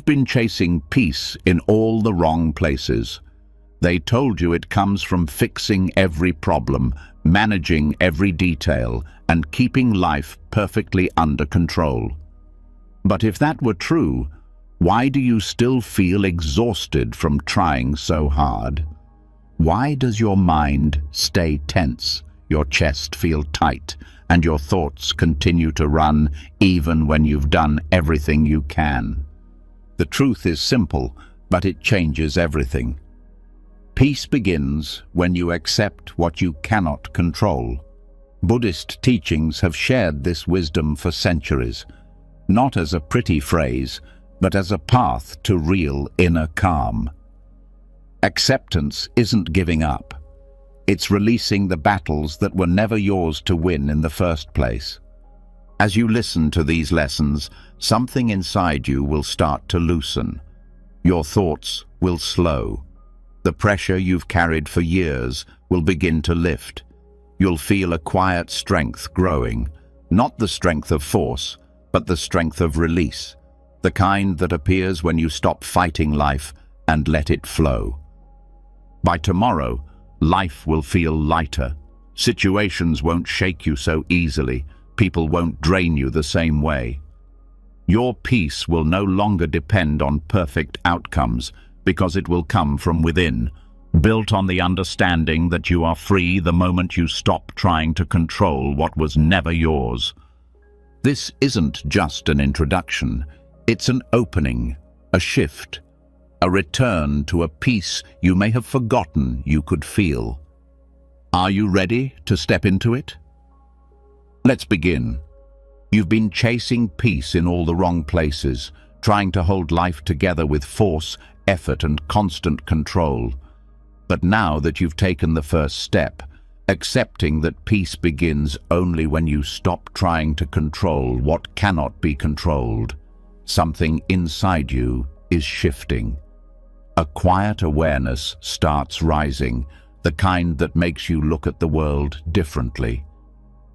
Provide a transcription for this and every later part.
You've been chasing peace in all the wrong places. They told you it comes from fixing every problem, managing every detail, and keeping life perfectly under control. But if that were true, why do you still feel exhausted from trying so hard? Why does your mind stay tense, your chest feel tight, and your thoughts continue to run even when you've done everything you can? The truth is simple, but it changes everything. Peace begins when you accept what you cannot control. Buddhist teachings have shared this wisdom for centuries, not as a pretty phrase, but as a path to real inner calm. Acceptance isn't giving up. It's releasing the battles that were never yours to win in the first place. As you listen to these lessons, something inside you will start to loosen. Your thoughts will slow. The pressure you've carried for years will begin to lift. You'll feel a quiet strength growing, not the strength of force, but the strength of release, the kind that appears when you stop fighting life and let it flow. By tomorrow, life will feel lighter. Situations won't shake you so easily. People won't drain you the same way. Your peace will no longer depend on perfect outcomes, because it will come from within, built on the understanding that you are free the moment you stop trying to control what was never yours. This isn't just an introduction. It's an opening, a shift, a return to a peace you may have forgotten you could feel. Are you ready to step into it? Let's begin. You've been chasing peace in all the wrong places, trying to hold life together with force, effort, and constant control. But now that you've taken the first step, accepting that peace begins only when you stop trying to control what cannot be controlled, something inside you is shifting. A quiet awareness starts rising, the kind that makes you look at the world differently.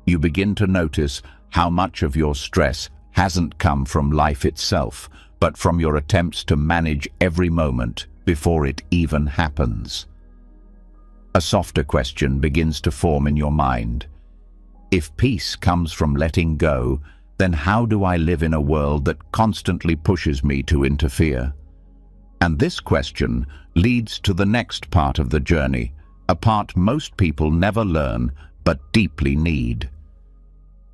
You begin to notice how much of your stress hasn't come from life itself, but from your attempts to manage every moment before it even happens. A softer question begins to form in your mind. If peace comes from letting go, then how do I live in a world that constantly pushes me to interfere? And this question leads to the next part of the journey, a part most people never learn but deeply need.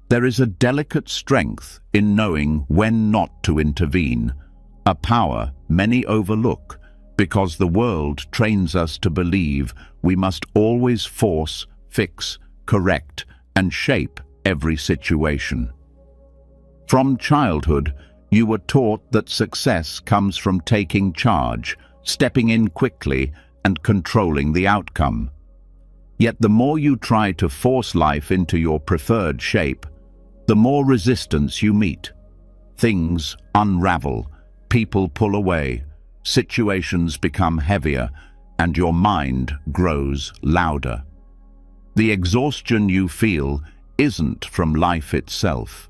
There is a delicate strength in knowing when not to intervene, a power many overlook because the world trains us to believe we must always force, fix, correct, and shape every situation. From childhood, you were taught that success comes from taking charge, stepping in quickly, and controlling the outcome. Yet the more you try to force life into your preferred shape, the more resistance you meet. Things unravel, people pull away, situations become heavier, and your mind grows louder. The exhaustion you feel isn't from life itself.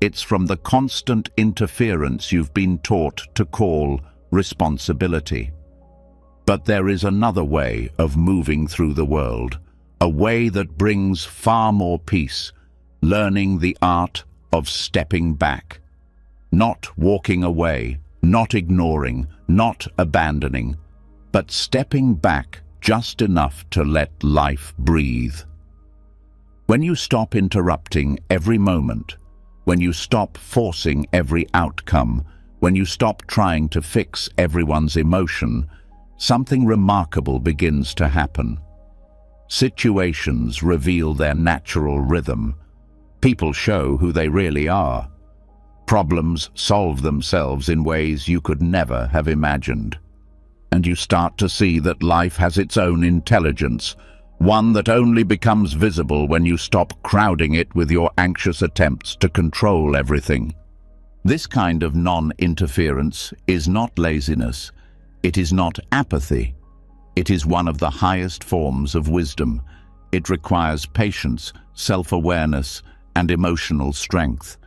It's from the constant interference you've been taught to call responsibility. But there is another way of moving through the world, a way that brings far more peace, learning the art of stepping back. Not walking away, not ignoring, not abandoning, but stepping back just enough to let life breathe. When you stop interrupting every moment, when you stop forcing every outcome, when you stop trying to fix everyone's emotion, something remarkable begins to happen. Situations reveal their natural rhythm. People show who they really are. Problems solve themselves in ways you could never have imagined. And you start to see that life has its own intelligence, one that only becomes visible when you stop crowding it with your anxious attempts to control everything. This kind of non-interference is not laziness. It is not apathy. It is one of the highest forms of wisdom. It requires patience, self-awareness, and emotional strength.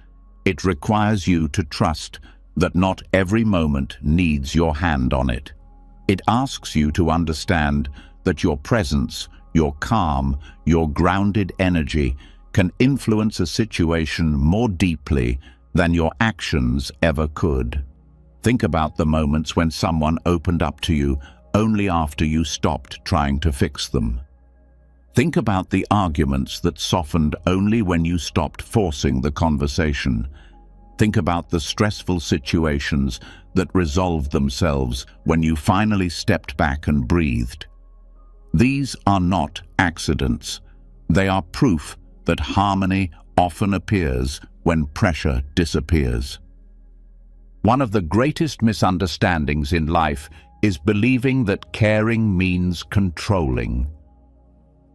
It requires you to trust that not every moment needs your hand on it. It asks you to understand that your presence, your calm, your grounded energy can influence a situation more deeply than your actions ever could. Think about the moments when someone opened up to you only after you stopped trying to fix them. Think about the arguments that softened only when you stopped forcing the conversation. Think about the stressful situations that resolved themselves when you finally stepped back and breathed. These are not accidents. They are proof that harmony often appears when pressure disappears. One of the greatest misunderstandings in life is believing that caring means controlling.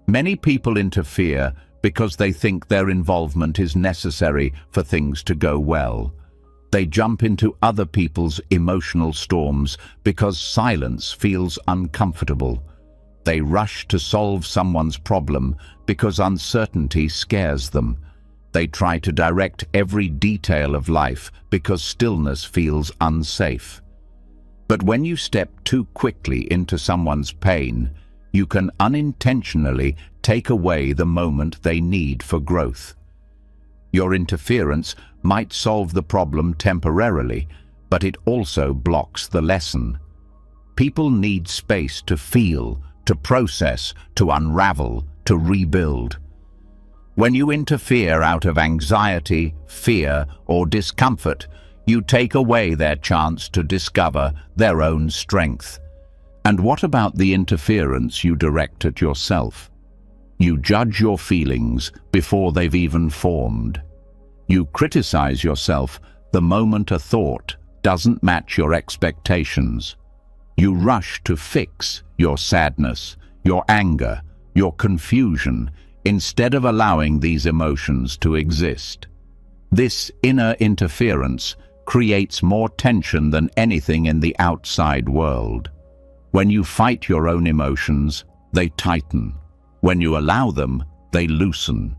Many people interfere because they think their involvement is necessary for things to go well. They jump into other people's emotional storms because silence feels uncomfortable. They rush to solve someone's problem because uncertainty scares them. They try to direct every detail of life because stillness feels unsafe. But when you step too quickly into someone's pain, you can unintentionally take away the moment they need for growth. Your interference might solve the problem temporarily, but it also blocks the lesson. People need space to feel, to process, to unravel, to rebuild. When you interfere out of anxiety, fear, or discomfort, you take away their chance to discover their own strength. And what about the interference you direct at yourself? You judge your feelings before they've even formed. You criticize yourself the moment a thought doesn't match your expectations. You rush to fix your sadness, your anger, your confusion, instead of allowing these emotions to exist. This inner interference creates more tension than anything in the outside world. When you fight your own emotions, they tighten. When you allow them, they loosen.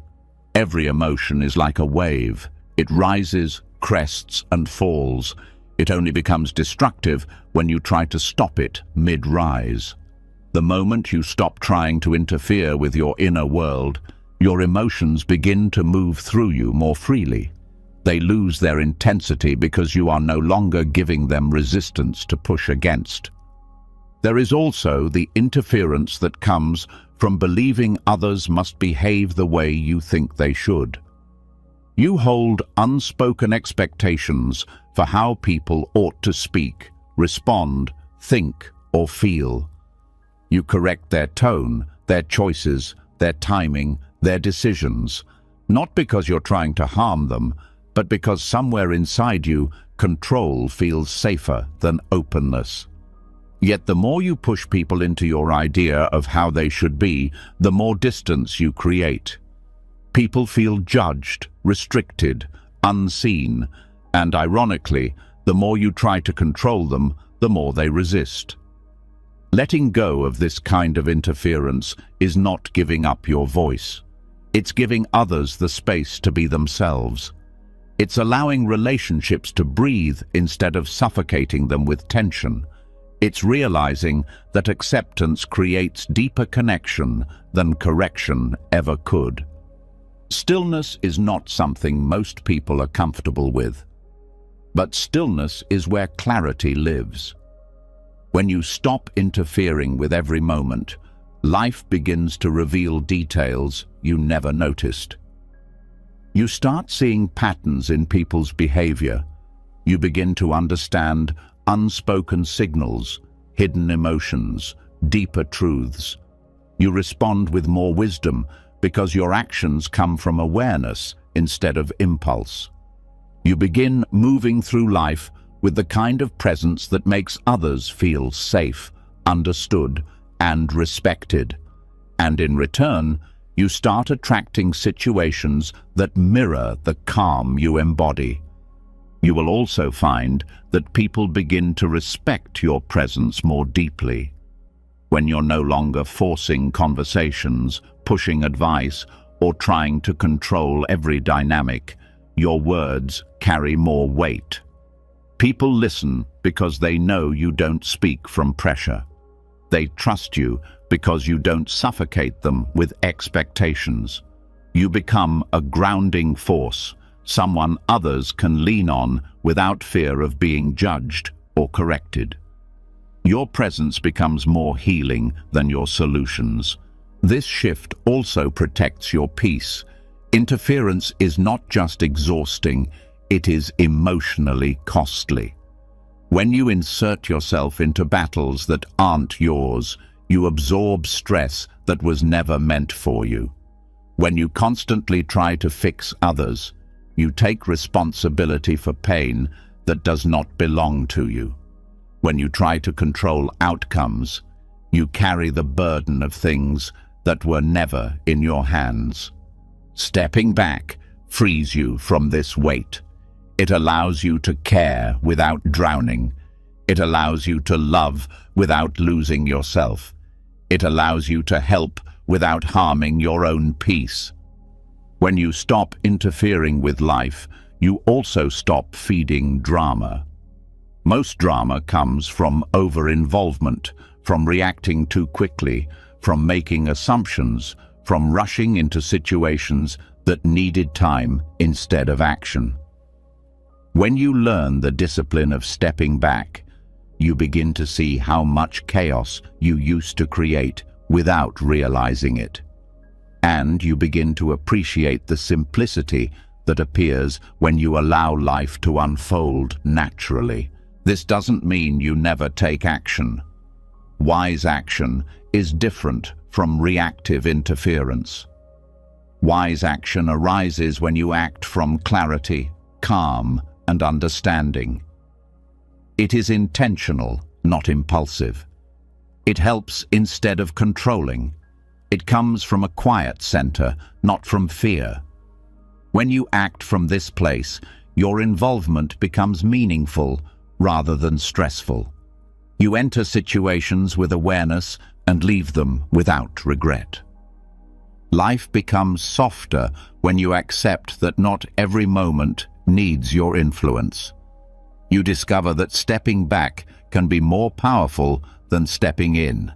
Every emotion is like a wave. It rises, crests, and falls. It only becomes destructive when you try to stop it mid-rise. The moment you stop trying to interfere with your inner world, your emotions begin to move through you more freely. They lose their intensity because you are no longer giving them resistance to push against. There is also the interference that comes from believing others must behave the way you think they should. You hold unspoken expectations for how people ought to speak, respond, think, or feel. You correct their tone, their choices, their timing, their decisions, not because you're trying to harm them, but because somewhere inside you, control feels safer than openness. Yet the more you push people into your idea of how they should be, the more distance you create. People feel judged, restricted, unseen, and ironically, the more you try to control them, the more they resist. Letting go of this kind of interference is not giving up your voice. It's giving others the space to be themselves. It's allowing relationships to breathe instead of suffocating them with tension. It's realizing that acceptance creates deeper connection than correction ever could. Stillness is not something most people are comfortable with. But stillness is where clarity lives. When you stop interfering with every moment, life begins to reveal details you never noticed. You start seeing patterns in people's behavior. You begin to understand unspoken signals, hidden emotions, deeper truths. You respond with more wisdom because your actions come from awareness instead of impulse. You begin moving through life with the kind of presence that makes others feel safe, understood, and respected. And in return, you start attracting situations that mirror the calm you embody. You will also find that people begin to respect your presence more deeply. When you're no longer forcing conversations, pushing advice, or trying to control every dynamic, your words carry more weight. People listen because they know you don't speak from pressure. They trust you because you don't suffocate them with expectations. You become a grounding force, someone others can lean on without fear of being judged or corrected. Your presence becomes more healing than your solutions. This shift also protects your peace. Interference is not just exhausting, it is emotionally costly. When you insert yourself into battles that aren't yours, you absorb stress that was never meant for you. When you constantly try to fix others, you take responsibility for pain that does not belong to you. When you try to control outcomes, you carry the burden of things that were never in your hands. Stepping back frees you from this weight. It allows you to care without drowning. It allows you to love without losing yourself. It allows you to help without harming your own peace. When you stop interfering with life, you also stop feeding drama. Most drama comes from over-involvement, from reacting too quickly, from making assumptions, from rushing into situations that needed time instead of action. When you learn the discipline of stepping back, you begin to see how much chaos you used to create without realizing it. And you begin to appreciate the simplicity that appears when you allow life to unfold naturally. This doesn't mean you never take action. Wise action is different from reactive interference. Wise action arises when you act from clarity, calm, and understanding. It is intentional, not impulsive. It helps instead of controlling. It comes from a quiet center, not from fear. When you act from this place, your involvement becomes meaningful rather than stressful. You enter situations with awareness and leave them without regret. Life becomes softer when you accept that not every moment needs your influence. You discover that stepping back can be more powerful than stepping in.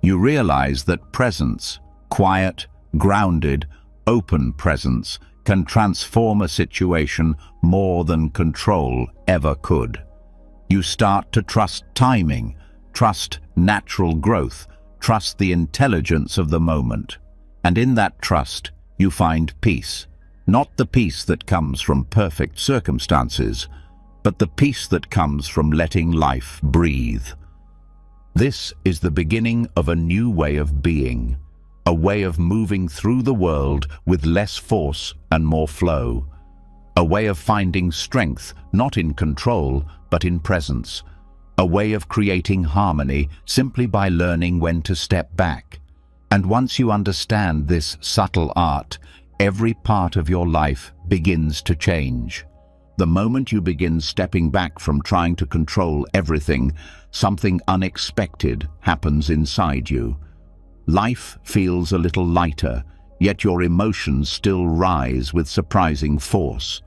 You realize that presence, quiet, grounded, open presence, can transform a situation more than control ever could. You start to trust timing, trust natural growth, trust the intelligence of the moment. And in that trust, you find peace. Not the peace that comes from perfect circumstances, but the peace that comes from letting life breathe. This is the beginning of a new way of being, a way of moving through the world with less force and more flow, a way of finding strength not in control but in presence, a way of creating harmony simply by learning when to step back. And once you understand this subtle art, every part of your life begins to change. The moment you begin stepping back from trying to control everything, something unexpected happens inside you. Life feels a little lighter, yet your emotions still rise with surprising force.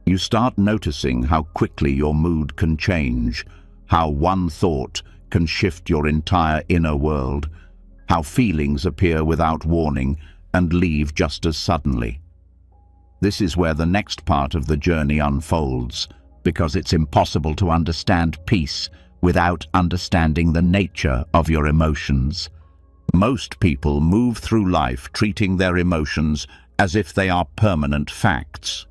You start noticing how quickly your mood can change, how one thought can shift your entire inner world, how feelings appear without warning and leave just as suddenly. This is where the next part of the journey unfolds, because it's impossible to understand peace without understanding the nature of your emotions. Most people move through life treating their emotions as if they are permanent facts.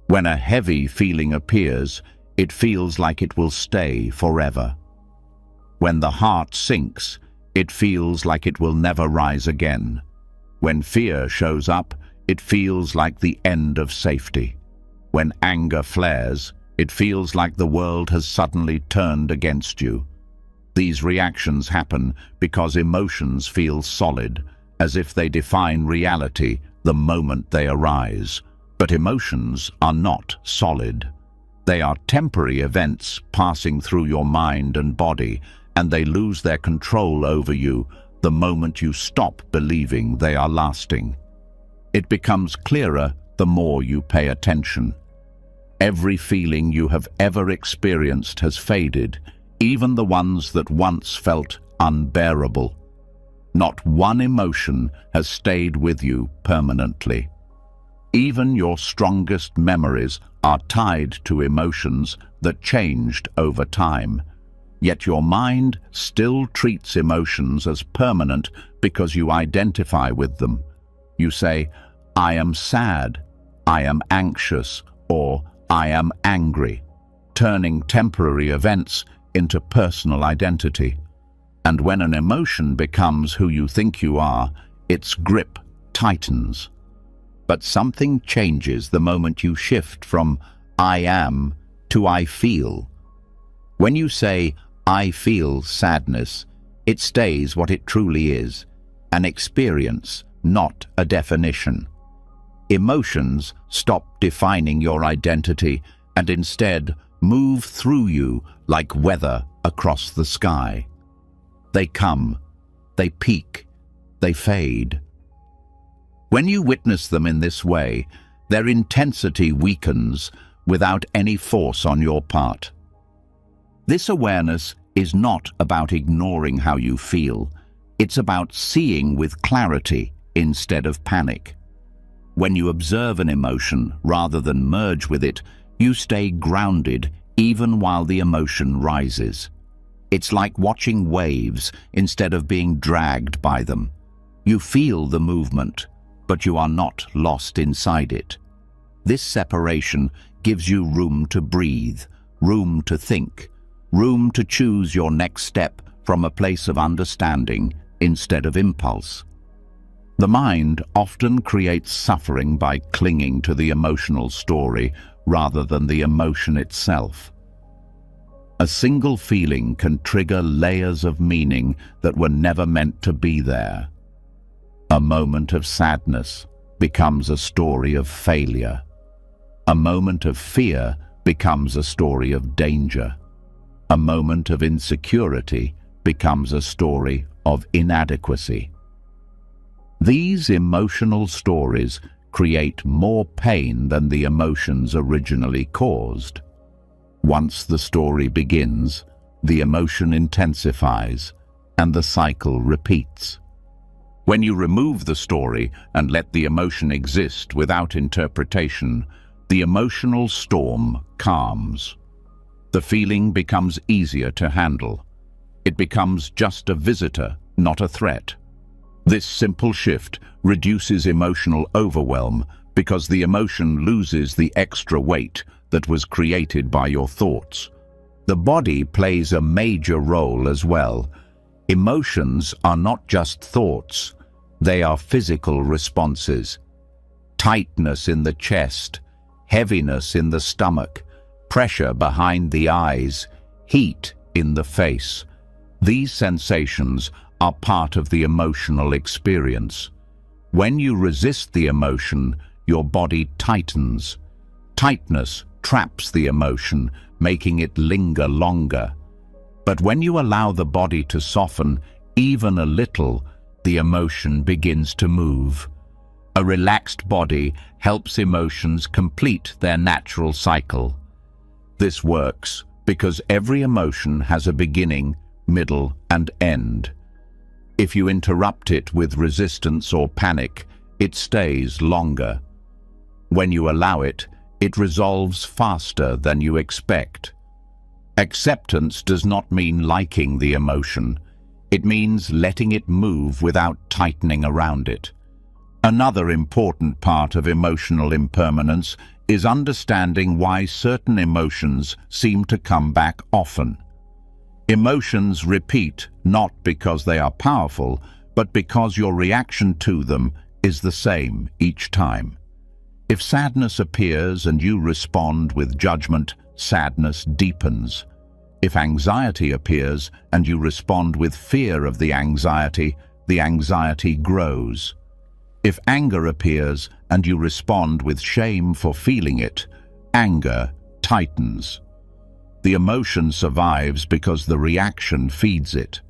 When a heavy feeling appears, it feels like it will stay forever. When the heart sinks, it feels like it will never rise again. When fear shows up, it feels like the end of safety. When anger flares, it feels like the world has suddenly turned against you. These reactions happen because emotions feel solid, as if they define reality the moment they arise. But emotions are not solid. They are temporary events passing through your mind and body, and they lose their control over you the moment you stop believing they are lasting. It becomes clearer the more you pay attention. Every feeling you have ever experienced has faded, even the ones that once felt unbearable. Not one emotion has stayed with you permanently. Even your strongest memories are tied to emotions that changed over time. Yet your mind still treats emotions as permanent because you identify with them. You say, "I am sad," "I am anxious," or "I am angry," turning temporary events into personal identity. And when an emotion becomes who you think you are, its grip tightens. But something changes the moment you shift from "I am" to "I feel." When you say, "I feel sadness," it stays what it truly is, an experience, not a definition. Emotions stop defining your identity and instead move through you like weather across the sky. They come, they peak, they fade. When you witness them in this way, their intensity weakens without any force on your part. This awareness is not about ignoring how you feel. It's about seeing with clarity instead of panic. When you observe an emotion rather than merge with it, you stay grounded even while the emotion rises. It's like watching waves instead of being dragged by them. You feel the movement, but you are not lost inside it. This separation gives you room to breathe, room to think, room to choose your next step from a place of understanding instead of impulse. The mind often creates suffering by clinging to the emotional story rather than the emotion itself. A single feeling can trigger layers of meaning that were never meant to be there. A moment of sadness becomes a story of failure. A moment of fear becomes a story of danger. A moment of insecurity becomes a story of inadequacy. These emotional stories create more pain than the emotions originally caused. Once the story begins, the emotion intensifies, and the cycle repeats. When you remove the story and let the emotion exist without interpretation, the emotional storm calms. The feeling becomes easier to handle. It becomes just a visitor, not a threat. This simple shift reduces emotional overwhelm because the emotion loses the extra weight that was created by your thoughts. The body plays a major role as well. Emotions are not just thoughts, they are physical responses. Tightness in the chest, heaviness in the stomach, pressure behind the eyes, heat in the face. These sensations are part of the emotional experience. When you resist the emotion, your body tightens. Tightness traps the emotion, making it linger longer. But when you allow the body to soften even a little, the emotion begins to move. A relaxed body helps emotions complete their natural cycle. This works because every emotion has a beginning, middle, and end. If you interrupt it with resistance or panic, it stays longer. When you allow it, it resolves faster than you expect. Acceptance does not mean liking the emotion. It means letting it move without tightening around it. Another important part of emotional impermanence is understanding why certain emotions seem to come back often. Emotions repeat not because they are powerful, but because your reaction to them is the same each time. If sadness appears and you respond with judgment, sadness deepens. If anxiety appears and you respond with fear of the anxiety grows. If anger appears and you respond with shame for feeling it, anger tightens. The emotion survives because the reaction feeds it.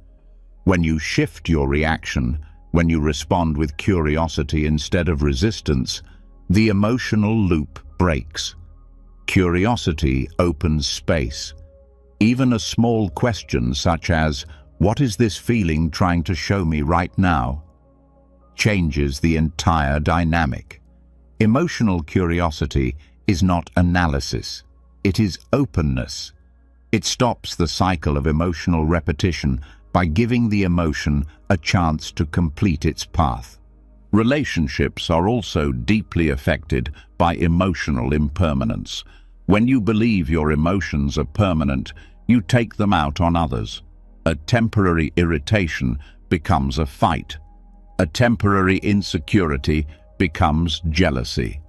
When you shift your reaction, when you respond with curiosity instead of resistance, the emotional loop breaks. Curiosity opens space. Even a small question such as, "What is this feeling trying to show me right now?" changes the entire dynamic. Emotional curiosity is not analysis. It is openness. It stops the cycle of emotional repetition by giving the emotion a chance to complete its path. Relationships are also deeply affected by emotional impermanence. When you believe your emotions are permanent, you take them out on others. A temporary irritation becomes a fight. A temporary insecurity becomes jealousy.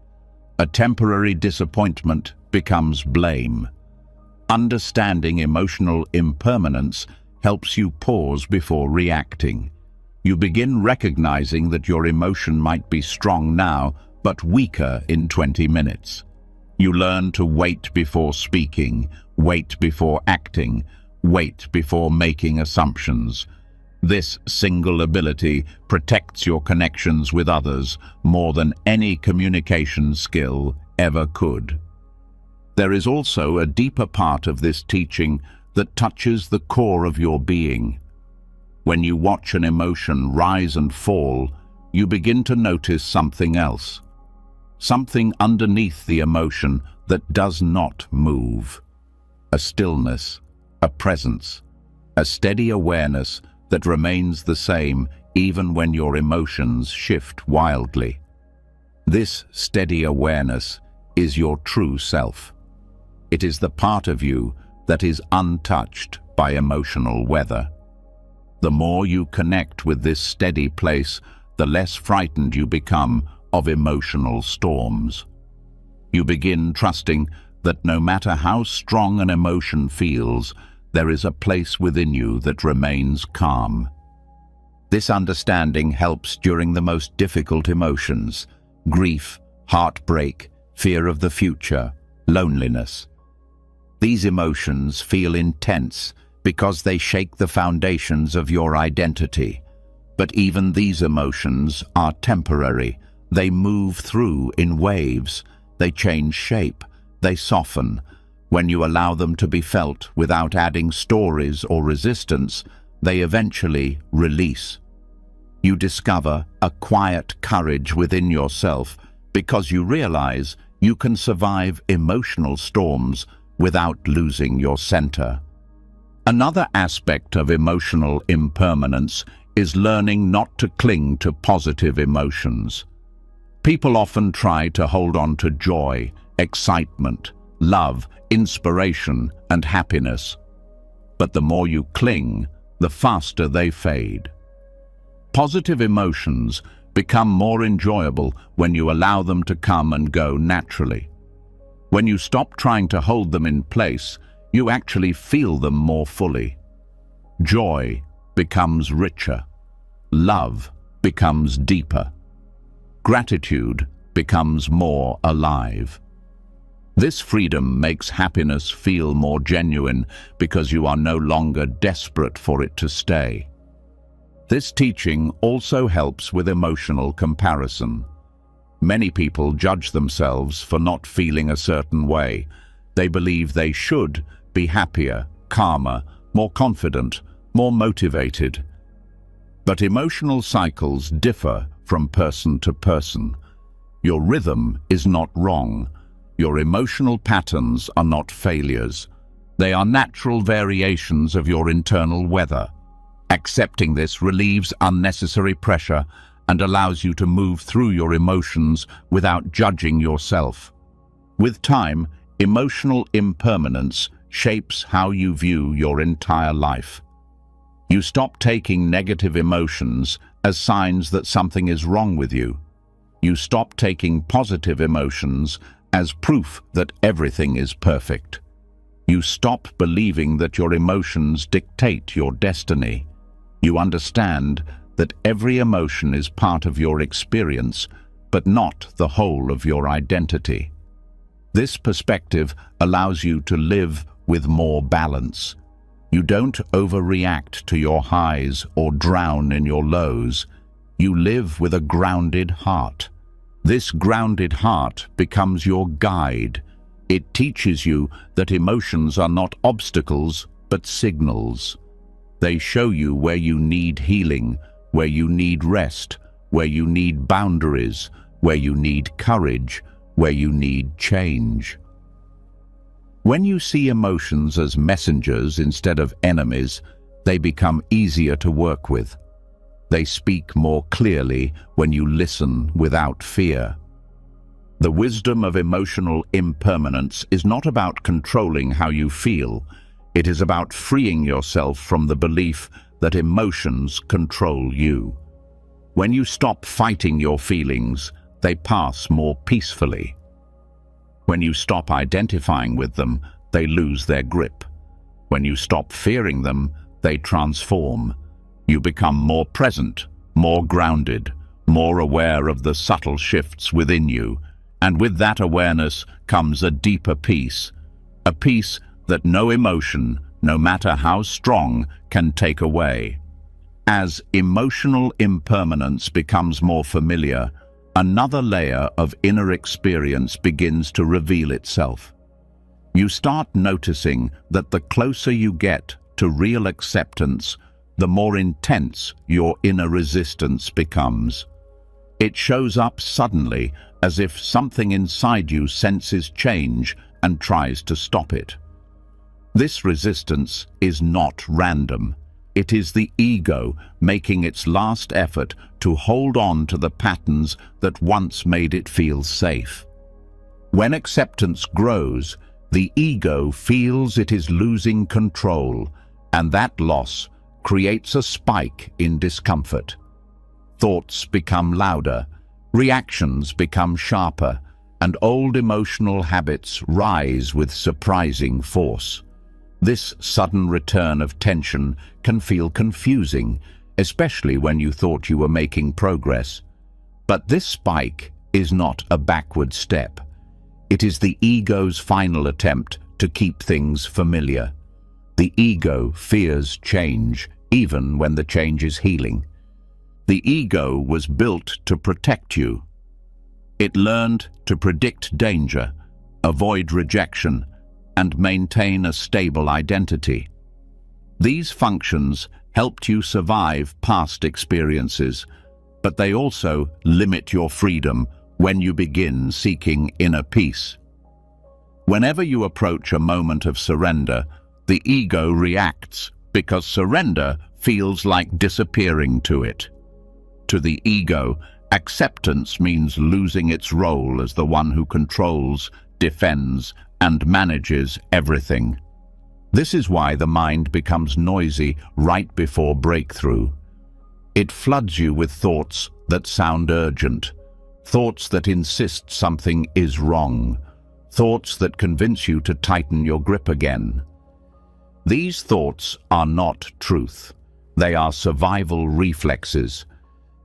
A temporary disappointment becomes blame. Understanding emotional impermanence helps you pause before reacting. You begin recognizing that your emotion might be strong now, but weaker in 20 minutes. You learn to wait before speaking, wait before acting, wait before making assumptions. This single ability protects your connections with others more than any communication skill ever could. There is also a deeper part of this teaching that touches the core of your being. When you watch an emotion rise and fall, you begin to notice something else. Something underneath the emotion that does not move. A stillness, a presence, a steady awareness that remains the same even when your emotions shift wildly. This steady awareness is your true self. It is the part of you that is untouched by emotional weather. The more you connect with this steady place, the less frightened you become of emotional storms. You begin trusting that no matter how strong an emotion feels, there is a place within you that remains calm. This understanding helps during the most difficult emotions: grief, heartbreak, fear of the future, loneliness. These emotions feel intense because they shake the foundations of your identity. But even these emotions are temporary. They move through in waves. They change shape. They soften. When you allow them to be felt without adding stories or resistance, they eventually release. You discover a quiet courage within yourself because you realize you can survive emotional storms without losing your center. Another aspect of emotional impermanence is learning not to cling to positive emotions. People often try to hold on to joy, excitement, love, inspiration, and happiness. But the more you cling, the faster they fade. Positive emotions become more enjoyable when you allow them to come and go naturally. When you stop trying to hold them in place, you actually feel them more fully. Joy becomes richer. Love becomes deeper. Gratitude becomes more alive. This freedom makes happiness feel more genuine because you are no longer desperate for it to stay. This teaching also helps with emotional comparison. Many people judge themselves for not feeling a certain way. They believe they should be happier, calmer, more confident, more motivated. But emotional cycles differ from person to person. Your rhythm is not wrong. Your emotional patterns are not failures. They are natural variations of your internal weather. Accepting this relieves unnecessary pressure and allows you to move through your emotions without judging yourself. With time, emotional impermanence shapes how you view your entire life. You stop taking negative emotions as signs that something is wrong with you. You stop taking positive emotions as proof that everything is perfect. You stop believing that your emotions dictate your destiny. You understand that every emotion is part of your experience, but not the whole of your identity. This perspective allows you to live with more balance. You don't overreact to your highs or drown in your lows. You live with a grounded heart. This grounded heart becomes your guide. It teaches you that emotions are not obstacles, but signals. They show you where you need healing, where you need rest, where you need boundaries, where you need courage, where you need change. When you see emotions as messengers instead of enemies, they become easier to work with. They speak more clearly when you listen without fear. The wisdom of emotional impermanence is not about controlling how you feel. It is about freeing yourself from the belief that emotions control you. When you stop fighting your feelings, they pass more peacefully. When you stop identifying with them, they lose their grip. When you stop fearing them, they transform. You become more present, more grounded, more aware of the subtle shifts within you. And with that awareness comes a deeper peace, a peace that no emotion, no matter how strong, can take away. As emotional impermanence becomes more familiar, another layer of inner experience begins to reveal itself. You start noticing that the closer you get to real acceptance, the more intense your inner resistance becomes. It shows up suddenly, as if something inside you senses change and tries to stop it. This resistance is not random. It is the ego making its last effort to hold on to the patterns that once made it feel safe. When acceptance grows, the ego feels it is losing control, and that loss creates a spike in discomfort. Thoughts become louder, reactions become sharper, and old emotional habits rise with surprising force. This sudden return of tension can feel confusing, especially when you thought you were making progress. But this spike is not a backward step. It is the ego's final attempt to keep things familiar. The ego fears change, even when the change is healing. The ego was built to protect you. It learned to predict danger, avoid rejection, and maintain a stable identity. These functions helped you survive past experiences, but they also limit your freedom when you begin seeking inner peace. Whenever you approach a moment of surrender, the ego reacts because surrender feels like disappearing to it. To the ego, acceptance means losing its role as the one who controls, defends, and manages everything. This is why the mind becomes noisy right before breakthrough. It floods you with thoughts that sound urgent, thoughts that insist something is wrong, thoughts that convince you to tighten your grip again. These thoughts are not truth. They are survival reflexes.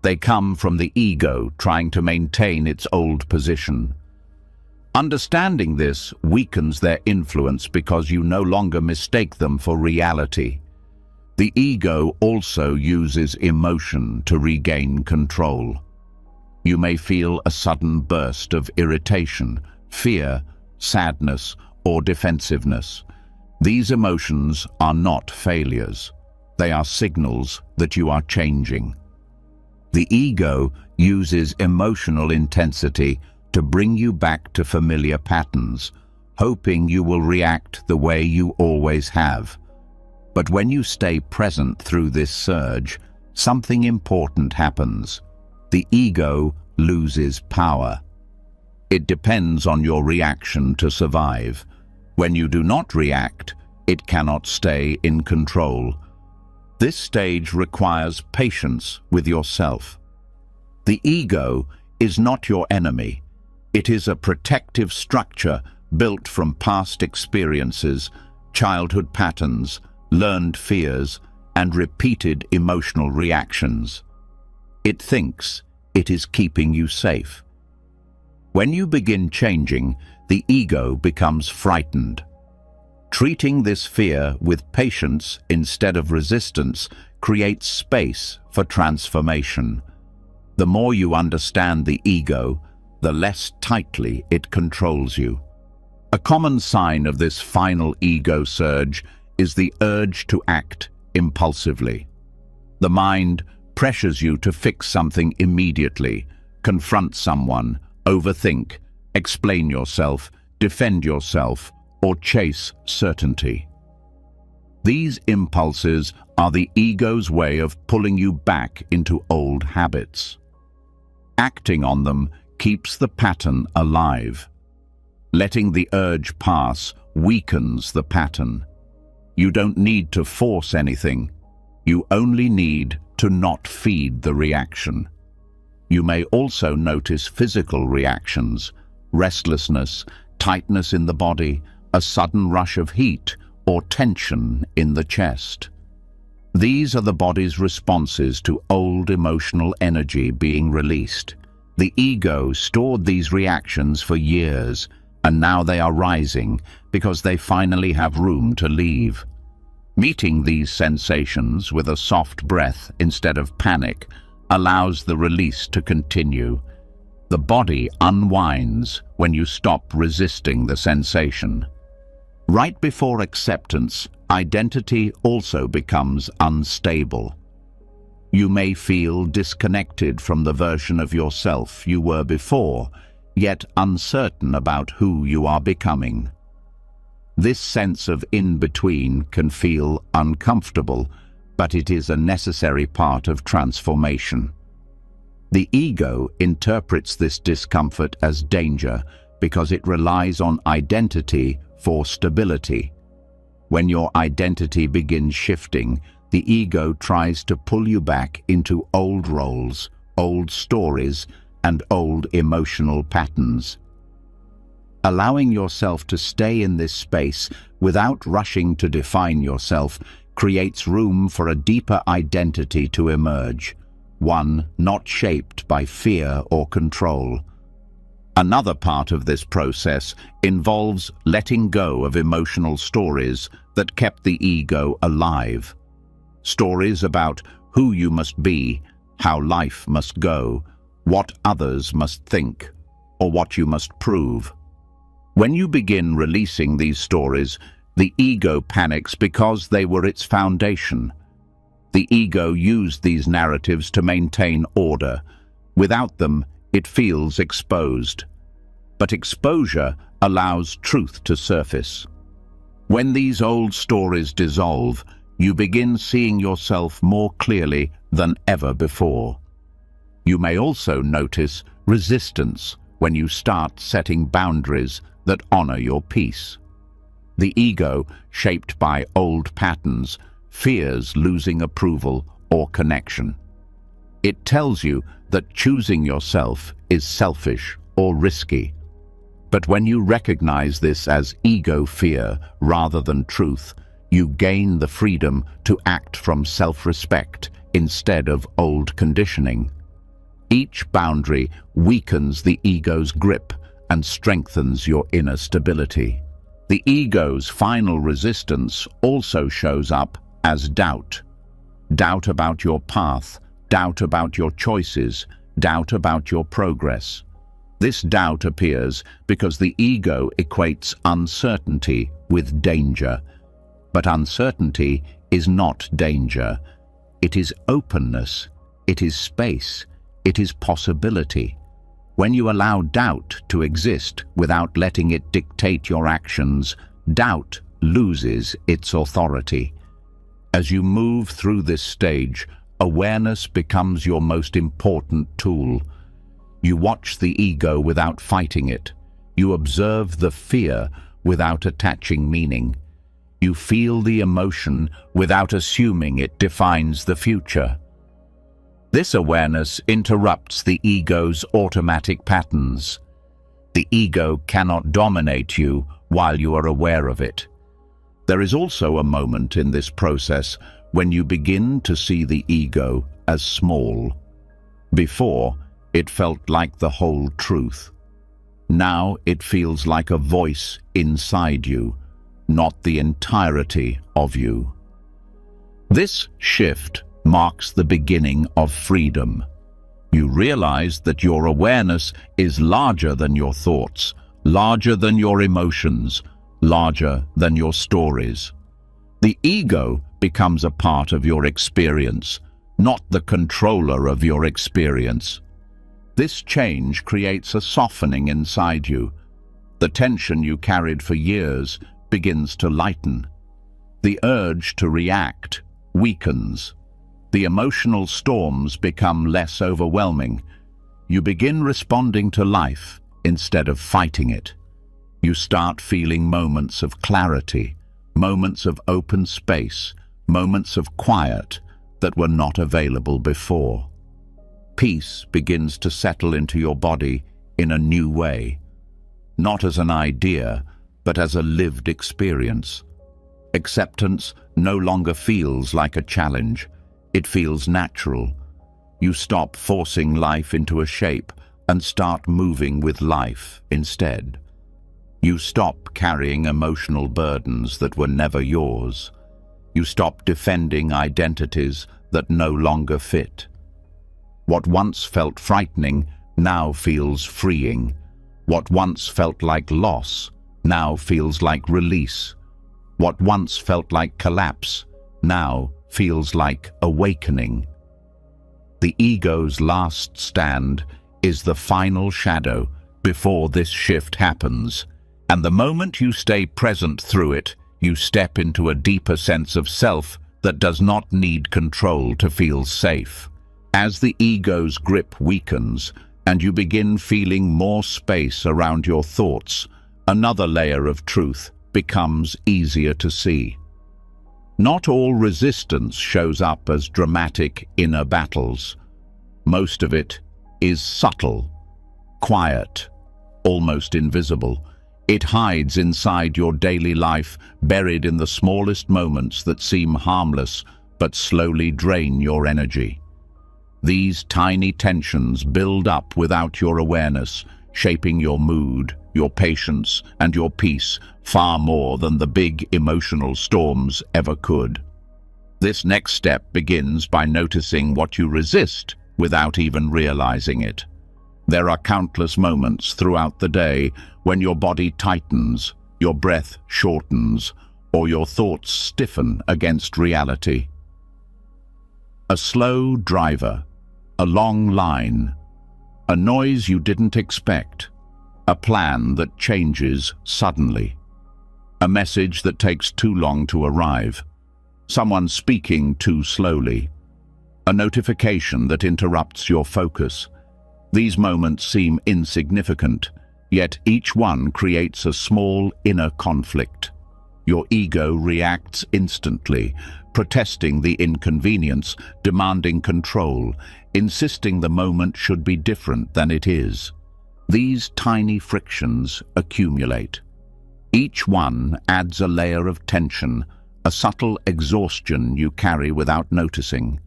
They come from the ego trying to maintain its old position. Understanding this weakens their influence because you no longer mistake them for reality. The ego also uses emotion to regain control. You may feel a sudden burst of irritation, fear, sadness, or defensiveness. These emotions are not failures. They are signals that you are changing. The ego uses emotional intensity to bring you back to familiar patterns, hoping you will react the way you always have. But when you stay present through this surge, something important happens. The ego loses power. It depends on your reaction to survive. When you do not react, it cannot stay in control. This stage requires patience with yourself. The ego is not your enemy. It is a protective structure built from past experiences, childhood patterns, learned fears, and repeated emotional reactions. It thinks it is keeping you safe. When you begin changing, the ego becomes frightened. Treating this fear with patience instead of resistance creates space for transformation. The more you understand the ego, the less tightly it controls you. A common sign of this final ego surge is the urge to act impulsively. The mind pressures you to fix something immediately, confront someone, overthink, explain yourself, defend yourself, or chase certainty. These impulses are the ego's way of pulling you back into old habits. Acting on them keeps the pattern alive. Letting the urge pass weakens the pattern. You don't need to force anything. You only need to not feed the reaction. You may also notice physical reactions, restlessness, tightness in the body, a sudden rush of heat, or tension in the chest. These are the body's responses to old emotional energy being released. The ego stored these reactions for years, and now they are rising because they finally have room to leave. Meeting these sensations with a soft breath instead of panic allows the release to continue. The body unwinds when you stop resisting the sensation. Right before acceptance, identity also becomes unstable. You may feel disconnected from the version of yourself you were before, yet uncertain about who you are becoming. This sense of in-between can feel uncomfortable, but it is a necessary part of transformation. The ego interprets this discomfort as danger because it relies on identity for stability. When your identity begins shifting, the ego tries to pull you back into old roles, old stories, and old emotional patterns. Allowing yourself to stay in this space without rushing to define yourself creates room for a deeper identity to emerge, one not shaped by fear or control. Another part of this process involves letting go of emotional stories that kept the ego alive. Stories about who you must be, how life must go, what others must think, or what you must prove. When you begin releasing these stories, the ego panics because they were its foundation. The ego used these narratives to maintain order. Without them, it feels exposed. But exposure allows truth to surface. When these old stories dissolve, you begin seeing yourself more clearly than ever before. You may also notice resistance when you start setting boundaries that honor your peace. The ego, shaped by old patterns, fears losing approval or connection. It tells you that choosing yourself is selfish or risky. But when you recognize this as ego fear rather than truth, you gain the freedom to act from self-respect instead of old conditioning. Each boundary weakens the ego's grip and strengthens your inner stability. The ego's final resistance also shows up as doubt. Doubt about your path, doubt about your choices, doubt about your progress. This doubt appears because the ego equates uncertainty with danger. But uncertainty is not danger. It is openness, it is space, it is possibility. When you allow doubt to exist without letting it dictate your actions, doubt loses its authority. As you move through this stage, awareness becomes your most important tool. You watch the ego without fighting it. You observe the fear without attaching meaning. You feel the emotion without assuming it defines the future. This awareness interrupts the ego's automatic patterns. The ego cannot dominate you while you are aware of it. There is also a moment in this process when you begin to see the ego as small. Before, it felt like the whole truth. Now it feels like a voice inside you, not the entirety of you. This shift marks the beginning of freedom. You realize that your awareness is larger than your thoughts, larger than your emotions, larger than your stories. The ego becomes a part of your experience, not the controller of your experience. This change creates a softening inside you. The tension you carried for years begins to lighten. The urge to react weakens. The emotional storms become less overwhelming. You begin responding to life instead of fighting it. You start feeling moments of clarity, moments of open space, moments of quiet that were not available before. Peace begins to settle into your body in a new way, not as an idea, but as a lived experience. Acceptance no longer feels like a challenge. It feels natural. You stop forcing life into a shape and start moving with life instead. You stop carrying emotional burdens that were never yours. You stop defending identities that no longer fit. What once felt frightening now feels freeing. What once felt like loss now feels like release. What once felt like collapse now feels like awakening. The ego's last stand is the final shadow before this shift happens, and the moment you stay present through it, you step into a deeper sense of self that does not need control to feel safe. As the ego's grip weakens and you begin feeling more space around your thoughts, another layer of truth becomes easier to see. Not all resistance shows up as dramatic inner battles. Most of it is subtle, quiet, almost invisible. It hides inside your daily life, buried in the smallest moments that seem harmless but slowly drain your energy. These tiny tensions build up without your awareness, shaping your mood, your patience, and your peace far more than the big emotional storms ever could. This next step begins by noticing what you resist without even realizing it. There are countless moments throughout the day when your body tightens, your breath shortens, or your thoughts stiffen against reality. A slow driver, a long line, a noise you didn't expect, a plan that changes suddenly, a message that takes too long to arrive, someone speaking too slowly, a notification that interrupts your focus. These moments seem insignificant, yet each one creates a small inner conflict. Your ego reacts instantly, protesting the inconvenience, demanding control, insisting the moment should be different than it is. These tiny frictions accumulate. Each one adds a layer of tension, a subtle exhaustion you carry without noticing.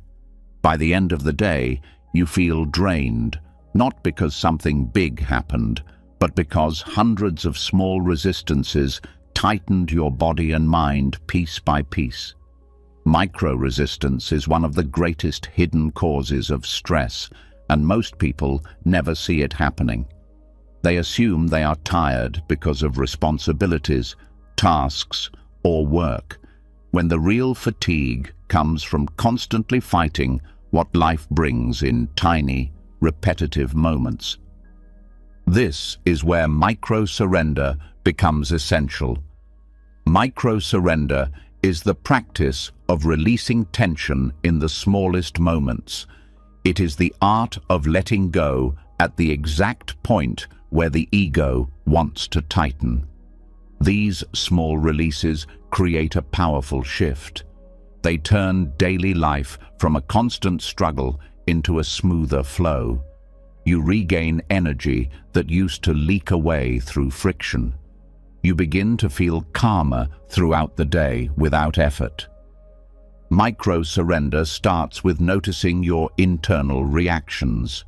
By the end of the day, you feel drained, not because something big happened, but because hundreds of small resistances tightened your body and mind piece by piece. Micro-resistance is one of the greatest hidden causes of stress, and most people never see it happening. They assume they are tired because of responsibilities, tasks, or work, when the real fatigue comes from constantly fighting what life brings in tiny, repetitive moments. This is where micro-surrender becomes essential. Micro-surrender is the practice of releasing tension in the smallest moments. It is the art of letting go at the exact point where the ego wants to tighten. These small releases create a powerful shift. They turn daily life from a constant struggle into a smoother flow. You regain energy that used to leak away through friction. You begin to feel calmer throughout the day without effort. Micro-surrender starts with noticing your internal reactions.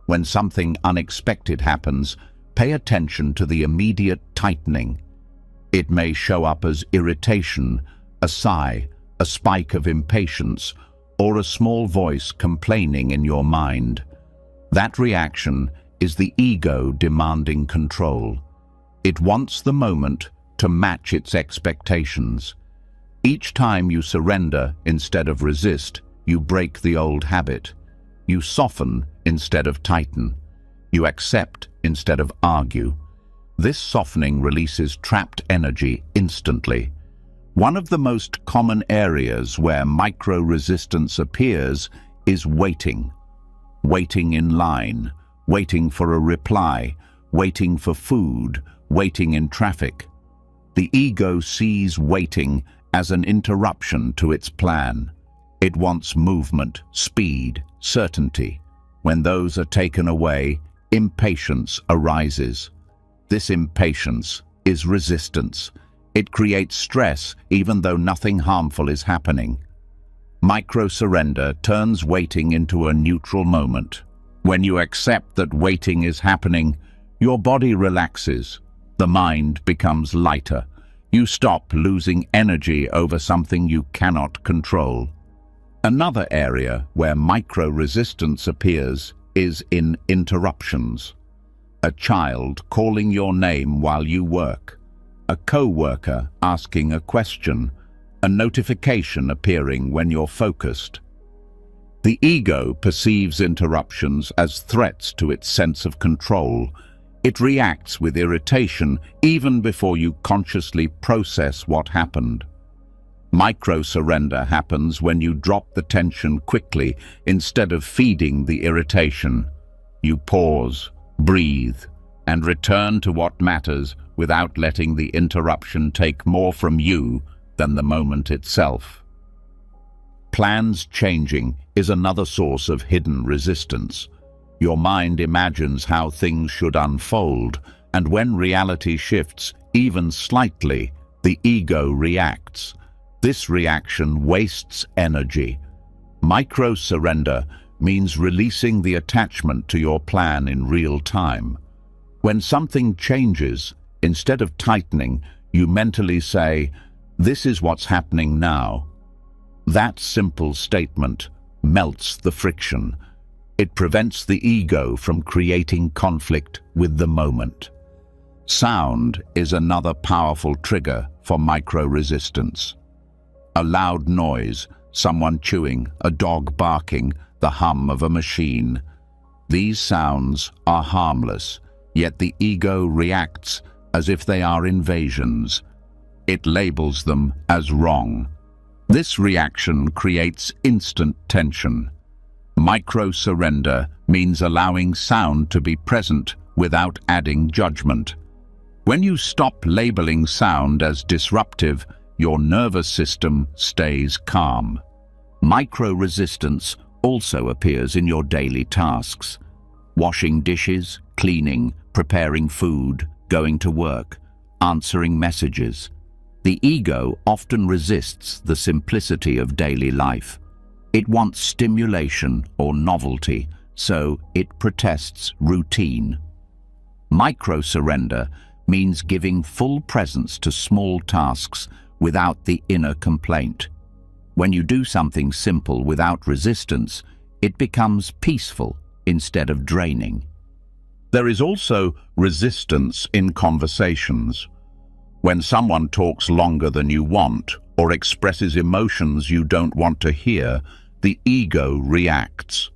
When something unexpected happens, pay attention to the immediate tightening. It may show up as irritation, a sigh, a spike of impatience, or a small voice complaining in your mind. That reaction is the ego demanding control. It wants the moment to match its expectations. Each time you surrender instead of resist, you break the old habit. You soften instead of tighten. You accept instead of argue. This softening releases trapped energy instantly. One of the most common areas where micro-resistance appears is waiting. Waiting in line, waiting for a reply, waiting for food, waiting in traffic. The ego sees waiting as an interruption to its plan. It wants movement, speed, certainty. When those are taken away, impatience arises. This impatience is resistance. It creates stress even though nothing harmful is happening. Micro-surrender turns waiting into a neutral moment. When you accept that waiting is happening, your body relaxes. The mind becomes lighter. You stop losing energy over something you cannot control. Another area where micro-resistance appears is in interruptions. A child calling your name while you work. A co-worker asking a question. A notification appearing when you're focused. The ego perceives interruptions as threats to its sense of control. It reacts with irritation even before you consciously process what happened. Micro-surrender happens when you drop the tension quickly instead of feeding the irritation. You pause, breathe, and return to what matters without letting the interruption take more from you than the moment itself. Plans changing is another source of hidden resistance. Your mind imagines how things should unfold, and when reality shifts, even slightly, the ego reacts. This reaction wastes energy. Micro-surrender means releasing the attachment to your plan in real time. When something changes, instead of tightening, you mentally say, "This is what's happening now." That simple statement melts the friction. It prevents the ego from creating conflict with the moment. Sound is another powerful trigger for micro-resistance. A loud noise, someone chewing, a dog barking, the hum of a machine. These sounds are harmless, yet the ego reacts as if they are invasions. It labels them as wrong. This reaction creates instant tension. Micro-surrender means allowing sound to be present without adding judgment. When you stop labeling sound as disruptive, your nervous system stays calm. Micro-resistance also appears in your daily tasks. Washing dishes, cleaning, preparing food, going to work, answering messages. The ego often resists the simplicity of daily life. It wants stimulation or novelty, so it protests routine. Micro-surrender means giving full presence to small tasks without the inner complaint. When you do something simple without resistance, it becomes peaceful instead of draining. There is also resistance in conversations. When someone talks longer than you want or expresses emotions you don't want to hear, the ego reacts.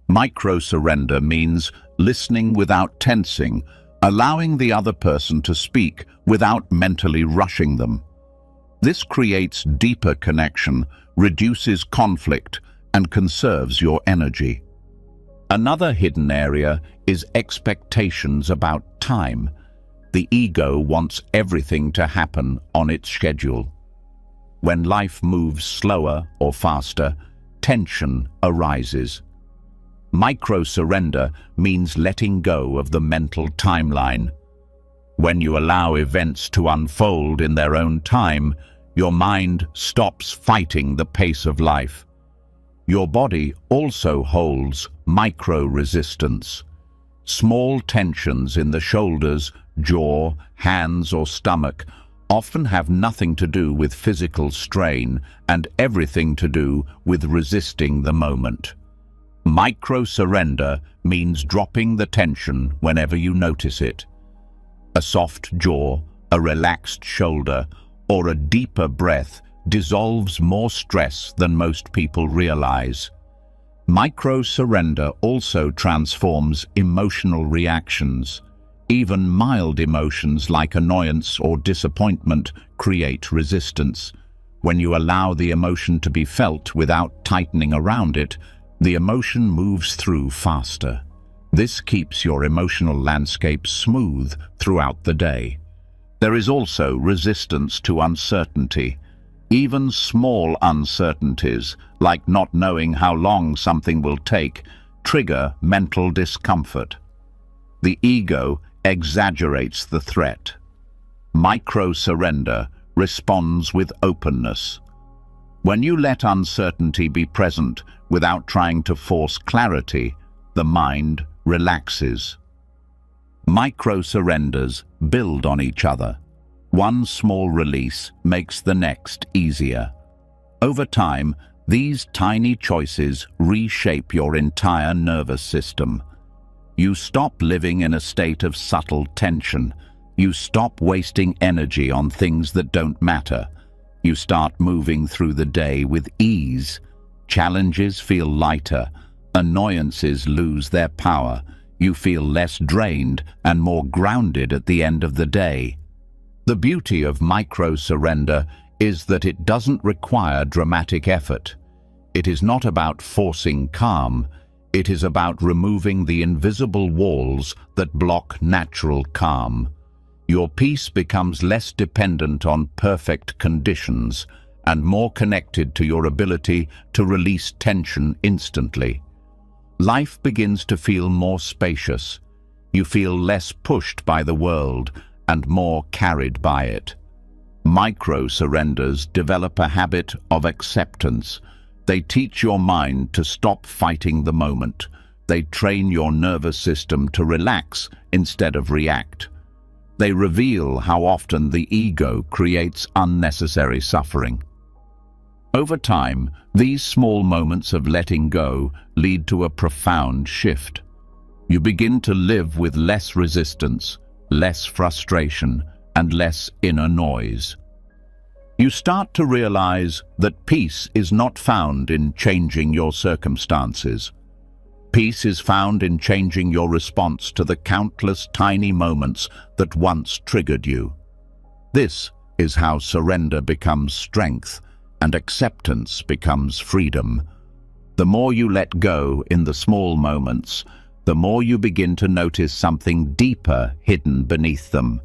Micro-surrender means listening without tensing, allowing the other person to speak without mentally rushing them. This creates deeper connection, reduces conflict, and conserves your energy. Another hidden area is expectations about time. The ego wants everything to happen on its schedule. When life moves slower or faster, tension arises. Micro-surrender means letting go of the mental timeline. When you allow events to unfold in their own time, your mind stops fighting the pace of life. Your body also holds micro-resistance. Small tensions in the shoulders, jaw, hands, or stomach often have nothing to do with physical strain and everything to do with resisting the moment. Micro-surrender means dropping the tension whenever you notice it. A soft jaw, a relaxed shoulder, or a deeper breath dissolves more stress than most people realize. Micro-surrender also transforms emotional reactions. Even mild emotions like annoyance or disappointment create resistance. When you allow the emotion to be felt without tightening around it, the emotion moves through faster. This keeps your emotional landscape smooth throughout the day. There is also resistance to uncertainty. Even small uncertainties, like not knowing how long something will take, trigger mental discomfort. The ego exaggerates the threat. Micro-surrender responds with openness. When you let uncertainty be present without trying to force clarity, the mind relaxes. Micro-surrenders build on each other. One small release makes the next easier. Over time, these tiny choices reshape your entire nervous system. You stop living in a state of subtle tension. You stop wasting energy on things that don't matter. You start moving through the day with ease. Challenges feel lighter. Annoyances lose their power. You feel less drained and more grounded at the end of the day. The beauty of micro-surrender is that it doesn't require dramatic effort. It is not about forcing calm. It is about removing the invisible walls that block natural calm. Your peace becomes less dependent on perfect conditions and more connected to your ability to release tension instantly. Life begins to feel more spacious. You feel less pushed by the world and more carried by it. Micro-surrenders develop a habit of acceptance. They teach your mind to stop fighting the moment. They train your nervous system to relax instead of react. They reveal how often the ego creates unnecessary suffering. Over time, these small moments of letting go lead to a profound shift. You begin to live with less resistance, less frustration, and less inner noise. You start to realize that peace is not found in changing your circumstances. Peace is found in changing your response to the countless tiny moments that once triggered you. This is how surrender becomes strength and acceptance becomes freedom. The more you let go in the small moments, the more you begin to notice something deeper hidden beneath them.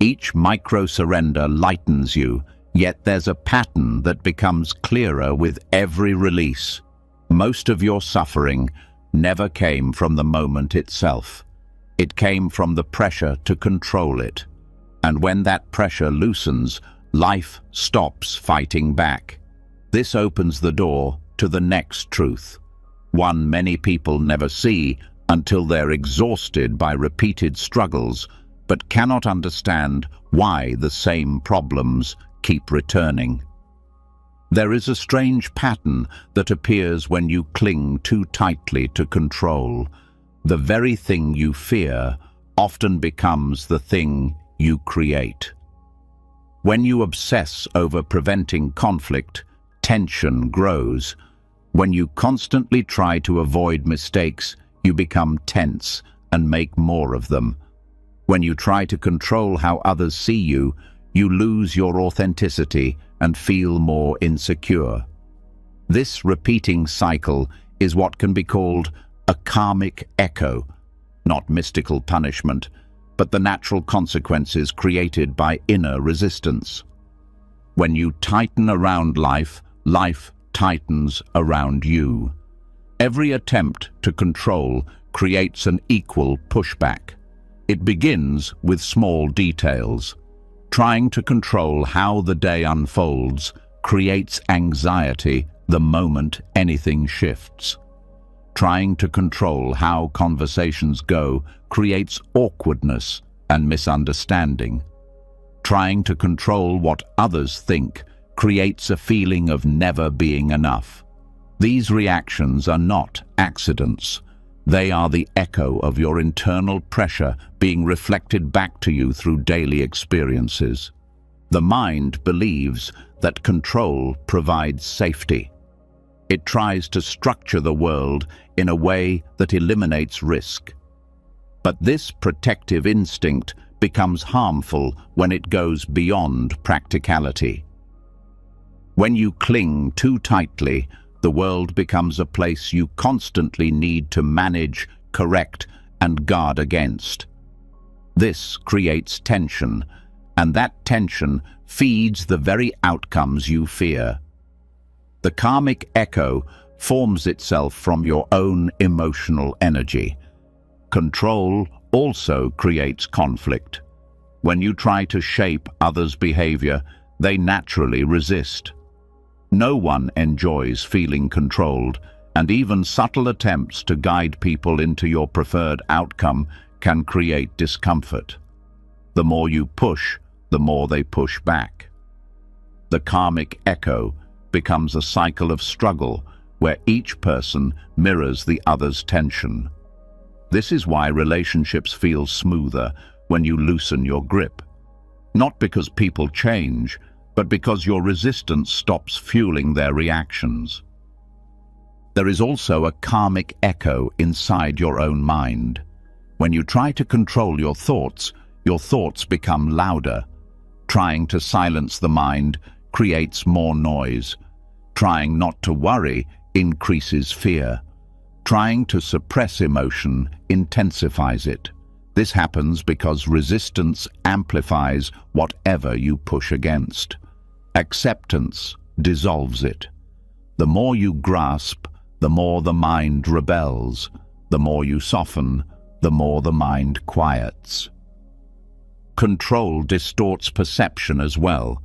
Each micro-surrender lightens you, yet there's a pattern that becomes clearer with every release. Most of your suffering never came from the moment itself. It came from the pressure to control it. And when that pressure loosens, life stops fighting back. This opens the door to the next truth, one many people never see until they're exhausted by repeated struggles, but cannot understand why the same problems keep returning. There is a strange pattern that appears when you cling too tightly to control. The very thing you fear often becomes the thing you create. When you obsess over preventing conflict, tension grows. When you constantly try to avoid mistakes, you become tense and make more of them. When you try to control how others see you, you lose your authenticity and feel more insecure. This repeating cycle is what can be called a karmic echo, not mystical punishment, but the natural consequences created by inner resistance. When you tighten around life, life tightens around you. Every attempt to control creates an equal pushback. It begins with small details. Trying to control how the day unfolds creates anxiety the moment anything shifts. Trying to control how conversations go creates awkwardness and misunderstanding. Trying to control what others think creates a feeling of never being enough. These reactions are not accidents. They are the echo of your internal pressure being reflected back to you through daily experiences. The mind believes that control provides safety. It tries to structure the world in a way that eliminates risk. But this protective instinct becomes harmful when it goes beyond practicality. When you cling too tightly, the world becomes a place you constantly need to manage, correct, and guard against. This creates tension, and that tension feeds the very outcomes you fear. The karmic echo forms itself from your own emotional energy. Control also creates conflict. When you try to shape others' behavior, they naturally resist. No one enjoys feeling controlled, and even subtle attempts to guide people into your preferred outcome can create discomfort. The more you push, the more they push back. The karmic echo becomes a cycle of struggle where each person mirrors the other's tension. This is why relationships feel smoother when you loosen your grip. Not because people change, but because your resistance stops fueling their reactions. There is also a karmic echo inside your own mind. When you try to control your thoughts become louder. Trying to silence the mind creates more noise. Trying not to worry increases fear. Trying to suppress emotion intensifies it. This happens because resistance amplifies whatever you push against. Acceptance dissolves it. The more you grasp, the more the mind rebels. The more you soften, the more the mind quiets. Control distorts perception as well.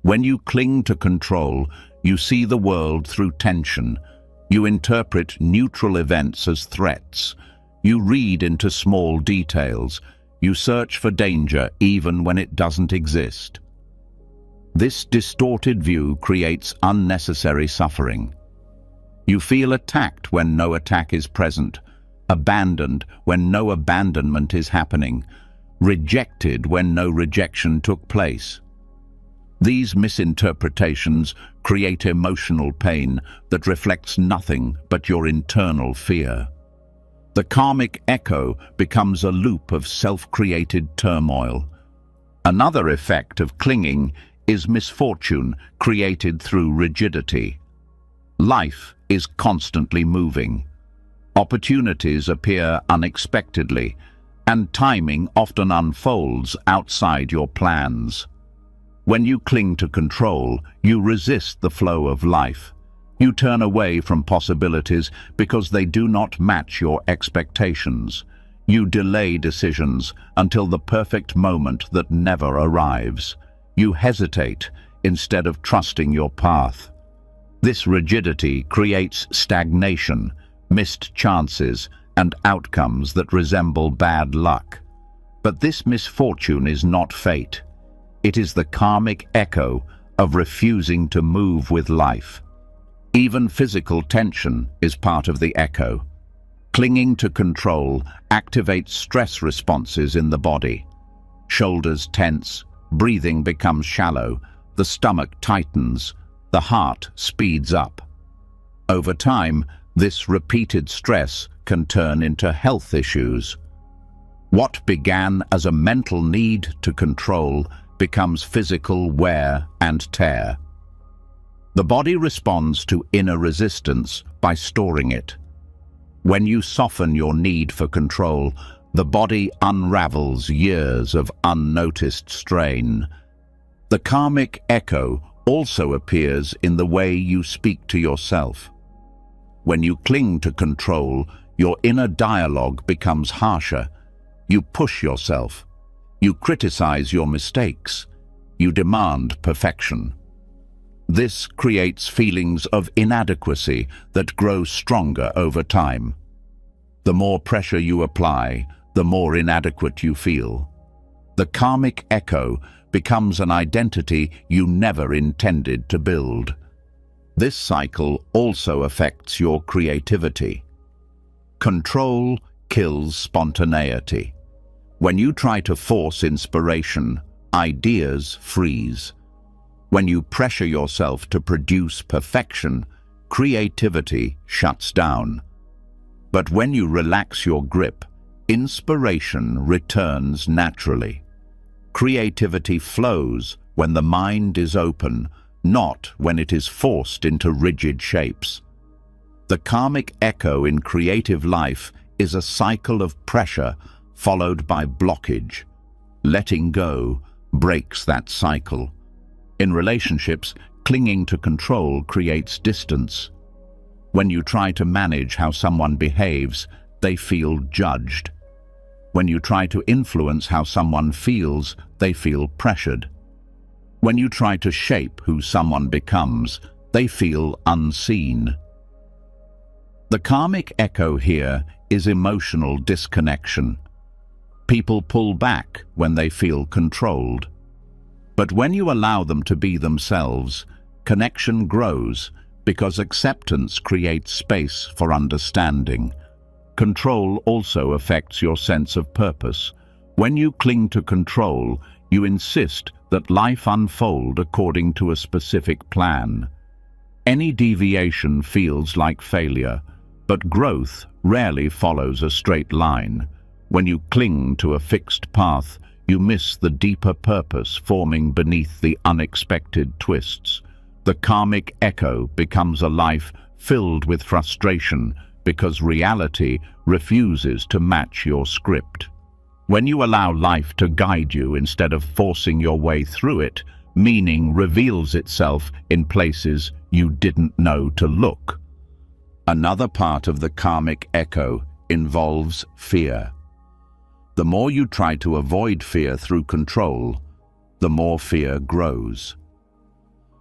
When you cling to control, you see the world through tension. You interpret neutral events as threats. You read into small details. You search for danger even when it doesn't exist. This distorted view creates unnecessary suffering. You feel attacked when no attack is present, abandoned when no abandonment is happening, rejected when no rejection took place. These misinterpretations create emotional pain that reflects nothing but your internal fear. The karmic echo becomes a loop of self-created turmoil. Another effect of clinging is misfortune created through rigidity. Life is constantly moving. Opportunities appear unexpectedly, and timing often unfolds outside your plans. When you cling to control, you resist the flow of life. You turn away from possibilities because they do not match your expectations. You delay decisions until the perfect moment that never arrives. You hesitate instead of trusting your path. This rigidity creates stagnation, missed chances, and outcomes that resemble bad luck. But this misfortune is not fate. It is the karmic echo of refusing to move with life. Even physical tension is part of the echo. Clinging to control activates stress responses in the body. Shoulders tense, breathing becomes shallow, the stomach tightens, the heart speeds up. Over time, this repeated stress can turn into health issues. What began as a mental need to control becomes physical wear and tear. The body responds to inner resistance by storing it. When you soften your need for control, the body unravels years of unnoticed strain. The karmic echo also appears in the way you speak to yourself. When you cling to control, your inner dialogue becomes harsher. You push yourself. You criticize your mistakes. You demand perfection. This creates feelings of inadequacy that grow stronger over time. The more pressure you apply, the more inadequate you feel. The karmic echo becomes an identity you never intended to build. This cycle also affects your creativity. Control kills spontaneity. When you try to force inspiration, ideas freeze. When you pressure yourself to produce perfection, creativity shuts down. But when you relax your grip, inspiration returns naturally. Creativity flows when the mind is open, not when it is forced into rigid shapes. The karmic echo in creative life is a cycle of pressure followed by blockage. Letting go breaks that cycle. In relationships, clinging to control creates distance. When you try to manage how someone behaves, they feel judged. When you try to influence how someone feels, they feel pressured. When you try to shape who someone becomes, they feel unseen. The karmic echo here is emotional disconnection. People pull back when they feel controlled. But when you allow them to be themselves, connection grows because acceptance creates space for understanding. Control also affects your sense of purpose. When you cling to control, you insist that life unfold according to a specific plan. Any deviation feels like failure, but growth rarely follows a straight line. When you cling to a fixed path, you miss the deeper purpose forming beneath the unexpected twists. The karmic echo becomes a life filled with frustration because reality refuses to match your script. When you allow life to guide you instead of forcing your way through it, meaning reveals itself in places you didn't know to look. Another part of the karmic echo involves fear. The more you try to avoid fear through control, the more fear grows.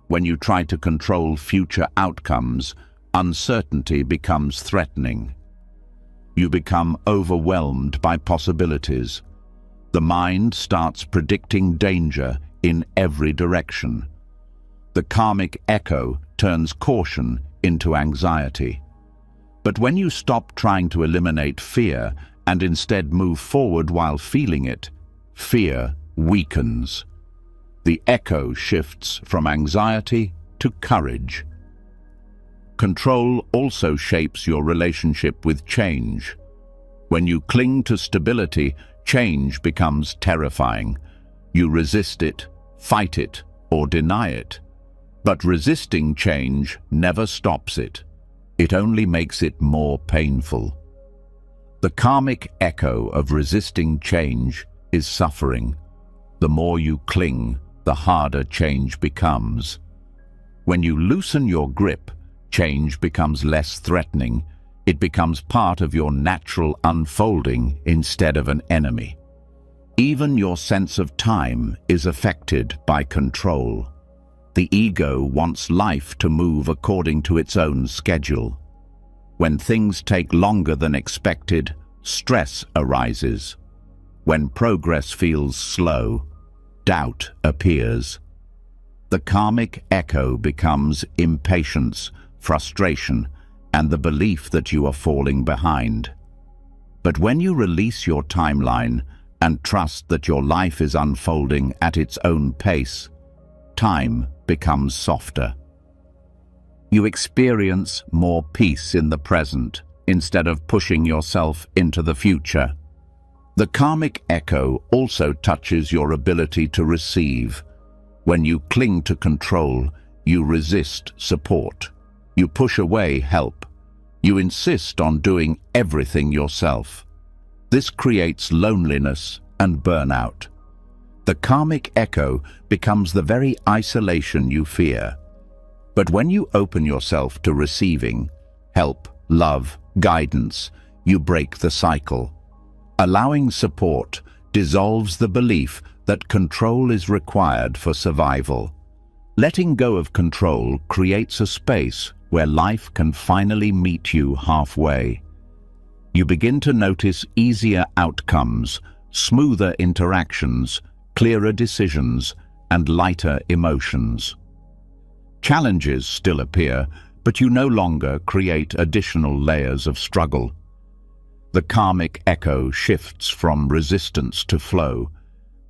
When you try to control future outcomes, uncertainty becomes threatening. You become overwhelmed by possibilities. The mind starts predicting danger in every direction. The karmic echo turns caution into anxiety. But when you stop trying to eliminate fear and instead move forward while feeling it, fear weakens. The echo shifts from anxiety to courage. Control also shapes your relationship with change. When you cling to stability, change becomes terrifying. You resist it, fight it, or deny it. But resisting change never stops it. It only makes it more painful. The karmic echo of resisting change is suffering. The more you cling, the harder change becomes. When you loosen your grip, change becomes less threatening. It becomes part of your natural unfolding instead of an enemy. Even your sense of time is affected by control. The ego wants life to move according to its own schedule. When things take longer than expected, stress arises. When progress feels slow, doubt appears. The karmic echo becomes impatience, frustration, and the belief that you are falling behind. But when you release your timeline and trust that your life is unfolding at its own pace, time becomes softer. You experience more peace in the present instead of pushing yourself into the future. The karmic echo also touches your ability to receive. When you cling to control, you resist support. You push away help. You insist on doing everything yourself. This creates loneliness and burnout. The karmic echo becomes the very isolation you fear. But when you open yourself to receiving help, love, guidance, you break the cycle. Allowing support dissolves the belief that control is required for survival. Letting go of control creates a space where life can finally meet you halfway. You begin to notice easier outcomes, smoother interactions, clearer decisions, and lighter emotions. Challenges still appear, but you no longer create additional layers of struggle. The karmic echo shifts from resistance to flow.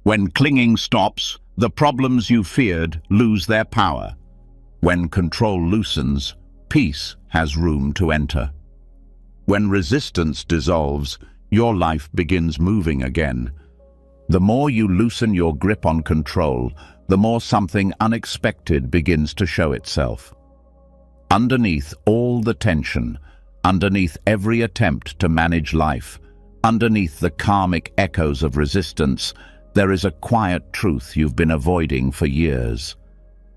When clinging stops, the problems you feared lose their power. When control loosens, peace has room to enter. When resistance dissolves, your life begins moving again. The more you loosen your grip on control, the more something unexpected begins to show itself. Underneath all the tension, underneath every attempt to manage life, underneath the karmic echoes of resistance, there is a quiet truth you've been avoiding for years.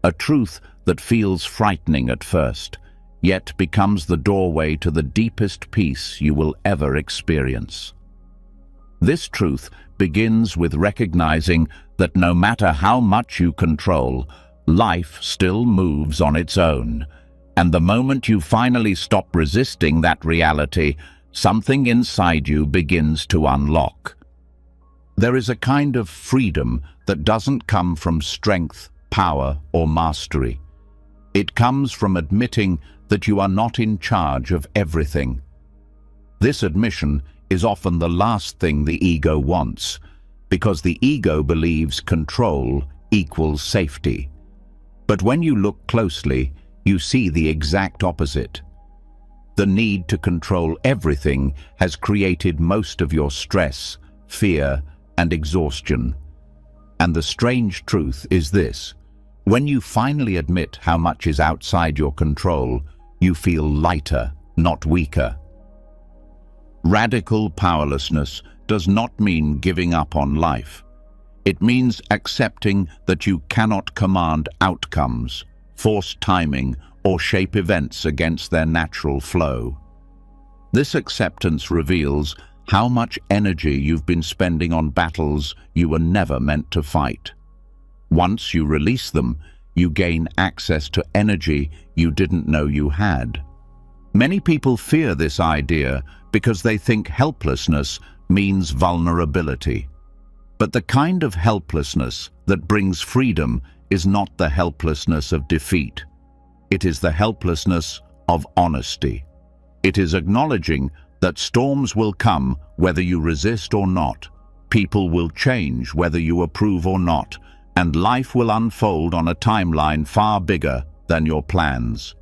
A truth that feels frightening at first, yet becomes the doorway to the deepest peace you will ever experience. This truth begins with recognizing that no matter how much you control, life still moves on its own. And the moment you finally stop resisting that reality, something inside you begins to unlock. There is a kind of freedom that doesn't come from strength, power, or mastery. It comes from admitting that you are not in charge of everything. This admission is often the last thing the ego wants, because the ego believes control equals safety. But when you look closely, you see the exact opposite. The need to control everything has created most of your stress, fear, and exhaustion. And the strange truth is this: when you finally admit how much is outside your control, you feel lighter, not weaker. Radical powerlessness does not mean giving up on life. It means accepting that you cannot command outcomes, force timing, or shape events against their natural flow. This acceptance reveals how much energy you've been spending on battles you were never meant to fight. Once you release them, you gain access to energy you didn't know you had. Many people fear this idea because they think helplessness means vulnerability. But the kind of helplessness that brings freedom is not the helplessness of defeat. It is the helplessness of honesty. It is acknowledging that storms will come whether you resist or not, people will change whether you approve or not, and life will unfold on a timeline far bigger than your plans.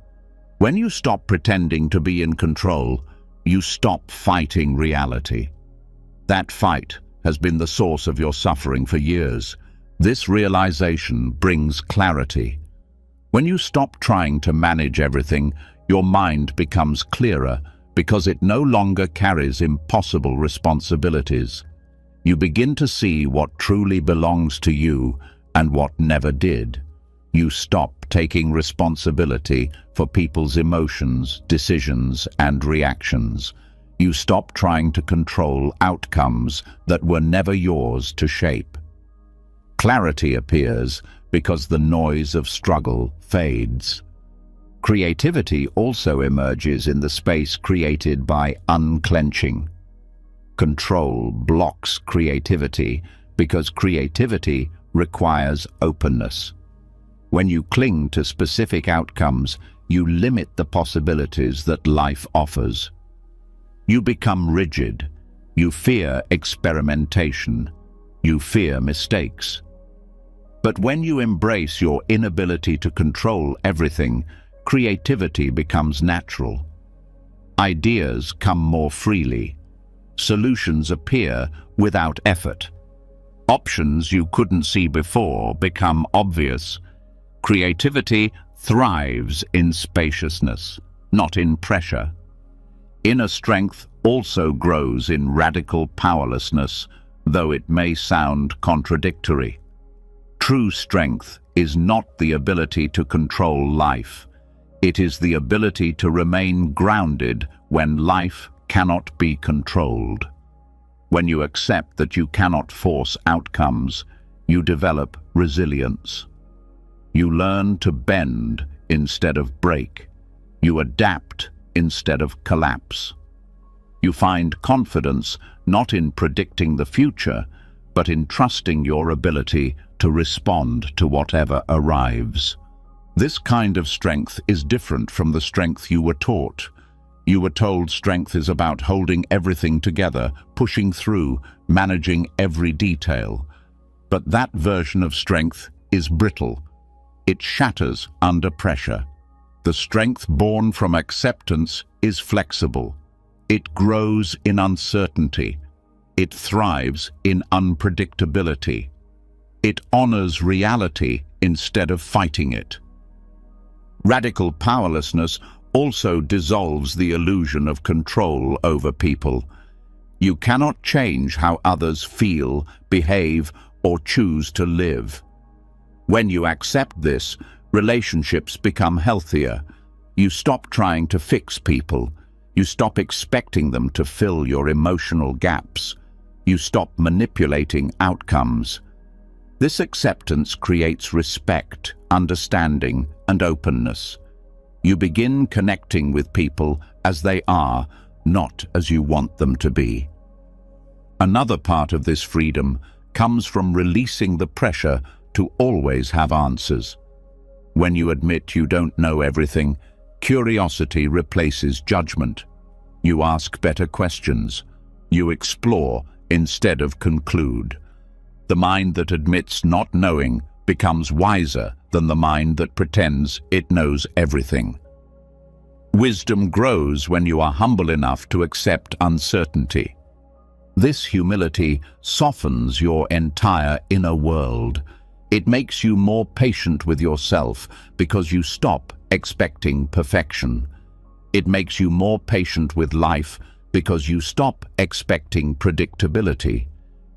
When you stop pretending to be in control, you stop fighting reality. That fight has been the source of your suffering for years. This realization brings clarity. When you stop trying to manage everything, your mind becomes clearer because it no longer carries impossible responsibilities. You begin to see what truly belongs to you and what never did. You stop taking responsibility for people's emotions, decisions, and reactions. You stop trying to control outcomes that were never yours to shape. Clarity appears because the noise of struggle fades. Creativity also emerges in the space created by unclenching. Control blocks creativity because creativity requires openness. When you cling to specific outcomes, you limit the possibilities that life offers. You become rigid. You fear experimentation. You fear mistakes. But when you embrace your inability to control everything, creativity becomes natural. Ideas come more freely. Solutions appear without effort. Options you couldn't see before become obvious. Creativity thrives in spaciousness, not in pressure. Inner strength also grows in radical powerlessness, though it may sound contradictory. True strength is not the ability to control life. It is the ability to remain grounded when life cannot be controlled. When you accept that you cannot force outcomes, you develop resilience. You learn to bend instead of break. You adapt instead of collapse. You find confidence not in predicting the future, but in trusting your ability to respond to whatever arrives. This kind of strength is different from the strength you were taught. You were told strength is about holding everything together, pushing through, managing every detail. But that version of strength is brittle. It shatters under pressure. The strength born from acceptance is flexible. It grows in uncertainty. It thrives in unpredictability. It honors reality instead of fighting it. Radical powerlessness also dissolves the illusion of control over people. You cannot change how others feel, behave, or choose to live. When you accept this, relationships become healthier. You stop trying to fix people. You stop expecting them to fill your emotional gaps. You stop manipulating outcomes. This acceptance creates respect, understanding, and openness. You begin connecting with people as they are, not as you want them to be. Another part of this freedom comes from releasing the pressure to always have answers. When you admit you don't know everything, curiosity replaces judgment. You ask better questions. You explore instead of conclude. The mind that admits not knowing becomes wiser than the mind that pretends it knows everything. Wisdom grows when you are humble enough to accept uncertainty. This humility softens your entire inner world. It makes you more patient with yourself because you stop expecting perfection. It makes you more patient with life because you stop expecting predictability.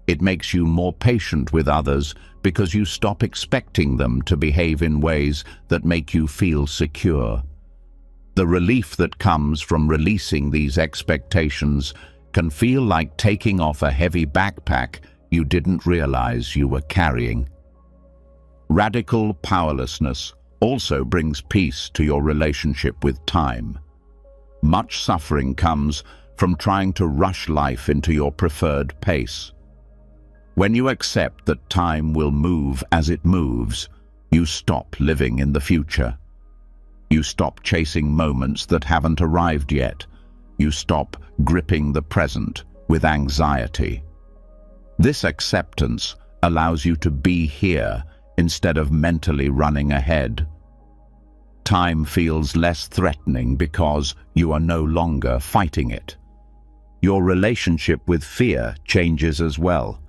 It makes you more patient with others because you stop expecting them to behave in ways that make you feel secure. The relief that comes from releasing these expectations can feel like taking off a heavy backpack you didn't realize you were carrying. Radical powerlessness also brings peace to your relationship with time. Much suffering comes from trying to rush life into your preferred pace. When you accept that time will move as it moves, you stop living in the future. You stop chasing moments that haven't arrived yet. You stop gripping the present with anxiety. This acceptance allows you to be here instead of mentally running ahead. Time feels less threatening because you are no longer fighting it. Your relationship with fear changes as well.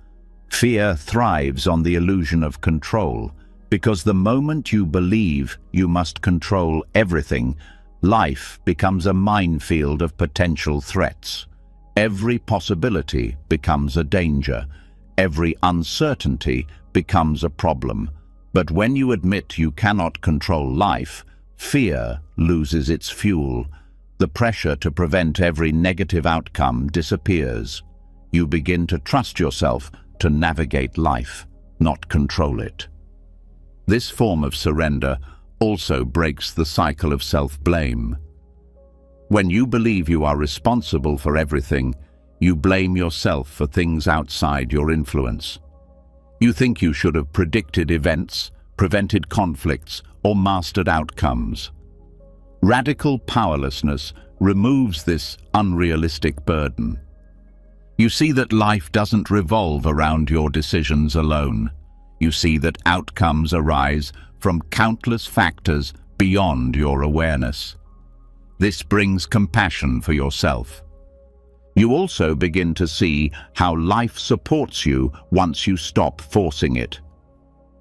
Fear thrives on the illusion of control because the moment you believe you must control everything, life becomes a minefield of potential threats. Every possibility becomes a danger. Every uncertainty becomes a problem. But when you admit you cannot control life, fear loses its fuel. The pressure to prevent every negative outcome disappears. You begin to trust yourself to navigate life, not control it. This form of surrender also breaks the cycle of self-blame. When you believe you are responsible for everything, you blame yourself for things outside your influence. You think you should have predicted events, prevented conflicts, or mastered outcomes. Radical powerlessness removes this unrealistic burden. You see that life doesn't revolve around your decisions alone. You see that outcomes arise from countless factors beyond your awareness. This brings compassion for yourself. You also begin to see how life supports you once you stop forcing it.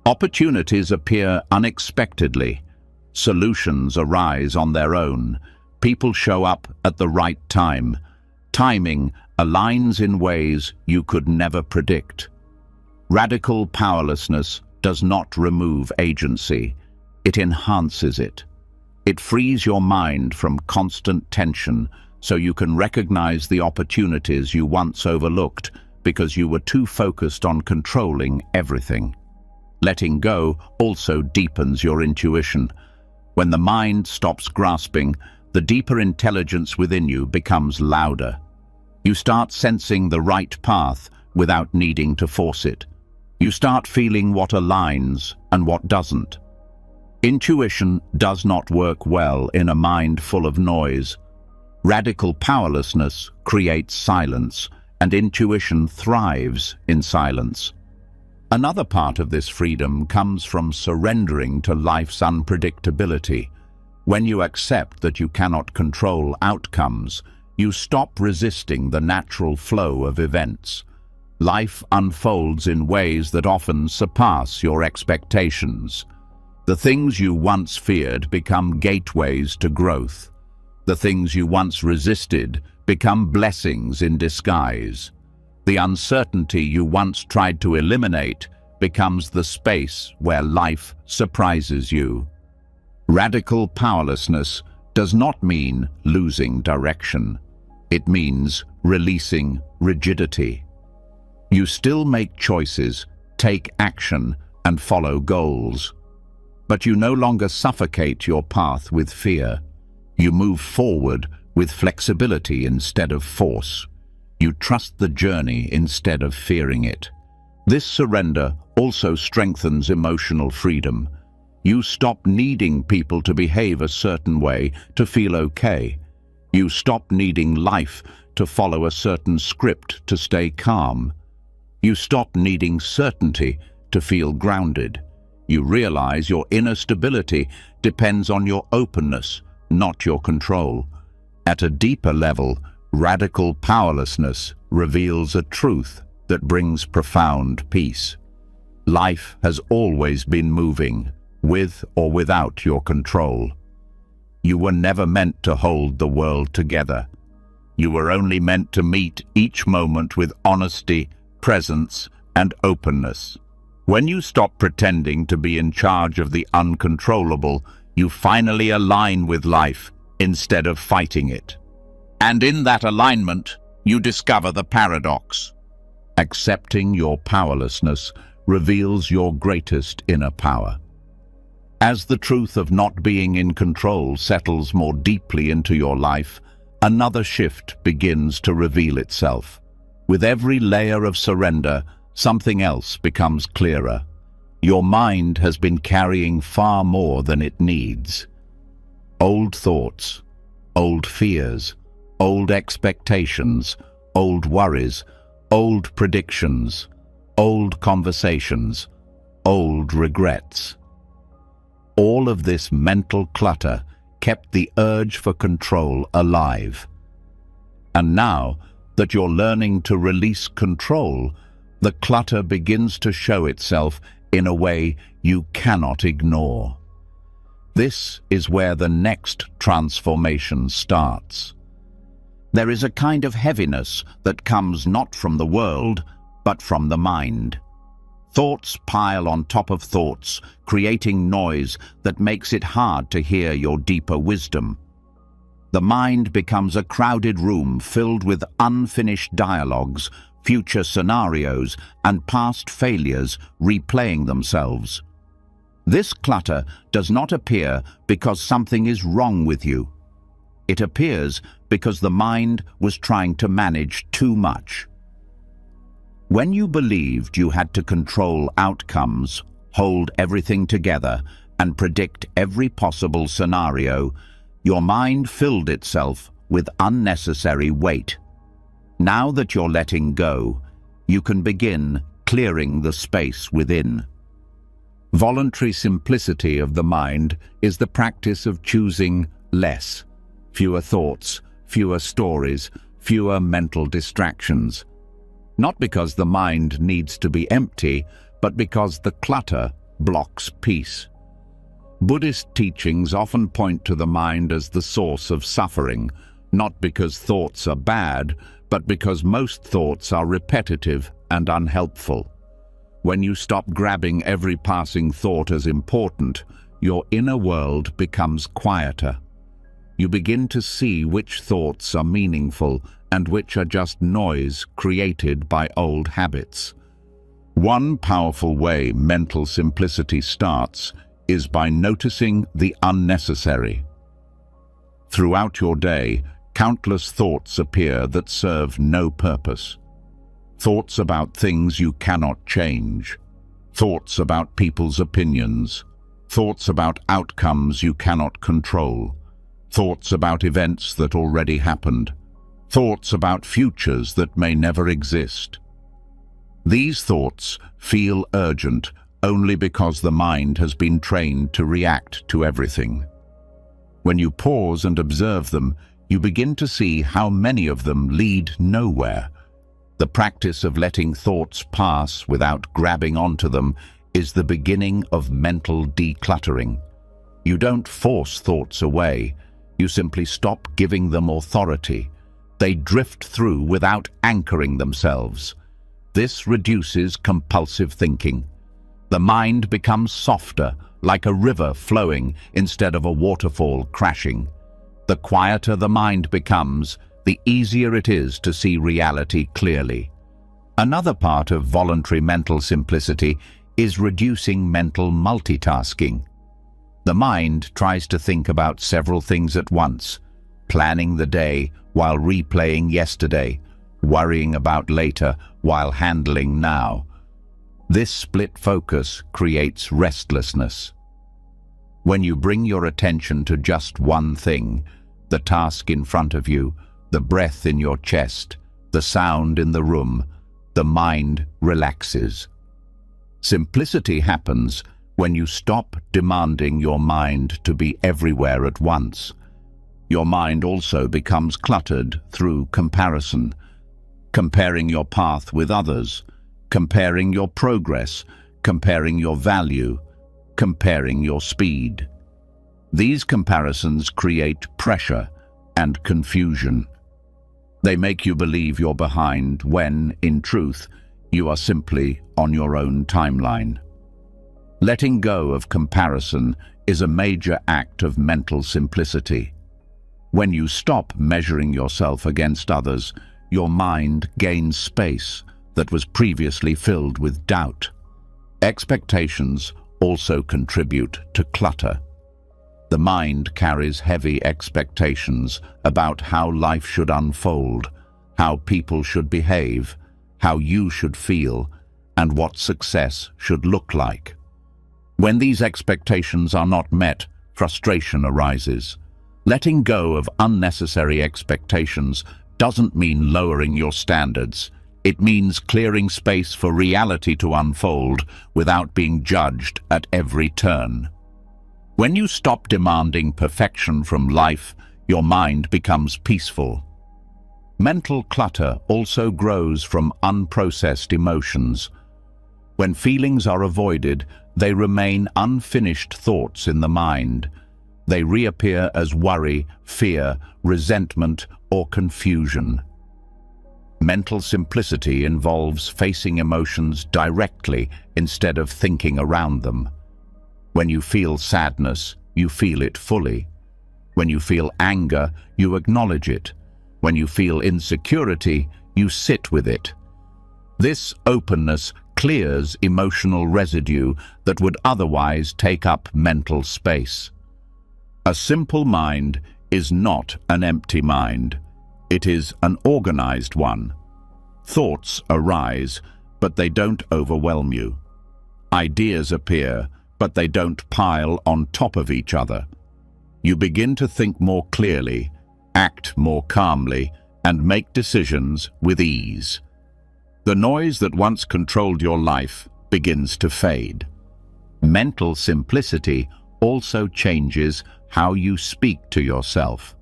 Opportunities appear unexpectedly. Solutions arise on their own. People show up at the right time. Timing aligns in ways you could never predict. Radical powerlessness does not remove agency. It enhances it. It frees your mind from constant tension so you can recognize the opportunities you once overlooked because you were too focused on controlling everything. Letting go also deepens your intuition. When the mind stops grasping, the deeper intelligence within you becomes louder. You start sensing the right path without needing to force it. You start feeling what aligns and what doesn't. Intuition does not work well in a mind full of noise. Radical powerlessness creates silence, and intuition thrives in silence. Another part of this freedom comes from surrendering to life's unpredictability. When you accept that you cannot control outcomes, you stop resisting the natural flow of events. Life unfolds in ways that often surpass your expectations. The things you once feared become gateways to growth. The things you once resisted become blessings in disguise. The uncertainty you once tried to eliminate becomes the space where life surprises you. Radical powerlessness does not mean losing direction. It means releasing rigidity. You still make choices, take action, and follow goals. But you no longer suffocate your path with fear. You move forward with flexibility instead of force. You trust the journey instead of fearing it. This surrender also strengthens emotional freedom. You stop needing people to behave a certain way to feel okay. You stop needing life to follow a certain script to stay calm. You stop needing certainty to feel grounded. You realize your inner stability depends on your openness, not your control. At a deeper level, radical powerlessness reveals a truth that brings profound peace. Life has always been moving, with or without your control. You were never meant to hold the world together. You were only meant to meet each moment with honesty, presence, and openness. When you stop pretending to be in charge of the uncontrollable, you finally align with life instead of fighting it. And in that alignment, you discover the paradox. Accepting your powerlessness reveals your greatest inner power. As the truth of not being in control settles more deeply into your life, another shift begins to reveal itself. With every layer of surrender, something else becomes clearer. Your mind has been carrying far more than it needs. Old thoughts, old fears, old expectations, old worries, old predictions, old conversations, old regrets. All of this mental clutter kept the urge for control alive. And now that you're learning to release control, the clutter begins to show itself in a way you cannot ignore. This is where the next transformation starts. There is a kind of heaviness that comes not from the world, but from the mind. Thoughts pile on top of thoughts, creating noise that makes it hard to hear your deeper wisdom. The mind becomes a crowded room filled with unfinished dialogues, future scenarios, and past failures replaying themselves. This clutter does not appear because something is wrong with you. It appears because the mind was trying to manage too much. When you believed you had to control outcomes, hold everything together, and predict every possible scenario, your mind filled itself with unnecessary weight. Now that you're letting go, you can begin clearing the space within. Voluntary simplicity of the mind is the practice of choosing less. Fewer thoughts, fewer stories, fewer mental distractions. Not because the mind needs to be empty, but because the clutter blocks peace. Buddhist teachings often point to the mind as the source of suffering, not because thoughts are bad, but because most thoughts are repetitive and unhelpful. When you stop grabbing every passing thought as important, your inner world becomes quieter. You begin to see which thoughts are meaningful and which are just noise created by old habits. One powerful way mental simplicity starts is by noticing the unnecessary. Throughout your day, countless thoughts appear that serve no purpose. Thoughts about things you cannot change. Thoughts about people's opinions. Thoughts about outcomes you cannot control. thoughts about events that already happened, thoughts about futures that may never exist. These thoughts feel urgent only because the mind has been trained to react to everything. When you pause and observe them, you begin to see how many of them lead nowhere. The practice of letting thoughts pass without grabbing onto them is the beginning of mental decluttering. You don't force thoughts away, you simply stop giving them authority. They drift through without anchoring themselves. This reduces compulsive thinking. The mind becomes softer, like a river flowing instead of a waterfall crashing. The quieter the mind becomes, the easier it is to see reality clearly. Another part of voluntary mental simplicity is reducing mental multitasking. The mind tries to think about several things at once, planning the day while replaying yesterday, worrying about later while handling now. This split focus creates restlessness. When you bring your attention to just one thing, the task in front of you, the breath in your chest, the sound in the room, the mind relaxes. Simplicity happens when you stop demanding your mind to be everywhere at once. Your mind also becomes cluttered through comparison, comparing your path with others, comparing your progress, comparing your value, comparing your speed. These comparisons create pressure and confusion. They make you believe you're behind when, in truth, you are simply on your own timeline. Letting go of comparison is a major act of mental simplicity. When you stop measuring yourself against others, your mind gains space that was previously filled with doubt. Expectations also contribute to clutter. The mind carries heavy expectations about how life should unfold, how people should behave, how you should feel, and what success should look like. When these expectations are not met, frustration arises. Letting go of unnecessary expectations doesn't mean lowering your standards. It means clearing space for reality to unfold without being judged at every turn. When you stop demanding perfection from life, your mind becomes peaceful. Mental clutter also grows from unprocessed emotions. When feelings are avoided, they remain unfinished thoughts in the mind. They reappear as worry, fear, resentment, or confusion. Mental simplicity involves facing emotions directly instead of thinking around them. When you feel sadness, you feel it fully. When you feel anger, you acknowledge it. When you feel insecurity, you sit with it. This openness clears emotional residue that would otherwise take up mental space. A simple mind is not an empty mind. It is an organized one. Thoughts arise, but they don't overwhelm you. Ideas appear, but they don't pile on top of each other. You begin to think more clearly, act more calmly, and make decisions with ease. The noise that once controlled your life begins to fade. Mental simplicity also changes how you speak to yourself.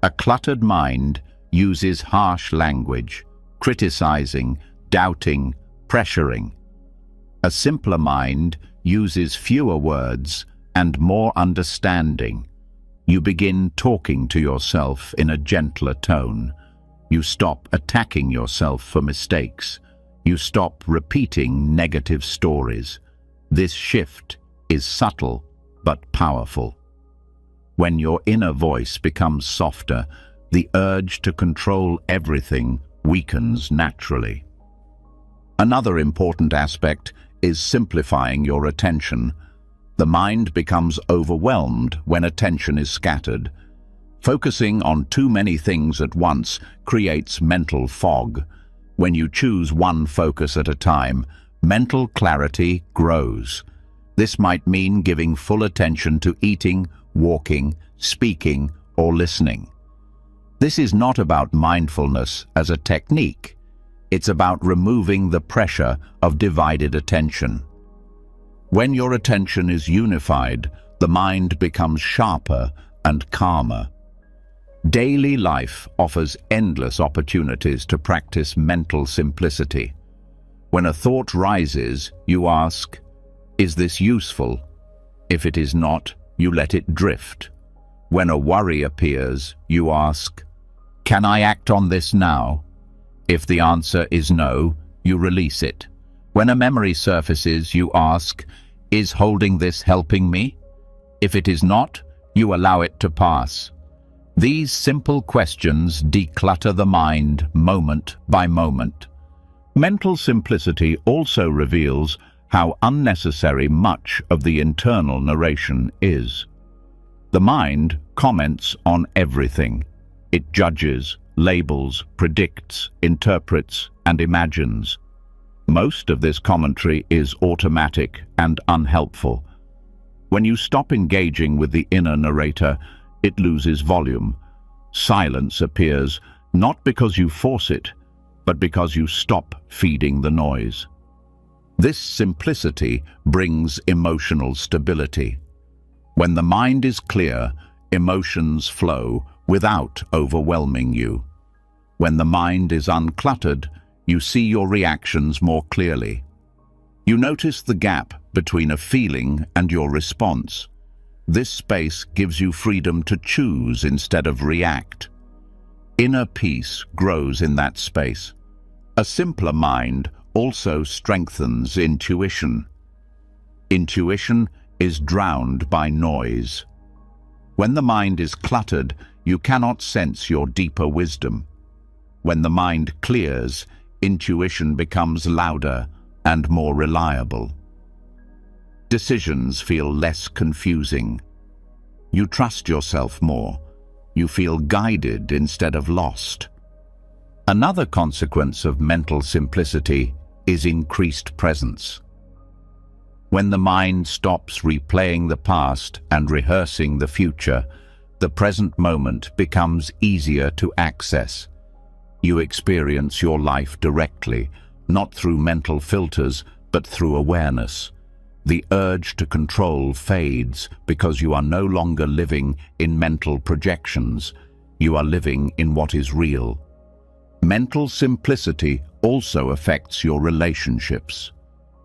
A cluttered mind uses harsh language, criticizing, doubting, pressuring. A simpler mind uses fewer words and more understanding. You begin talking to yourself in a gentler tone. You stop attacking yourself for mistakes. You stop repeating negative stories. This shift is subtle but powerful. When your inner voice becomes softer, the urge to control everything weakens naturally. Another important aspect is simplifying your attention. The mind becomes overwhelmed when attention is scattered. Focusing on too many things at once creates mental fog. When you choose one focus at a time, mental clarity grows. This might mean giving full attention to eating, walking, speaking, or listening. This is not about mindfulness as a technique. It's about removing the pressure of divided attention. When your attention is unified, the mind becomes sharper and calmer. Daily life offers endless opportunities to practice mental simplicity. When a thought rises, you ask, "Is this useful?" If it is not, you let it drift. When a worry appears, you ask, "Can I act on this now?" If the answer is no, you release it. When a memory surfaces, you ask, "Is holding this helping me?" If it is not, you allow it to pass. These simple questions declutter the mind moment by moment. Mental simplicity also reveals how unnecessary much of the internal narration is. The mind comments on everything. It judges, labels, predicts, interprets, and imagines. Most of this commentary is automatic and unhelpful. When you stop engaging with the inner narrator, it loses volume. Silence appears not because you force it, but because you stop feeding the noise. This simplicity brings emotional stability. When the mind is clear, emotions flow without overwhelming you. When the mind is uncluttered, you see your reactions more clearly. You notice the gap between a feeling and your response. This space gives you freedom to choose instead of react. Inner peace grows in that space. A simpler mind also strengthens intuition. Intuition is drowned by noise. When the mind is cluttered, you cannot sense your deeper wisdom. When the mind clears, intuition becomes louder and more reliable. Decisions feel less confusing. You trust yourself more. You feel guided instead of lost. Another consequence of mental simplicity is increased presence. When the mind stops replaying the past and rehearsing the future, the present moment becomes easier to access. You experience your life directly, not through mental filters, but through awareness. The urge to control fades because you are no longer living in mental projections. You are living in what is real. Mental simplicity also affects your relationships.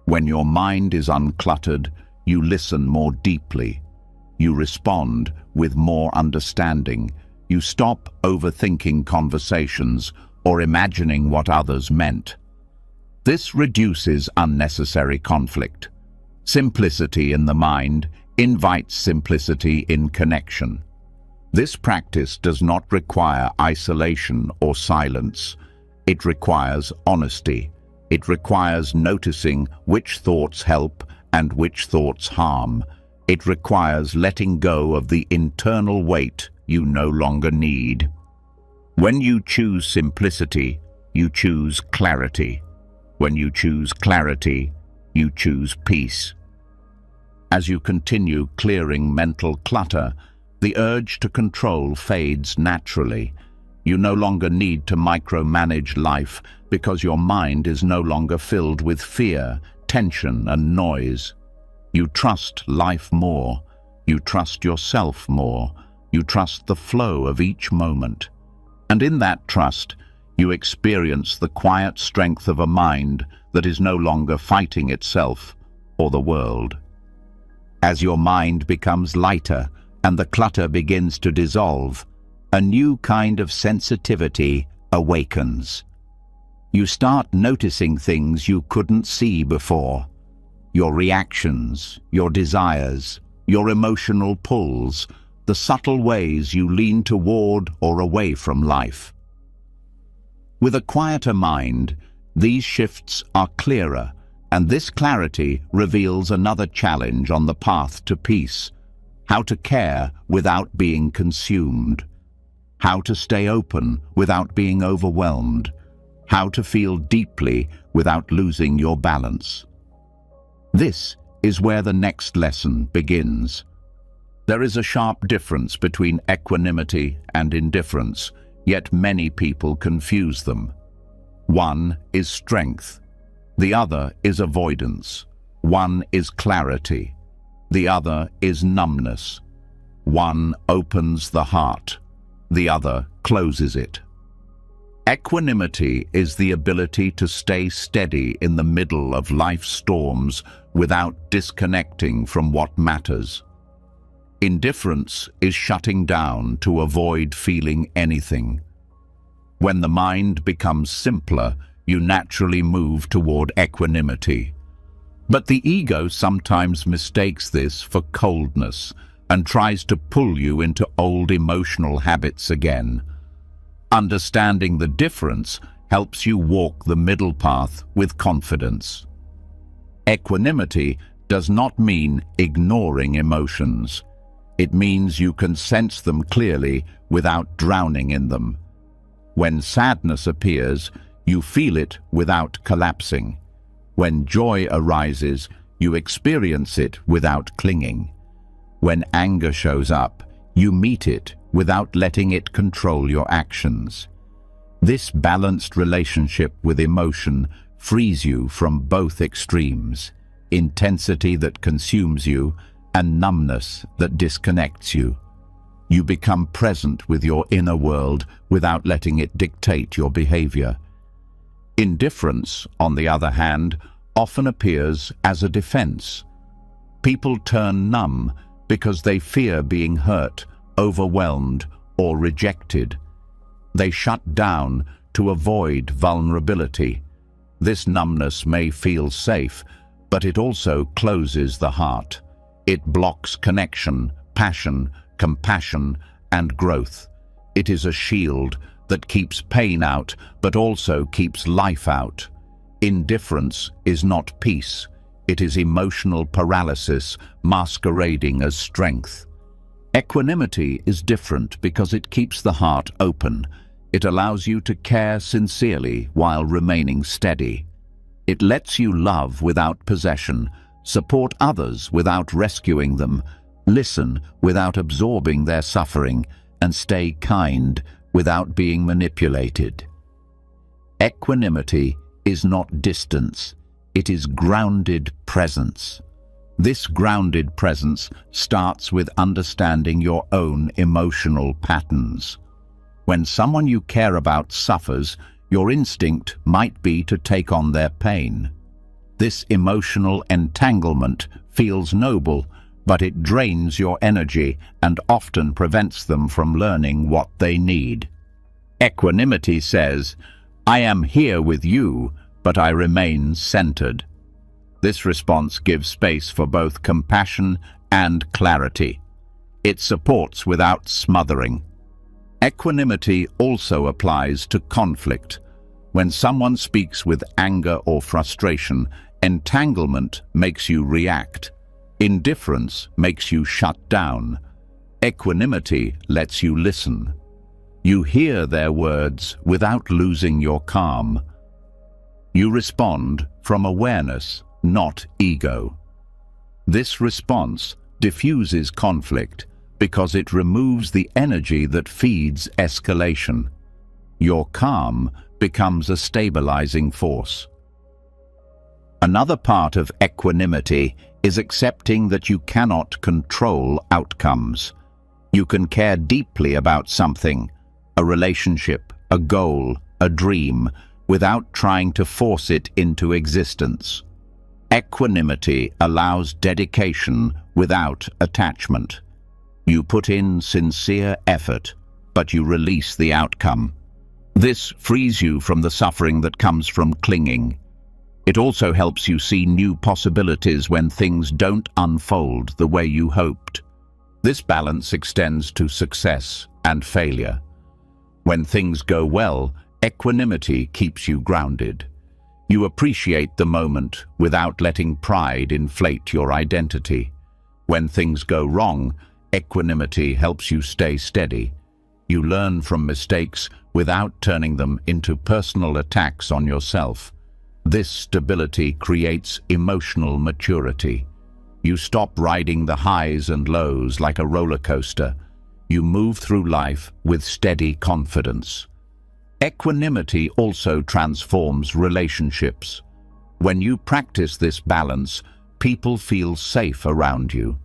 When your mind is uncluttered, you listen more deeply. You respond with more understanding. You stop overthinking conversations or imagining what others meant. This reduces unnecessary conflict. Simplicity in the mind invites simplicity in connection. This practice does not require isolation or silence. It requires honesty. It requires noticing which thoughts help and which thoughts harm. It requires letting go of the internal weight you no longer need. When you choose simplicity, you choose clarity. When you choose clarity, you choose peace. As you continue clearing mental clutter, the urge to control fades naturally. You no longer need to micromanage life because your mind is no longer filled with fear, tension, and noise. You trust life more. You trust yourself more. You trust the flow of each moment. And in that trust, you experience the quiet strength of a mind that is no longer fighting itself or the world. As your mind becomes lighter and the clutter begins to dissolve, a new kind of sensitivity awakens. You start noticing things you couldn't see before. Your reactions, your desires, your emotional pulls, the subtle ways you lean toward or away from life. With a quieter mind, these shifts are clearer, and this clarity reveals another challenge on the path to peace: how to care without being consumed, how to stay open without being overwhelmed, how to feel deeply without losing your balance. This is where the next lesson begins. There is a sharp difference between equanimity and indifference, yet many people confuse them. One is strength. The other is avoidance. One is clarity. The other is numbness. One opens the heart. The other closes it. Equanimity is the ability to stay steady in the middle of life's storms without disconnecting from what matters. Indifference is shutting down to avoid feeling anything. When the mind becomes simpler, you naturally move toward equanimity. But the ego sometimes mistakes this for coldness and tries to pull you into old emotional habits again. Understanding the difference helps you walk the middle path with confidence. Equanimity does not mean ignoring emotions. It means you can sense them clearly without drowning in them. When sadness appears, you feel it without collapsing. When joy arises, you experience it without clinging. When anger shows up, you meet it without letting it control your actions. This balanced relationship with emotion frees you from both extremes, intensity that consumes you and numbness that disconnects you. You become present with your inner world without letting it dictate your behavior. Indifference, on the other hand, often appears as a defense. People turn numb because they fear being hurt, overwhelmed, or rejected. They shut down to avoid vulnerability. This numbness may feel safe, but it also closes the heart. It blocks connection, passion, compassion, and growth. It is a shield that keeps pain out, but also keeps life out. Indifference is not peace. It is emotional paralysis masquerading as strength. Equanimity is different because it keeps the heart open. It allows you to care sincerely while remaining steady. It lets you love without possession, support others without rescuing them, listen without absorbing their suffering, and stay kind without being manipulated. Equanimity is not distance. It is grounded presence. This grounded presence starts with understanding your own emotional patterns. When someone you care about suffers, your instinct might be to take on their pain. This emotional entanglement feels noble, but it drains your energy and often prevents them from learning what they need. Equanimity says, "I am here with you, but I remain centered." This response gives space for both compassion and clarity. It supports without smothering. Equanimity also applies to conflict. When someone speaks with anger or frustration, entanglement makes you react. Indifference makes you shut down. Equanimity lets you listen. You hear their words without losing your calm. You respond from awareness, not ego. This response diffuses conflict because it removes the energy that feeds escalation. Your calm becomes a stabilizing force. Another part of equanimity is accepting that you cannot control outcomes. You can care deeply about something, a relationship, a goal, a dream, without trying to force it into existence. Equanimity allows dedication without attachment. You put in sincere effort, but you release the outcome. This frees you from the suffering that comes from clinging. It also helps you see new possibilities when things don't unfold the way you hoped. This balance extends to success and failure. When things go well, equanimity keeps you grounded. You appreciate the moment without letting pride inflate your identity. When things go wrong, equanimity helps you stay steady. You learn from mistakes without turning them into personal attacks on yourself. This stability creates emotional maturity. You stop riding the highs and lows like a roller coaster. You move through life with steady confidence. Equanimity also transforms relationships. When you practice this balance, people feel safe around you.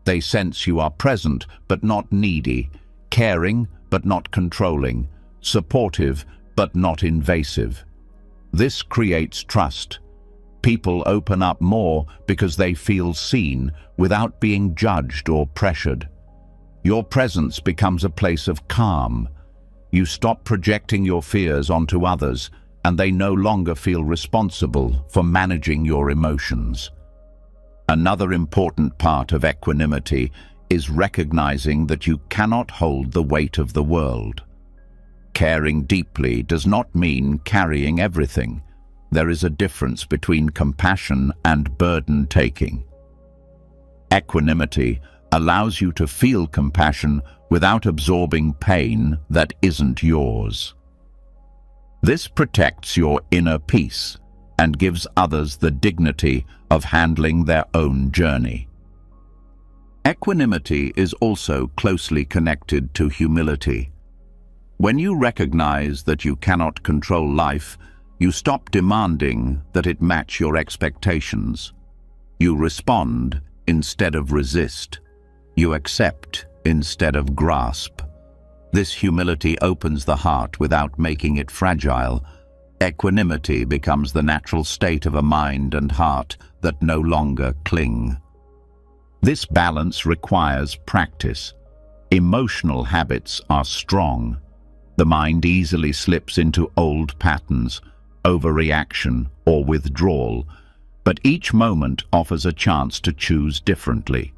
They sense you are present but not needy, caring but not controlling, supportive but not invasive. This creates trust. People open up more because they feel seen without being judged or pressured. Your presence becomes a place of calm. You stop projecting your fears onto others, and they no longer feel responsible for managing your emotions. Another important part of equanimity is recognizing that you cannot hold the weight of the world. Caring deeply does not mean carrying everything. There is a difference between compassion and burden-taking. Equanimity allows you to feel compassion without absorbing pain that isn't yours. This protects your inner peace and gives others the dignity of handling their own journey. Equanimity is also closely connected to humility. When you recognize that you cannot control life, you stop demanding that it match your expectations. You respond instead of resist. You accept instead of grasp. This humility opens the heart without making it fragile. Equanimity becomes the natural state of a mind and heart that no longer cling. This balance requires practice. Emotional habits are strong. The mind easily slips into old patterns, overreaction or withdrawal, but each moment offers a chance to choose differently.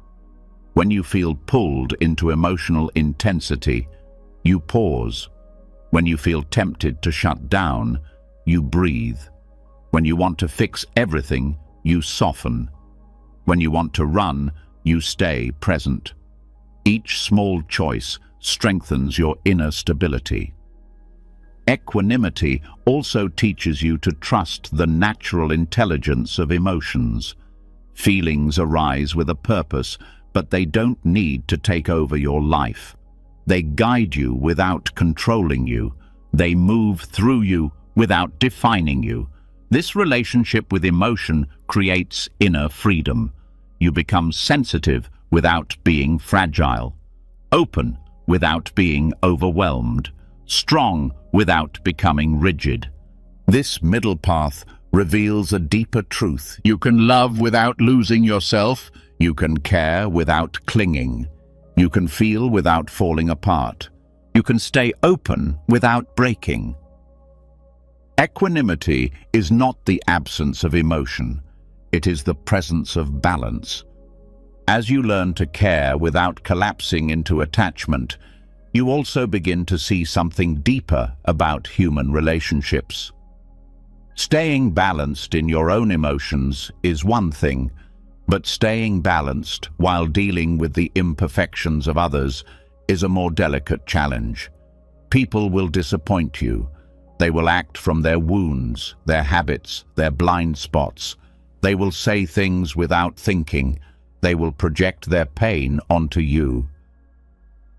When you feel pulled into emotional intensity, you pause. When you feel tempted to shut down, you breathe. When you want to fix everything, you soften. When you want to run, you stay present. Each small choice strengthens your inner stability. Equanimity also teaches you to trust the natural intelligence of emotions. Feelings arise with a purpose, but they don't need to take over your life. They guide you without controlling you. They move through you without defining you. This relationship with emotion creates inner freedom. You become sensitive without being fragile, open without being overwhelmed, strong without becoming rigid. This middle path reveals a deeper truth. You can love without losing yourself. You can care without clinging. You can feel without falling apart. You can stay open without breaking. Equanimity is not the absence of emotion. It is the presence of balance. As you learn to care without collapsing into attachment, you also begin to see something deeper about human relationships. Staying balanced in your own emotions is one thing, but staying balanced while dealing with the imperfections of others is a more delicate challenge. People will disappoint you. They will act from their wounds, their habits, their blind spots. They will say things without thinking. They will project their pain onto you.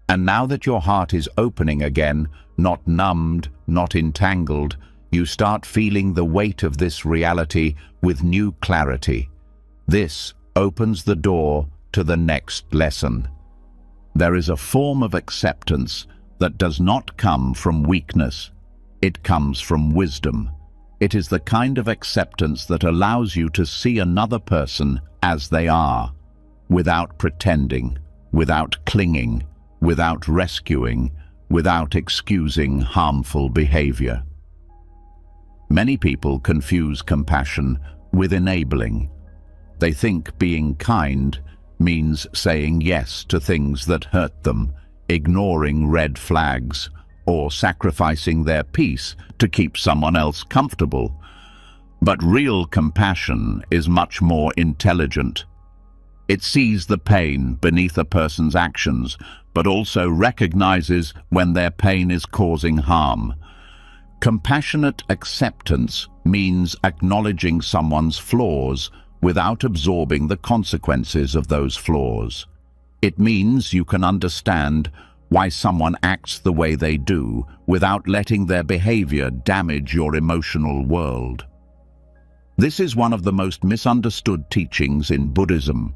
And now that your heart is opening again, not numbed, not entangled, you start feeling the weight of this reality with new clarity. This opens the door to the next lesson. There is a form of acceptance that does not come from weakness. It comes from wisdom. It is the kind of acceptance that allows you to see another person as they are, without pretending, without clinging, without rescuing, without excusing harmful behavior. Many people confuse compassion with enabling. They think being kind means saying yes to things that hurt them, ignoring red flags, or sacrificing their peace to keep someone else comfortable. But real compassion is much more intelligent. It sees the pain beneath a person's actions, but also recognizes when their pain is causing harm. Compassionate acceptance means acknowledging someone's flaws without absorbing the consequences of those flaws. It means you can understand why someone acts the way they do without letting their behavior damage your emotional world. This is one of the most misunderstood teachings in Buddhism.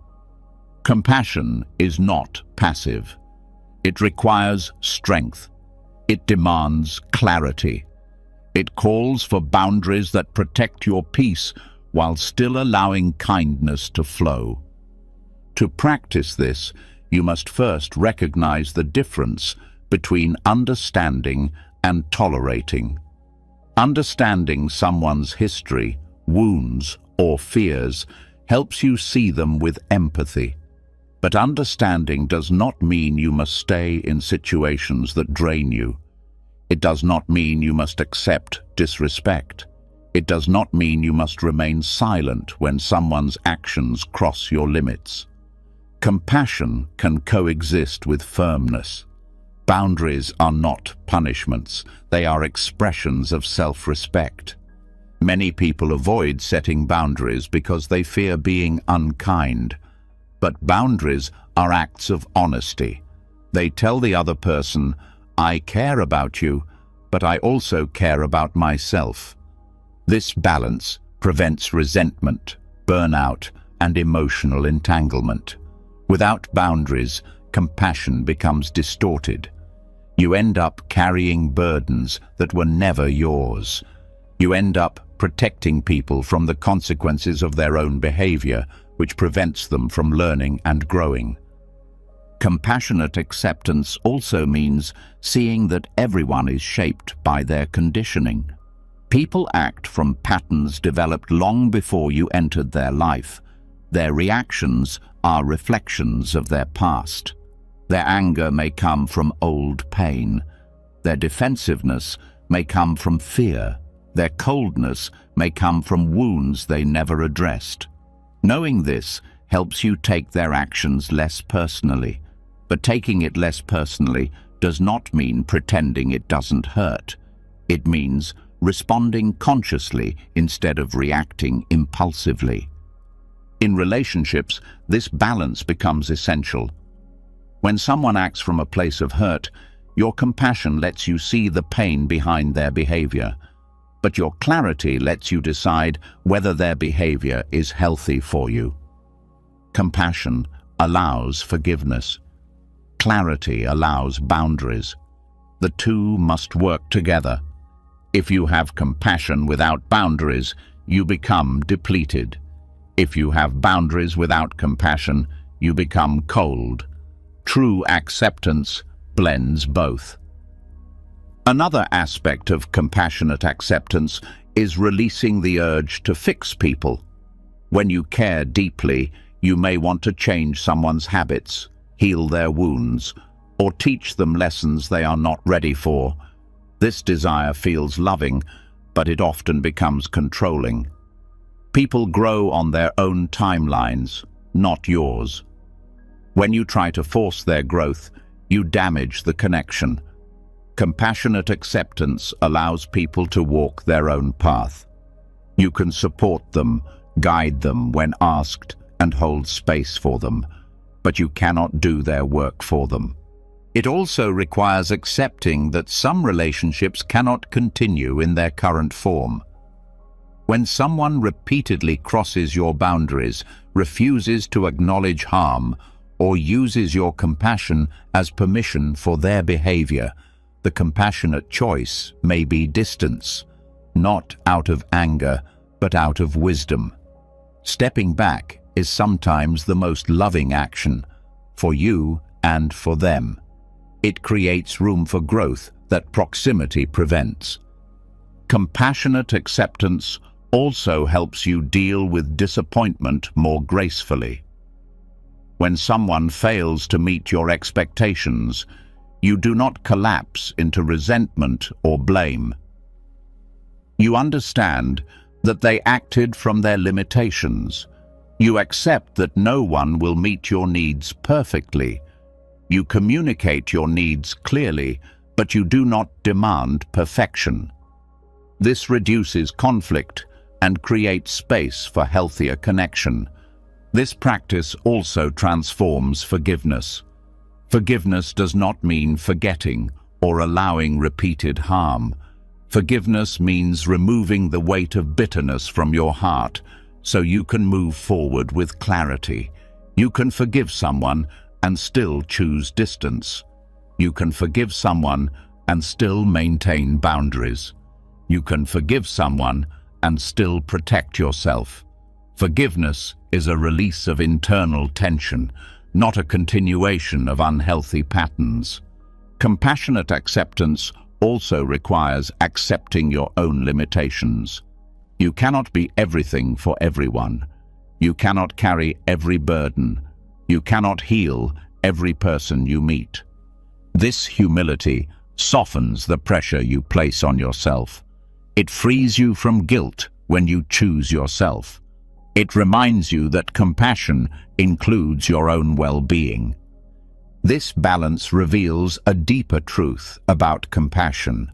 Compassion is not passive. It requires strength. It demands clarity. It calls for boundaries that protect your peace while still allowing kindness to flow. To practice this, you must first recognize the difference between understanding and tolerating. Understanding someone's history, wounds, or fears helps you see them with empathy. But understanding does not mean you must stay in situations that drain you. It does not mean you must accept disrespect. It does not mean you must remain silent when someone's actions cross your limits. Compassion can coexist with firmness. Boundaries are not punishments. They are expressions of self-respect. Many people avoid setting boundaries because they fear being unkind. But boundaries are acts of honesty. They tell the other person, I care about you, but I also care about myself. This balance prevents resentment, burnout, and emotional entanglement. Without boundaries, compassion becomes distorted. You end up carrying burdens that were never yours. You end up protecting people from the consequences of their own behavior, which prevents them from learning and growing. Compassionate acceptance also means seeing that everyone is shaped by their conditioning. People act from patterns developed long before you entered their life. Their reactions are reflections of their past. Their anger may come from old pain. Their defensiveness may come from fear. Their coldness may come from wounds they never addressed. Knowing this helps you take their actions less personally. But taking it less personally does not mean pretending it doesn't hurt. It means responding consciously instead of reacting impulsively. In relationships, this balance becomes essential. When someone acts from a place of hurt, your compassion lets you see the pain behind their behavior, but your clarity lets you decide whether their behavior is healthy for you. Compassion allows forgiveness. Clarity allows boundaries. The two must work together. If you have compassion without boundaries, you become depleted. If you have boundaries without compassion, you become cold. True acceptance blends both. Another aspect of compassionate acceptance is releasing the urge to fix people. When you care deeply, you may want to change someone's habits, heal their wounds, or teach them lessons they are not ready for. This desire feels loving, but it often becomes controlling. People grow on their own timelines, not yours. When you try to force their growth, you damage the connection. Compassionate acceptance allows people to walk their own path. You can support them, guide them when asked, and hold space for them, but you cannot do their work for them. It also requires accepting that some relationships cannot continue in their current form. When someone repeatedly crosses your boundaries, refuses to acknowledge harm, or uses your compassion as permission for their behavior, the compassionate choice may be distance, not out of anger, but out of wisdom. Stepping back is sometimes the most loving action, for you and for them. It creates room for growth that proximity prevents. Compassionate acceptance also helps you deal with disappointment more gracefully. When someone fails to meet your expectations, you do not collapse into resentment or blame. You understand that they acted from their limitations. You accept that no one will meet your needs perfectly. You communicate your needs clearly, but you do not demand perfection. This reduces conflict and create space for healthier connection. This practice also transforms forgiveness. Forgiveness does not mean forgetting or allowing repeated harm. Forgiveness means removing the weight of bitterness from your heart so you can move forward with clarity. You can forgive someone and still choose distance. You can forgive someone and still maintain boundaries. You can forgive someone and still protect yourself. Forgiveness is a release of internal tension, not a continuation of unhealthy patterns. Compassionate acceptance also requires accepting your own limitations. You cannot be everything for everyone. You cannot carry every burden. You cannot heal every person you meet. This humility softens the pressure you place on yourself. It frees you from guilt when you choose yourself. It reminds you that compassion includes your own well-being. This balance reveals a deeper truth about compassion.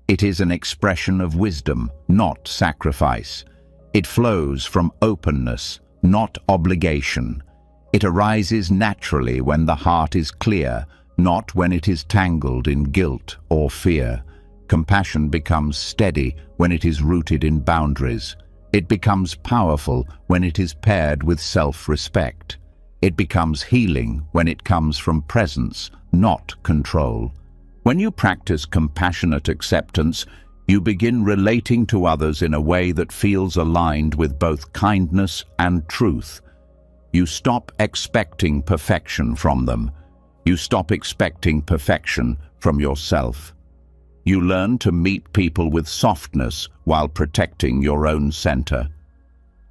It is an expression of wisdom, not sacrifice. It flows from openness, not obligation. It arises naturally when the heart is clear, not when it is tangled in guilt or fear. Compassion becomes steady when it is rooted in boundaries. It becomes powerful when it is paired with self-respect. It becomes healing when it comes from presence, not control. When you practice compassionate acceptance, you begin relating to others in a way that feels aligned with both kindness and truth. You stop expecting perfection from them. You stop expecting perfection from yourself. You learn to meet people with softness while protecting your own center.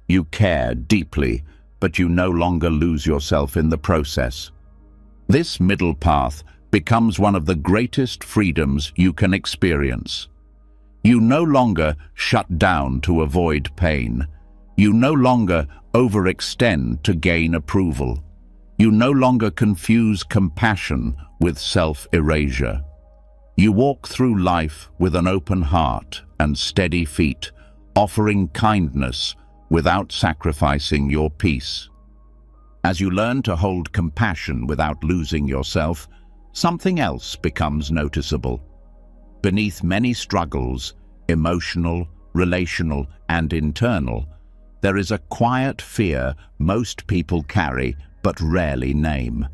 You care deeply, but you no longer lose yourself in the process. This middle path becomes one of the greatest freedoms you can experience. You no longer shut down to avoid pain. You no longer overextend to gain approval. You no longer confuse compassion with self-erasure. You walk through life with an open heart and steady feet, offering kindness without sacrificing your peace. As you learn to hold compassion without losing yourself, something else becomes noticeable. Beneath many struggles, emotional, relational, and internal, there is a quiet fear most people carry but rarely name.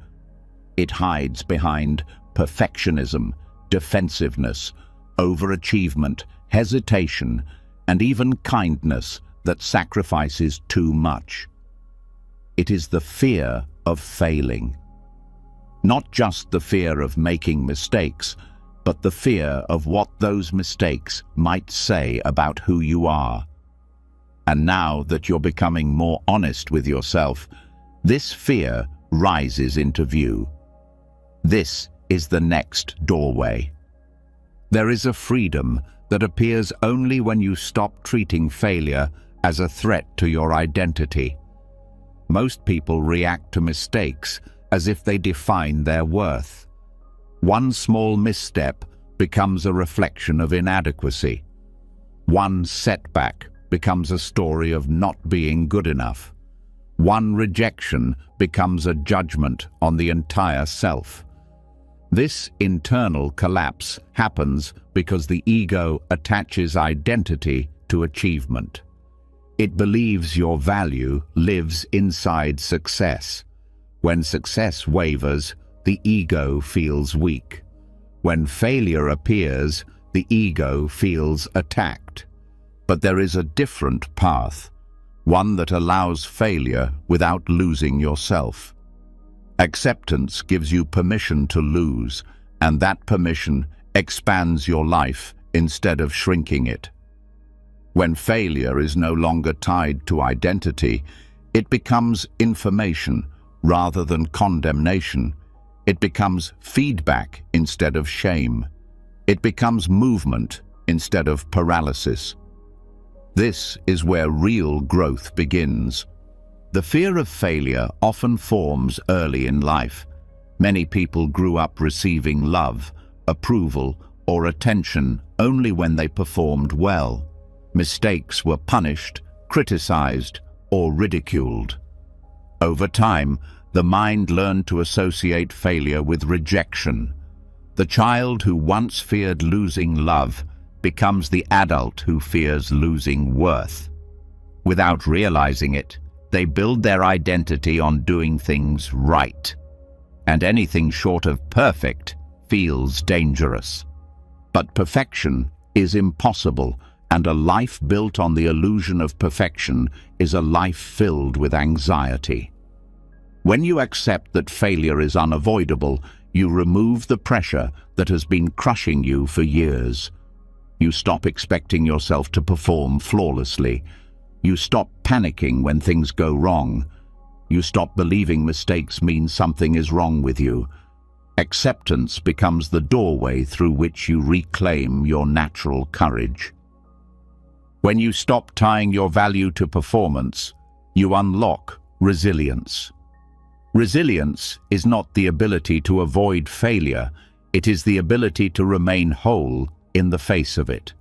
It hides behind perfectionism, defensiveness, overachievement, hesitation, and even kindness that sacrifices too much. It is the fear of failing. Not just the fear of making mistakes, but the fear of what those mistakes might say about who you are. And now that you're becoming more honest with yourself, this fear rises into view. This is the next doorway. There is a freedom that appears only when you stop treating failure as a threat to your identity. Most people react to mistakes as if they define their worth. One small misstep becomes a reflection of inadequacy. One setback becomes a story of not being good enough. One rejection becomes a judgment on the entire self. This internal collapse happens because the ego attaches identity to achievement. It believes your value lives inside success. When success wavers, the ego feels weak. When failure appears, the ego feels attacked. But there is a different path, one that allows failure without losing yourself. Acceptance gives you permission to lose, and that permission expands your life instead of shrinking it. When failure is no longer tied to identity, it becomes information rather than condemnation. It becomes feedback instead of shame. It becomes movement instead of paralysis. This is where real growth begins. The fear of failure often forms early in life. Many people grew up receiving love, approval, or attention only when they performed well. Mistakes were punished, criticized, or ridiculed. Over time, the mind learned to associate failure with rejection. The child who once feared losing love becomes the adult who fears losing worth. Without realizing it, they build their identity on doing things right. And anything short of perfect feels dangerous. But perfection is impossible, and a life built on the illusion of perfection is a life filled with anxiety. When you accept that failure is unavoidable, you remove the pressure that has been crushing you for years. You stop expecting yourself to perform flawlessly. You stop panicking when things go wrong. You stop believing mistakes mean something is wrong with you. Acceptance becomes the doorway through which you reclaim your natural courage. When you stop tying your value to performance, you unlock resilience. Resilience is not the ability to avoid failure, it is the ability to remain whole in the face of it.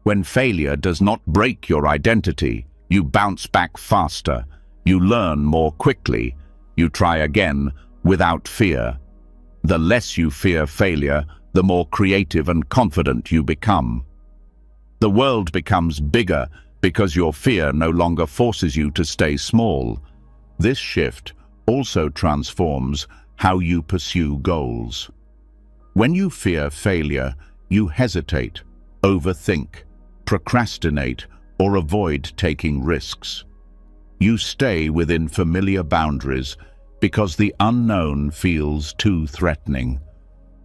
When failure does not break your identity, you bounce back faster, you learn more quickly, you try again without fear. The less you fear failure, the more creative and confident you become. The world becomes bigger because your fear no longer forces you to stay small. This shift also transforms how you pursue goals. When you fear failure, you hesitate, overthink, procrastinate, or avoid taking risks. You stay within familiar boundaries because the unknown feels too threatening.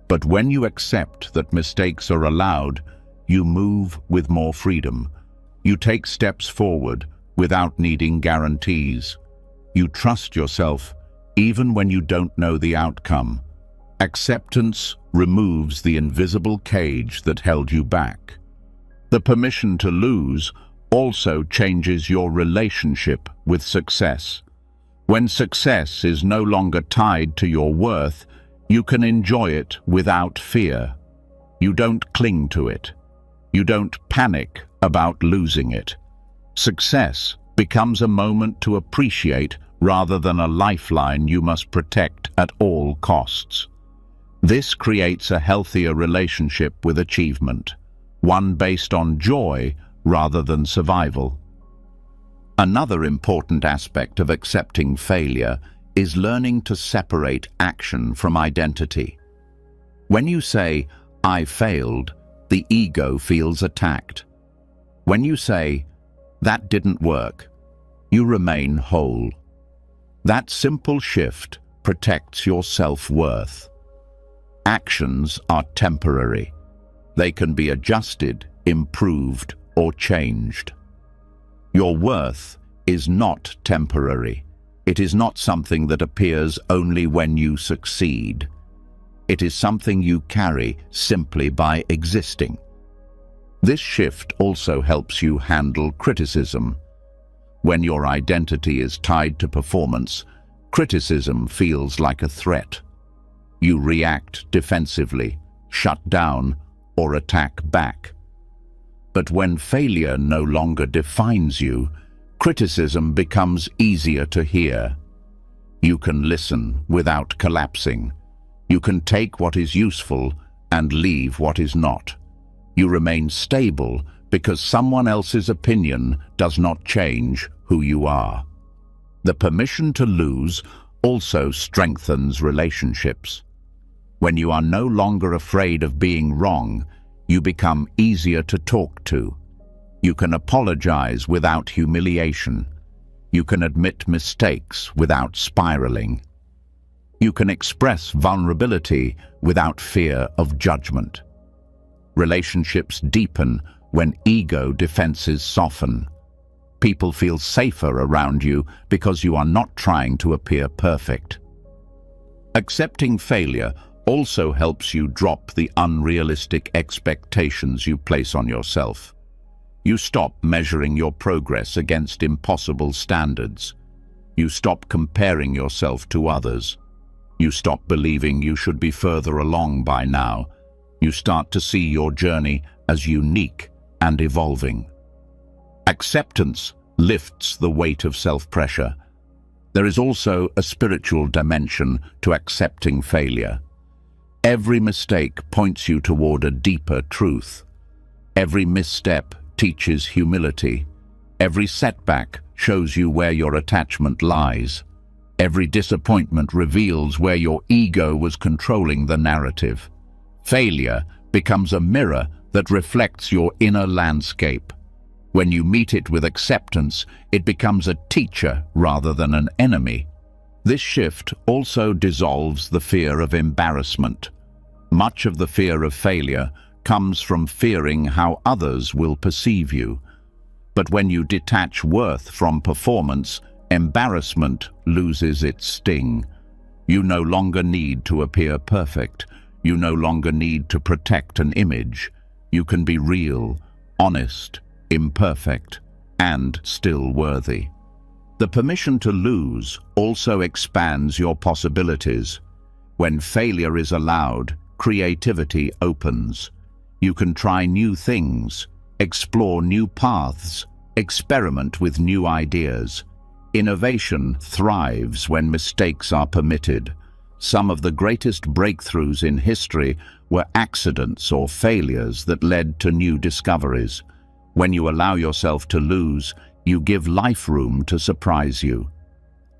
But when you accept that mistakes are allowed, you move with more freedom. You take steps forward without needing guarantees. You trust yourself even when you don't know the outcome. Acceptance removes the invisible cage that held you back. The permission to lose also changes your relationship with success. When success is no longer tied to your worth, you can enjoy it without fear. You don't cling to it. You don't panic about losing it. Success becomes a moment to appreciate rather than a lifeline you must protect at all costs. This creates a healthier relationship with achievement, one based on joy rather than survival. Another important aspect of accepting failure is learning to separate action from identity. When you say, "I failed," the ego feels attacked. When you say, "That didn't work," you remain whole. That simple shift protects your self-worth. Actions are temporary. They can be adjusted, improved, or changed. Your worth is not temporary. It is not something that appears only when you succeed. It is something you carry simply by existing. This shift also helps you handle criticism. When your identity is tied to performance, criticism feels like a threat. You react defensively, shut down, or attack back. But when failure no longer defines you, criticism becomes easier to hear. You can listen without collapsing. You can take what is useful and leave what is not. You remain stable because someone else's opinion does not change who you are. The permission to lose also strengthens relationships. When you are no longer afraid of being wrong, you become easier to talk to. You can apologize without humiliation. You can admit mistakes without spiraling. You can express vulnerability without fear of judgment. Relationships deepen when ego defenses soften. People feel safer around you because you are not trying to appear perfect. Accepting failure also helps you drop the unrealistic expectations you place on yourself. You stop measuring your progress against impossible standards. You stop comparing yourself to others. You stop believing you should be further along by now. You start to see your journey as unique and evolving. Acceptance lifts the weight of self-pressure. There is also a spiritual dimension to accepting failure. Every mistake points you toward a deeper truth. Every misstep teaches humility. Every setback shows you where your attachment lies. Every disappointment reveals where your ego was controlling the narrative. Failure becomes a mirror that reflects your inner landscape. When you meet it with acceptance, it becomes a teacher rather than an enemy. This shift also dissolves the fear of embarrassment. Much of the fear of failure comes from fearing how others will perceive you. But when you detach worth from performance, embarrassment loses its sting. You no longer need to appear perfect. You no longer need to protect an image. You can be real, honest, imperfect, and still worthy. The permission to lose also expands your possibilities. When failure is allowed, creativity opens. You can try new things, explore new paths, experiment with new ideas. Innovation thrives when mistakes are permitted. Some of the greatest breakthroughs in history were accidents or failures that led to new discoveries. When you allow yourself to lose, you give life room to surprise you.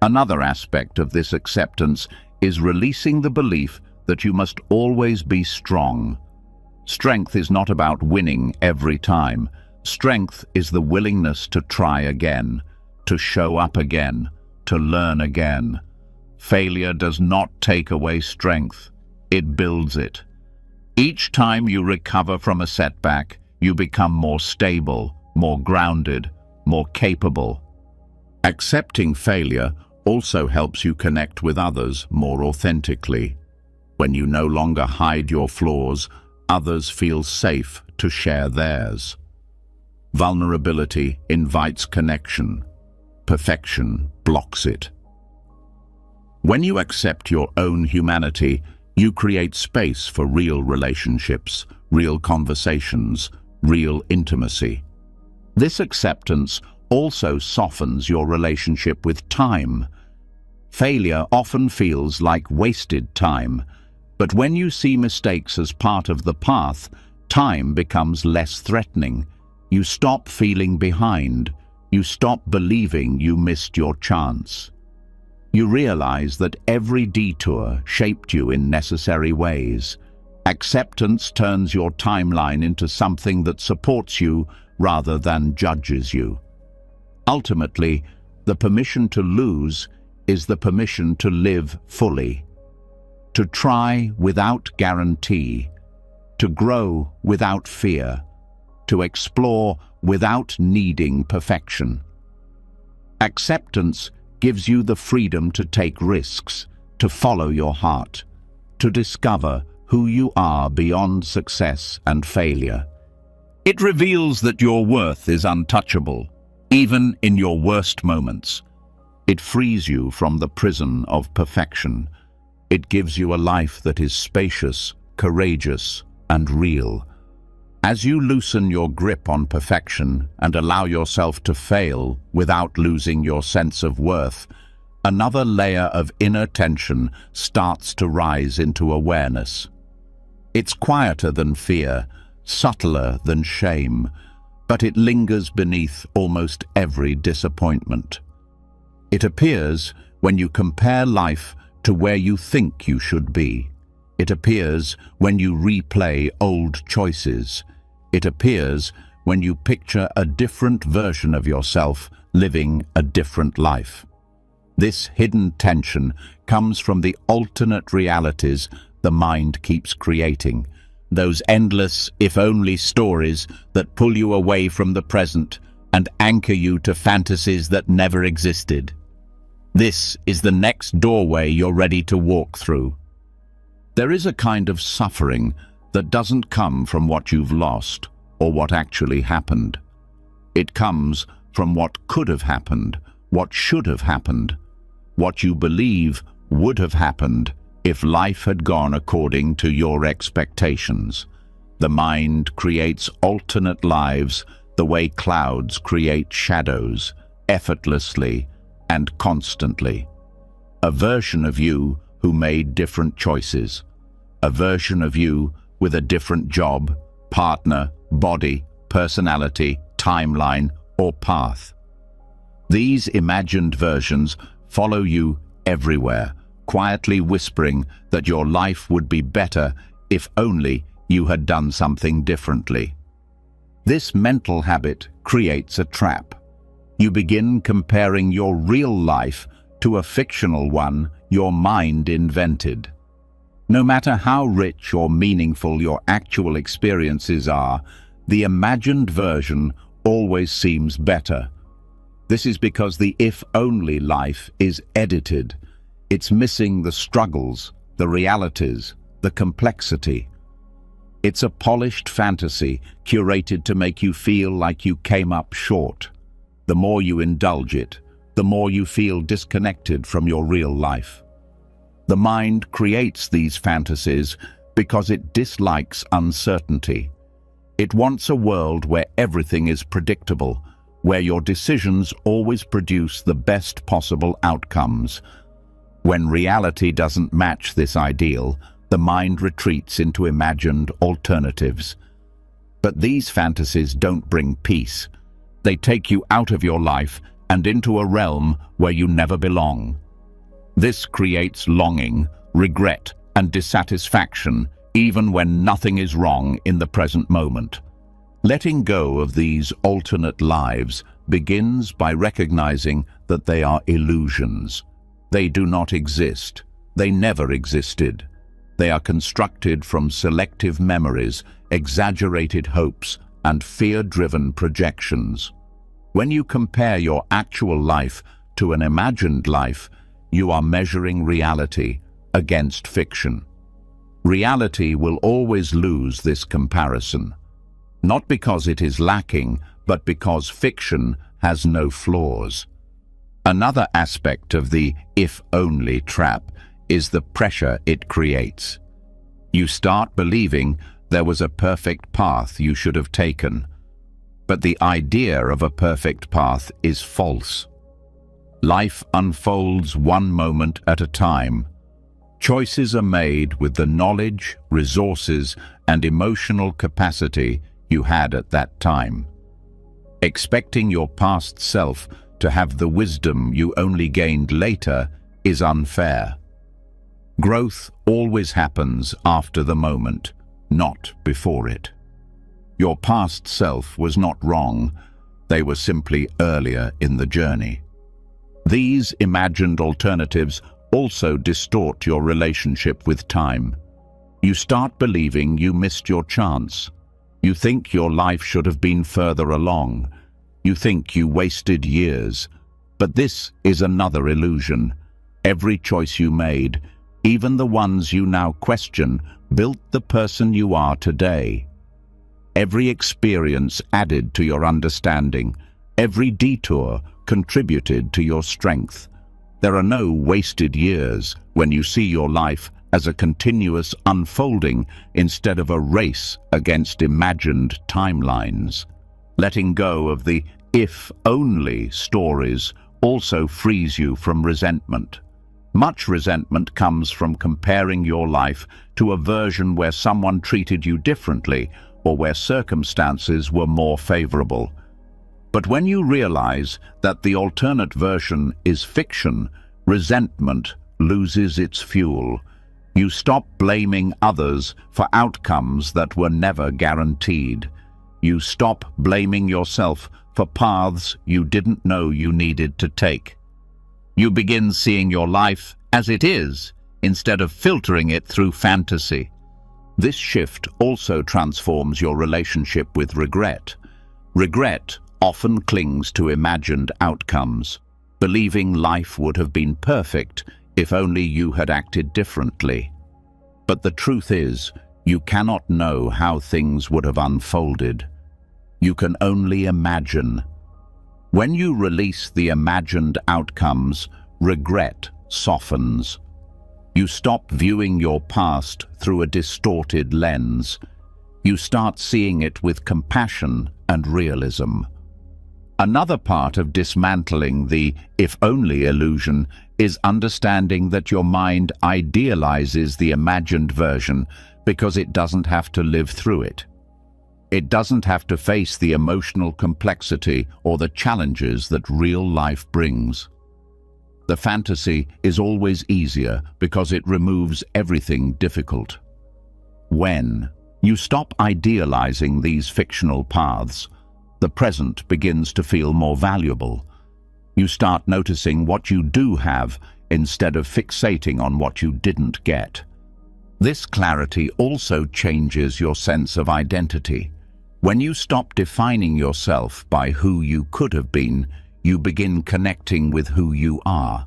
Another aspect of this acceptance is releasing the belief that you must always be strong. Strength is not about winning every time. Strength is the willingness to try again, to show up again, to learn again. Failure does not take away strength, it builds it. Each time you recover from a setback, you become more stable, more grounded, more capable. Accepting failure also helps you connect with others more authentically. When you no longer hide your flaws, others feel safe to share theirs. Vulnerability invites connection. Perfection blocks it. When you accept your own humanity, you create space for real relationships, real conversations, real intimacy. This acceptance also softens your relationship with time. Failure often feels like wasted time, but when you see mistakes as part of the path, time becomes less threatening. You stop feeling behind. You stop believing you missed your chance. You realize that every detour shaped you in necessary ways. Acceptance turns your timeline into something that supports you rather than judges you. Ultimately, the permission to lose is the permission to live fully, to try without guarantee, to grow without fear, to explore without needing perfection. Acceptance gives you the freedom to take risks, to follow your heart, to discover who you are beyond success and failure. It reveals that your worth is untouchable, even in your worst moments. It frees you from the prison of perfection. It gives you a life that is spacious, courageous, and real. As you loosen your grip on perfection and allow yourself to fail without losing your sense of worth, another layer of inner tension starts to rise into awareness. It's quieter than fear, subtler than shame, but it lingers beneath almost every disappointment. It appears when you compare life to where you think you should be. It appears when you replay old choices. It appears when you picture a different version of yourself living a different life. This hidden tension comes from the alternate realities the mind keeps creating, those endless, if-only stories that pull you away from the present and anchor you to fantasies that never existed. This is the next doorway you're ready to walk through. There is a kind of suffering that doesn't come from what you've lost or what actually happened. It comes from what could have happened, what should have happened, what you believe would have happened if life had gone according to your expectations. The mind creates alternate lives the way clouds create shadows, effortlessly and constantly. A version of you who made different choices. A version of you with a different job, partner, body, personality, timeline, or path. These imagined versions follow you everywhere, quietly whispering that your life would be better if only you had done something differently. This mental habit creates a trap. You begin comparing your real life to a fictional one your mind invented. No matter how rich or meaningful your actual experiences are, the imagined version always seems better. This is because the if-only life is edited. It's missing the struggles, the realities, the complexity. It's a polished fantasy curated to make you feel like you came up short. The more you indulge it, the more you feel disconnected from your real life. The mind creates these fantasies because it dislikes uncertainty. It wants a world where everything is predictable, where your decisions always produce the best possible outcomes. When reality doesn't match this ideal, the mind retreats into imagined alternatives. But these fantasies don't bring peace. They take you out of your life and into a realm where you never belong. This creates longing, regret, and dissatisfaction, even when nothing is wrong in the present moment. Letting go of these alternate lives begins by recognizing that they are illusions. They do not exist. They never existed. They are constructed from selective memories, exaggerated hopes, and fear-driven projections. When you compare your actual life to an imagined life, you are measuring reality against fiction. Reality will always lose this comparison, not because it is lacking, but because fiction has no flaws. Another aspect of the if-only trap is the pressure it creates. You start believing there was a perfect path you should have taken, but the idea of a perfect path is false. Life unfolds one moment at a time. Choices are made with the knowledge, resources, and emotional capacity you had at that time. Expecting your past self to have the wisdom you only gained later is unfair. Growth always happens after the moment, not before it. Your past self was not wrong, they were simply earlier in the journey. These imagined alternatives also distort your relationship with time. You start believing you missed your chance. You think your life should have been further along. You think you wasted years. But this is another illusion. Every choice you made, even the ones you now question, built the person you are today. Every experience added to your understanding. Every detour contributed to your strength. There are no wasted years when you see your life as a continuous unfolding instead of a race against imagined timelines. Letting go of the if-only stories also frees you from resentment. Much resentment comes from comparing your life to a version where someone treated you differently or where circumstances were more favorable. But when you realize that the alternate version is fiction, resentment loses its fuel. You stop blaming others for outcomes that were never guaranteed. You stop blaming yourself for paths you didn't know you needed to take. You begin seeing your life as it is, instead of filtering it through fantasy. This shift also transforms your relationship with regret. Regret often clings to imagined outcomes, believing life would have been perfect if only you had acted differently. But the truth is, you cannot know how things would have unfolded. You can only imagine. When you release the imagined outcomes, regret softens. You stop viewing your past through a distorted lens. You start seeing it with compassion and realism. Another part of dismantling the if-only illusion is understanding that your mind idealizes the imagined version because it doesn't have to live through it. It doesn't have to face the emotional complexity or the challenges that real life brings. The fantasy is always easier because it removes everything difficult. When you stop idealizing these fictional paths, the present begins to feel more valuable. You start noticing what you do have instead of fixating on what you didn't get. This clarity also changes your sense of identity. When you stop defining yourself by who you could have been, you begin connecting with who you are.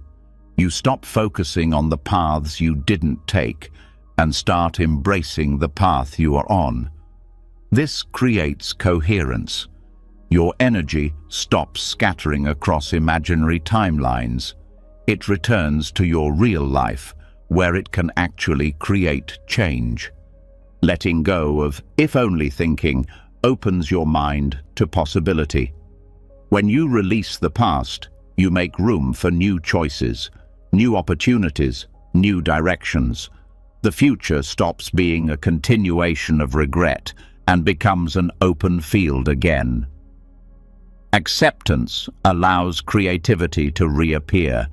You stop focusing on the paths you didn't take and start embracing the path you are on. This creates coherence. Your energy stops scattering across imaginary timelines. It returns to your real life, where it can actually create change. Letting go of if-only thinking opens your mind to possibility. When you release the past, you make room for new choices, new opportunities, new directions. The future stops being a continuation of regret and becomes an open field again. Acceptance allows creativity to reappear.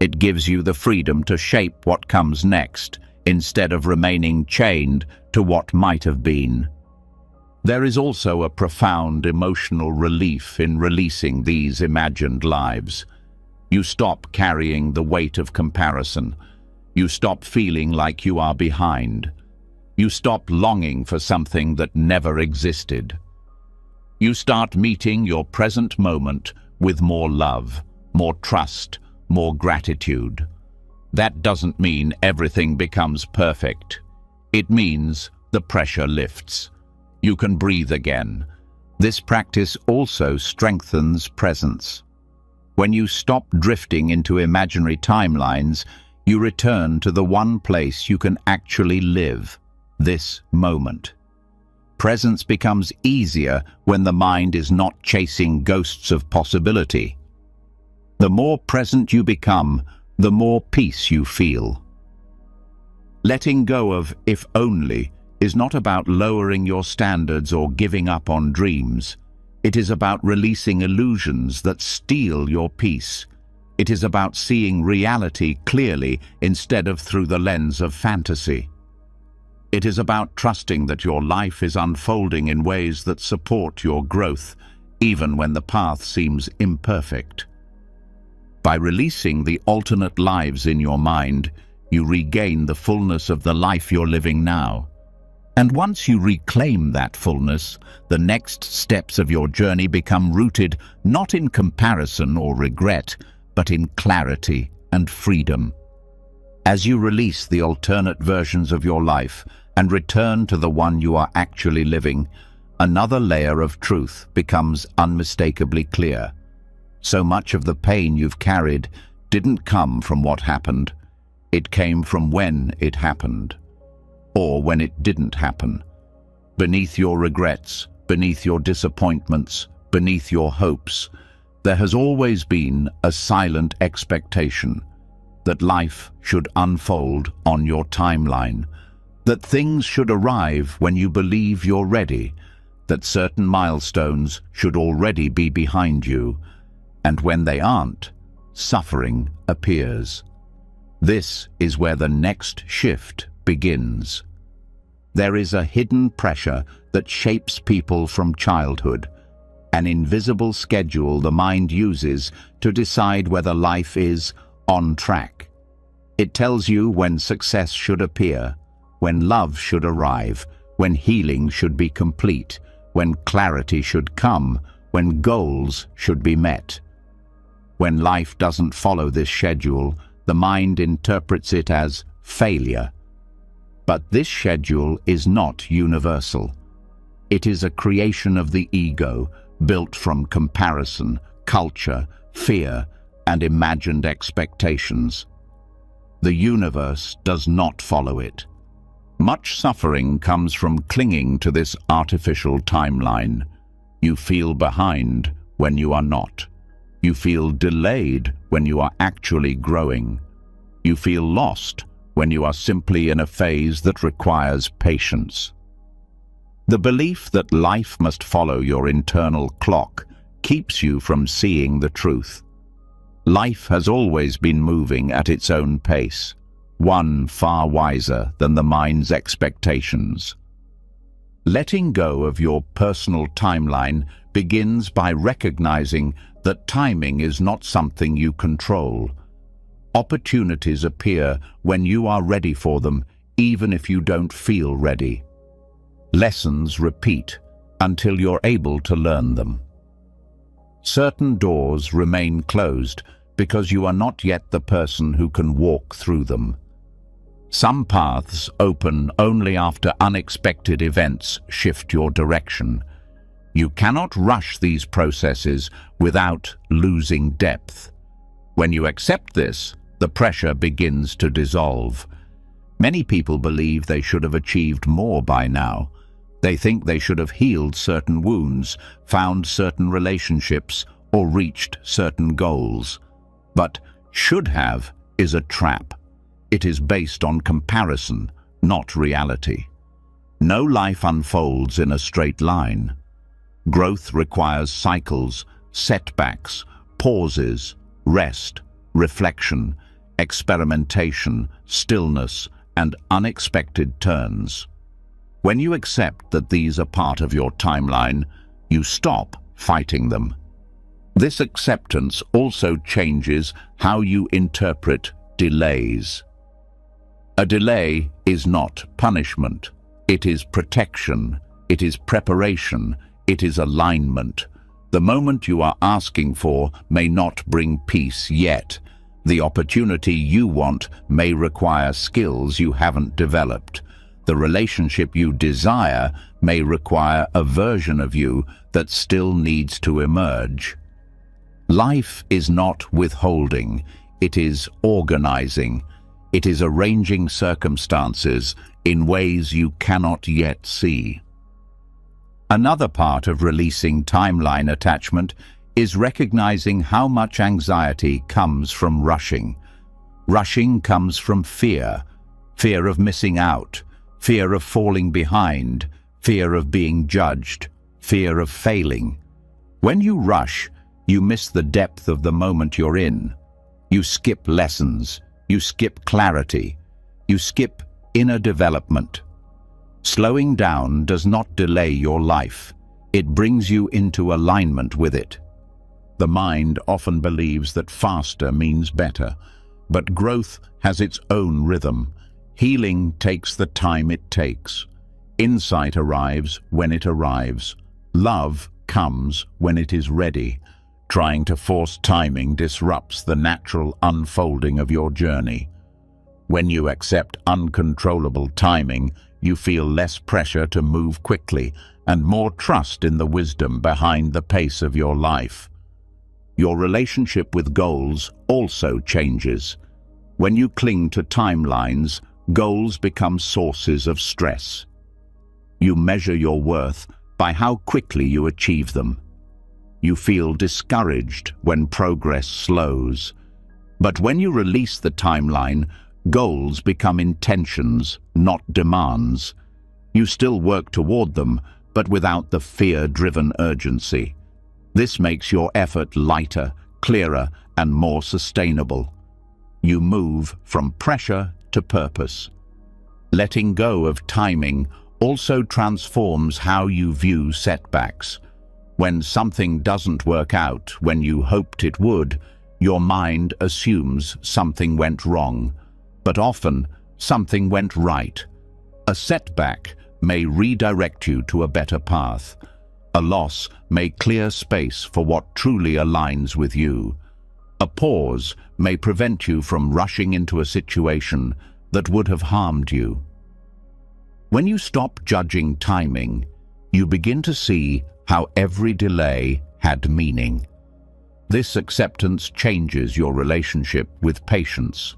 It gives you the freedom to shape what comes next, instead of remaining chained to what might have been. There is also a profound emotional relief in releasing these imagined lives. You stop carrying the weight of comparison. You stop feeling like you are behind. You stop longing for something that never existed. You start meeting your present moment with more love, more trust, more gratitude. That doesn't mean everything becomes perfect. It means the pressure lifts. You can breathe again. This practice also strengthens presence. When you stop drifting into imaginary timelines, you return to the one place you can actually live, this moment. Presence becomes easier when the mind is not chasing ghosts of possibility. The more present you become, the more peace you feel. Letting go of if only is not about lowering your standards or giving up on dreams. It is about releasing illusions that steal your peace. It is about seeing reality clearly instead of through the lens of fantasy. It is about trusting that your life is unfolding in ways that support your growth, even when the path seems imperfect. By releasing the alternate lives in your mind, you regain the fullness of the life you're living now. And once you reclaim that fullness, the next steps of your journey become rooted not in comparison or regret, but in clarity and freedom. As you release the alternate versions of your life and return to the one you are actually living, another layer of truth becomes unmistakably clear. So much of the pain you've carried didn't come from what happened. It came from when it happened, or when it didn't happen. Beneath your regrets, beneath your disappointments, beneath your hopes, there has always been a silent expectation that life should unfold on your timeline, that things should arrive when you believe you're ready, that certain milestones should already be behind you, and when they aren't, suffering appears. This is where the next shift begins. There is a hidden pressure that shapes people from childhood, an invisible schedule the mind uses to decide whether life is on track. It tells you when success should appear, when love should arrive, when healing should be complete, when clarity should come, when goals should be met. When life doesn't follow this schedule, the mind interprets it as failure. But this schedule is not universal. It is a creation of the ego, built from comparison, culture, fear, and imagined expectations. The universe does not follow it. Much suffering comes from clinging to this artificial timeline. You feel behind when you are not. You feel delayed when you are actually growing. You feel lost when you are simply in a phase that requires patience. The belief that life must follow your internal clock keeps you from seeing the truth. Life has always been moving at its own pace, one far wiser than the mind's expectations. Letting go of your personal timeline begins by recognizing that timing is not something you control. Opportunities appear when you are ready for them, even if you don't feel ready. Lessons repeat until you're able to learn them. Certain doors remain closed because you are not yet the person who can walk through them. Some paths open only after unexpected events shift your direction. You cannot rush these processes without losing depth. When you accept this, the pressure begins to dissolve. Many people believe they should have achieved more by now. They think they should have healed certain wounds, found certain relationships, or reached certain goals. But should have is a trap. It is based on comparison, not reality. No life unfolds in a straight line. Growth requires cycles, setbacks, pauses, rest, reflection, experimentation, stillness, and unexpected turns. When you accept that these are part of your timeline, you stop fighting them. This acceptance also changes how you interpret delays. A delay is not punishment. It is protection. It is preparation. It is alignment. The moment you are asking for may not bring peace yet. The opportunity you want may require skills you haven't developed. The relationship you desire may require a version of you that still needs to emerge. Life is not withholding. It is organizing. It is arranging circumstances in ways you cannot yet see. Another part of releasing timeline attachment is recognizing how much anxiety comes from rushing. Rushing comes from fear, fear of missing out, fear of falling behind, fear of being judged, fear of failing. When you rush, you miss the depth of the moment you're in. You skip lessons, you skip clarity, you skip inner development. Slowing down does not delay your life. It brings you into alignment with it. The mind often believes that faster means better, but growth has its own rhythm. Healing takes the time it takes. Insight arrives when it arrives. Love comes when it is ready. Trying to force timing disrupts the natural unfolding of your journey. When you accept uncontrollable timing, you feel less pressure to move quickly and more trust in the wisdom behind the pace of your life. Your relationship with goals also changes. When you cling to timelines, goals become sources of stress. You measure your worth by how quickly you achieve them. You feel discouraged when progress slows. But when you release the timeline, goals become intentions, not demands. You still work toward them, but without the fear-driven urgency. This makes your effort lighter, clearer, and more sustainable. You move from pressure to purpose. Letting go of timing also transforms how you view setbacks. When something doesn't work out when you hoped it would, your mind assumes something went wrong. But often, something went right. A setback may redirect you to a better path. A loss may clear space for what truly aligns with you. A pause may prevent you from rushing into a situation that would have harmed you. When you stop judging timing, you begin to see how every delay had meaning. This acceptance changes your relationship with patience.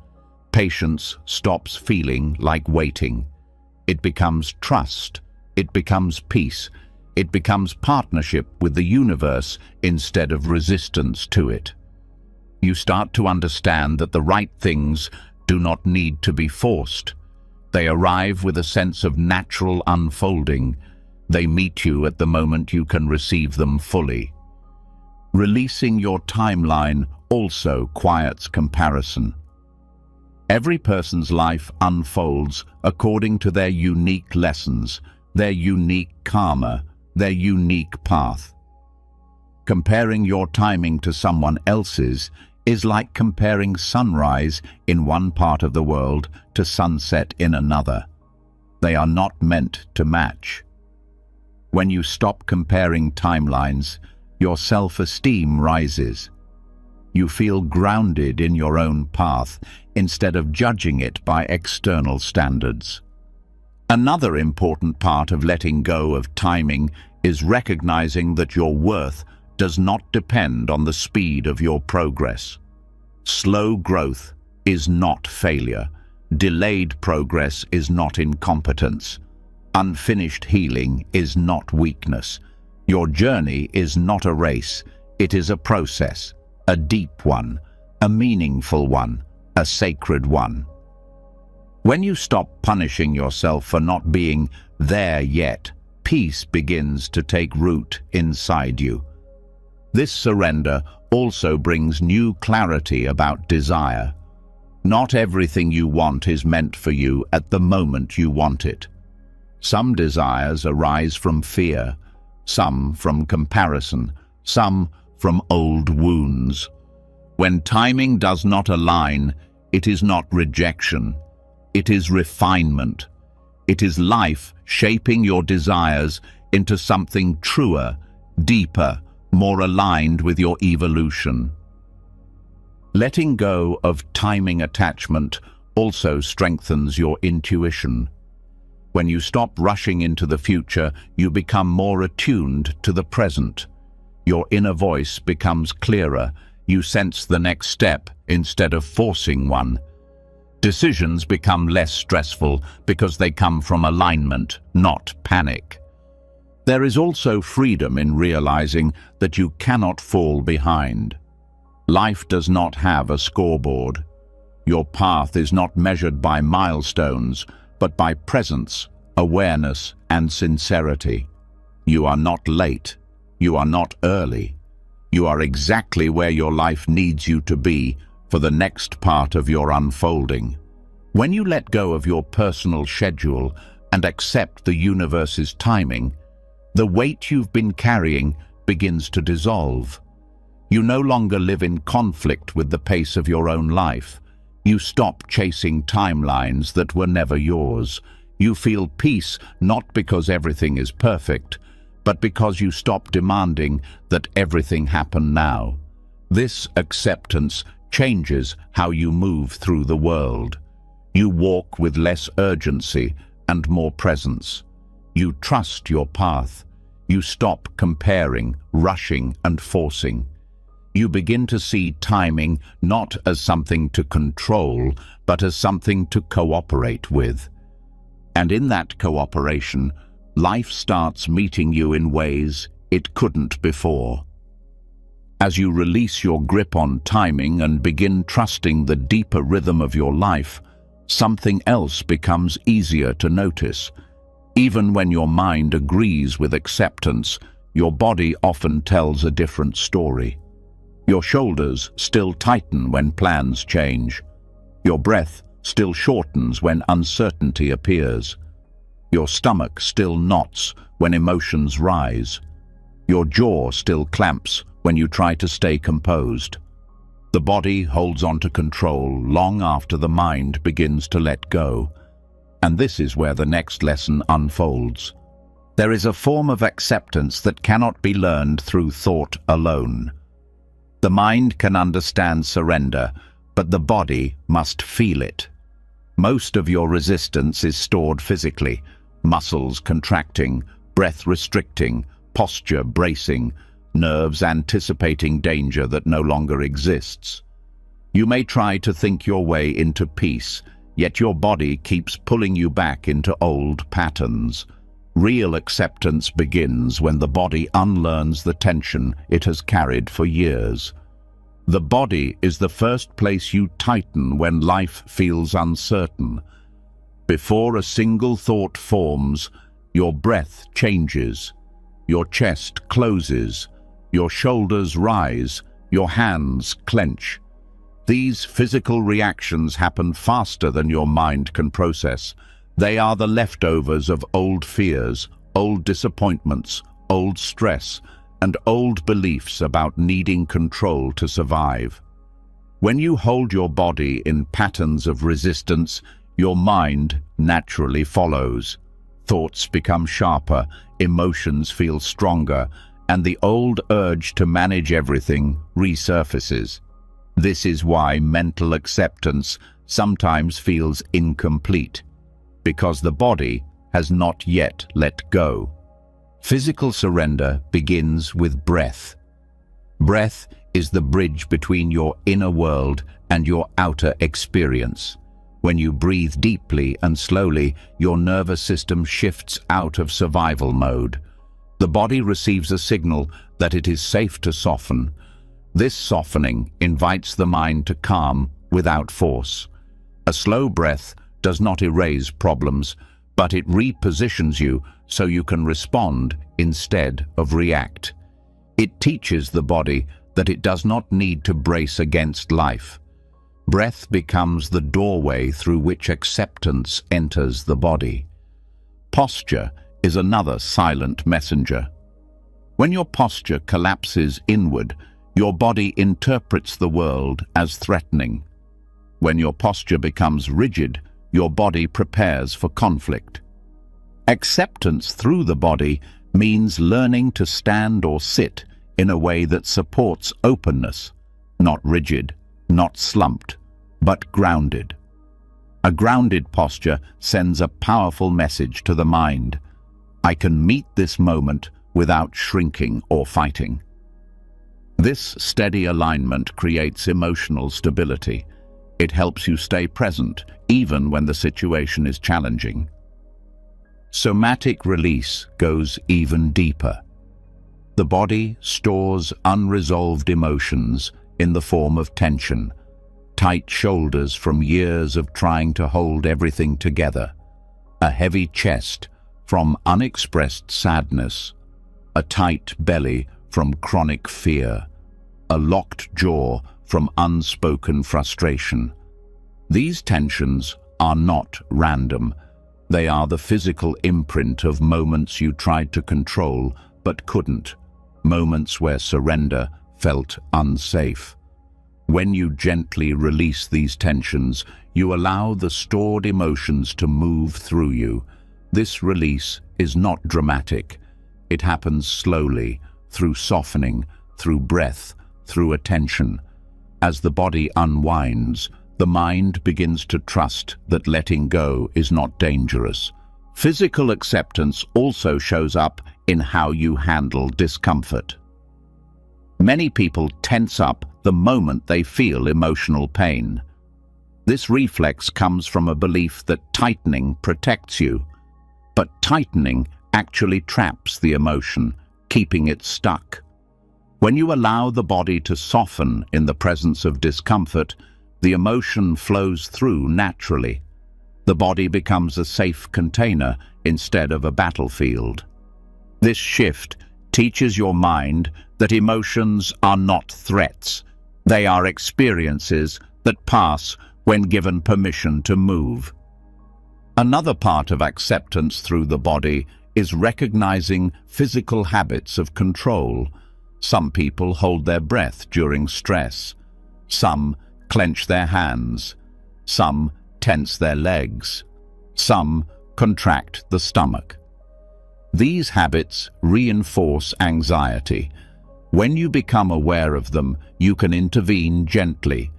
Patience stops feeling like waiting. It becomes trust. It becomes peace. It becomes partnership with the universe instead of resistance to it. You start to understand that the right things do not need to be forced. They arrive with a sense of natural unfolding. They meet you at the moment you can receive them fully. Releasing your timeline also quiets comparison. Every person's life unfolds according to their unique lessons, their unique karma, their unique path. Comparing your timing to someone else's is like comparing sunrise in one part of the world to sunset in another. They are not meant to match. When you stop comparing timelines, your self-esteem rises. You feel grounded in your own path instead of judging it by external standards. Another important part of letting go of timing is recognizing that your worth does not depend on the speed of your progress. Slow growth is not failure. Delayed progress is not incompetence. Unfinished healing is not weakness. Your journey is not a race. It is a process, a deep one, a meaningful one, a sacred one. When you stop punishing yourself for not being there yet, peace begins to take root inside you. This surrender also brings new clarity about desire. Not everything you want is meant for you at the moment you want it. Some desires arise from fear, some from comparison, some from old wounds. When timing does not align, it is not rejection. It is refinement. It is life shaping your desires into something truer, deeper, more aligned with your evolution. Letting go of timing attachment also strengthens your intuition. When you stop rushing into the future, you become more attuned to the present. Your inner voice becomes clearer. You sense the next step instead of forcing one. Decisions become less stressful because they come from alignment, not panic. There is also freedom in realizing that you cannot fall behind. Life does not have a scoreboard. Your path is not measured by milestones, but by presence, awareness, and sincerity. You are not late. You are not early. You are exactly where your life needs you to be for the next part of your unfolding. When you let go of your personal schedule and accept the universe's timing, the weight you've been carrying begins to dissolve. You no longer live in conflict with the pace of your own life. You stop chasing timelines that were never yours. You feel peace not because everything is perfect, but because you stop demanding that everything happen now. This acceptance changes how you move through the world. You walk with less urgency and more presence. You trust your path. You stop comparing, rushing, and forcing. You begin to see timing not as something to control, but as something to cooperate with. And in that cooperation, life starts meeting you in ways it couldn't before. As you release your grip on timing and begin trusting the deeper rhythm of your life, something else becomes easier to notice. Even when your mind agrees with acceptance, your body often tells a different story. Your shoulders still tighten when plans change. Your breath still shortens when uncertainty appears. Your stomach still knots when emotions rise. Your jaw still clamps when you try to stay composed. The body holds on to control long after the mind begins to let go. And this is where the next lesson unfolds. There is a form of acceptance that cannot be learned through thought alone. The mind can understand surrender, but the body must feel it. Most of your resistance is stored physically, muscles contracting, breath restricting, posture bracing, nerves anticipating danger that no longer exists. You may try to think your way into peace, yet your body keeps pulling you back into old patterns. Real acceptance begins when the body unlearns the tension it has carried for years. The body is the first place you tighten when life feels uncertain. Before a single thought forms, your breath changes, your chest closes, your shoulders rise, your hands clench. These physical reactions happen faster than your mind can process. They are the leftovers of old fears, old disappointments, old stress, and old beliefs about needing control to survive. When you hold your body in patterns of resistance, your mind naturally follows. Thoughts become sharper, emotions feel stronger, and the old urge to manage everything resurfaces. This is why mental acceptance sometimes feels incomplete, because the body has not yet let go. Physical surrender begins with breath. Breath is the bridge between your inner world and your outer experience. When you breathe deeply and slowly, your nervous system shifts out of survival mode. The body receives a signal that it is safe to soften. This softening invites the mind to calm without force. A slow breath does not erase problems, but it repositions you so you can respond instead of react. It teaches the body that it does not need to brace against life. Breath becomes the doorway through which acceptance enters the body. Posture is another silent messenger. When your posture collapses inward, your body interprets the world as threatening. When your posture becomes rigid, your body prepares for conflict. Acceptance through the body means learning to stand or sit in a way that supports openness, not rigid, not slumped, but grounded. A grounded posture sends a powerful message to the mind. I can meet this moment without shrinking or fighting. This steady alignment creates emotional stability. It helps you stay present, even when the situation is challenging. Somatic release goes even deeper. The body stores unresolved emotions in the form of tension, tight shoulders from years of trying to hold everything together, a heavy chest from unexpressed sadness, a tight belly from chronic fear, a locked jaw from unspoken frustration. These tensions are not random. They are the physical imprint of moments you tried to control but couldn't, moments where surrender felt unsafe. When you gently release these tensions, you allow the stored emotions to move through you. This release is not dramatic. It happens slowly, through softening, through breath, through attention. As the body unwinds, the mind begins to trust that letting go is not dangerous. Physical acceptance also shows up in how you handle discomfort. Many people tense up the moment they feel emotional pain. This reflex comes from a belief that tightening protects you, but tightening actually traps the emotion, keeping it stuck. When you allow the body to soften in the presence of discomfort, the emotion flows through naturally. The body becomes a safe container instead of a battlefield. This shift teaches your mind that emotions are not threats. They are experiences that pass when given permission to move. Another part of acceptance through the body is recognizing physical habits of control. Some people hold their breath during stress. Some clench their hands. Some tense their legs. Some contract the stomach. These habits reinforce anxiety. When you become aware of them, you can intervene gently.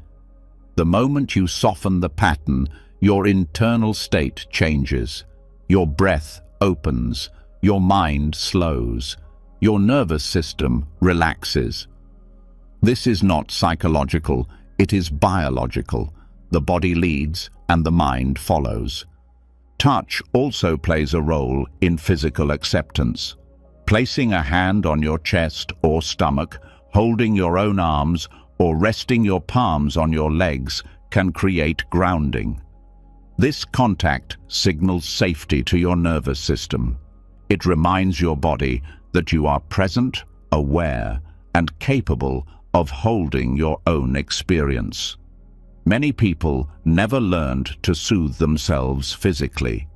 The moment you soften the pattern, your internal state changes. Your breath opens. Your mind slows. Your nervous system relaxes. This is not psychological, it is biological. The body leads and the mind follows. Touch also plays a role in physical acceptance. Placing a hand on your chest or stomach, holding your own arms, or resting your palms on your legs can create grounding. This contact signals safety to your nervous system. It reminds your body that you are present, aware, and capable of holding your own experience. Many people never learned to soothe themselves physically.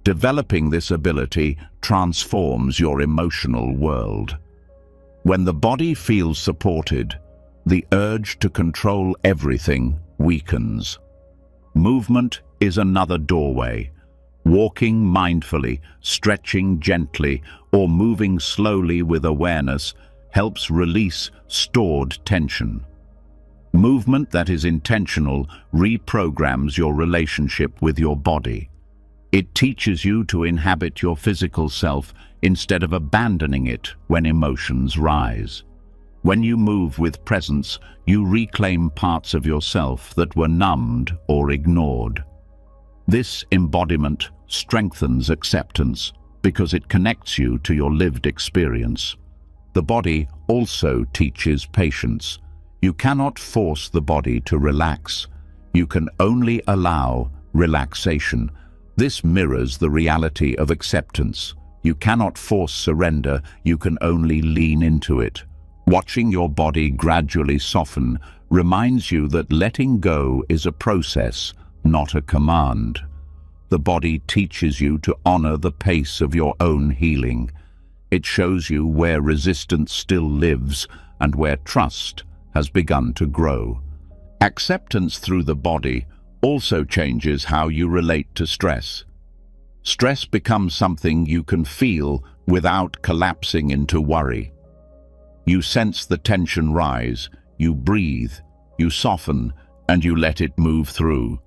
Developing this ability transforms your emotional world. When the body feels supported, the urge to control everything weakens. Movement is another doorway. Walking mindfully, stretching gently, or moving slowly with awareness helps release stored tension. Movement that is intentional reprograms your relationship with your body. It teaches you to inhabit your physical self instead of abandoning it when emotions rise. When you move with presence, you reclaim parts of yourself that were numbed or ignored. This embodiment strengthens acceptance because it connects you to your lived experience. The body also teaches patience. You cannot force the body to relax. You can only allow relaxation. This mirrors the reality of acceptance. You cannot force surrender, you can only lean into it. Watching your body gradually soften reminds you that letting go is a process, not a command. The body teaches you to honor the pace of your own healing. It shows you where resistance still lives and where trust has begun to grow. Acceptance through the body also changes how you relate to stress. Stress becomes something you can feel without collapsing into worry. You sense the tension rise, you breathe, you soften, and you let it move through.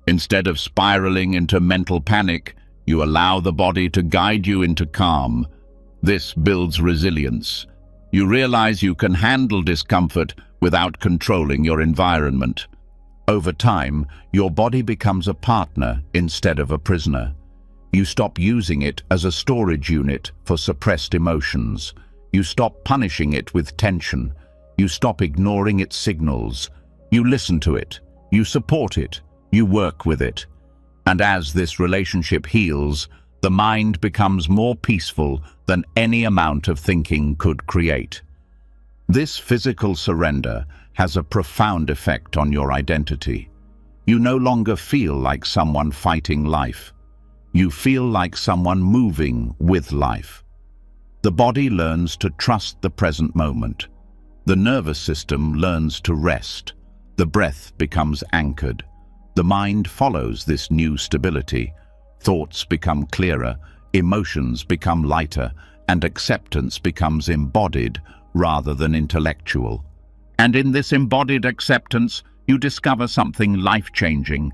Instead of spiraling into mental panic, you allow the body to guide you into calm. This builds resilience. You realize you can handle discomfort without controlling your environment. Over time, your body becomes a partner instead of a prisoner. You stop using it as a storage unit for suppressed emotions. You stop punishing it with tension. You stop ignoring its signals. You listen to it. You support it. You work with it. And as this relationship heals, the mind becomes more peaceful than any amount of thinking could create. This physical surrender has a profound effect on your identity. You no longer feel like someone fighting life. You feel like someone moving with life. The body learns to trust the present moment. The nervous system learns to rest. The breath becomes anchored. The mind follows this new stability. Thoughts become clearer, emotions become lighter, and acceptance becomes embodied rather than intellectual. And in this embodied acceptance, you discover something life-changing.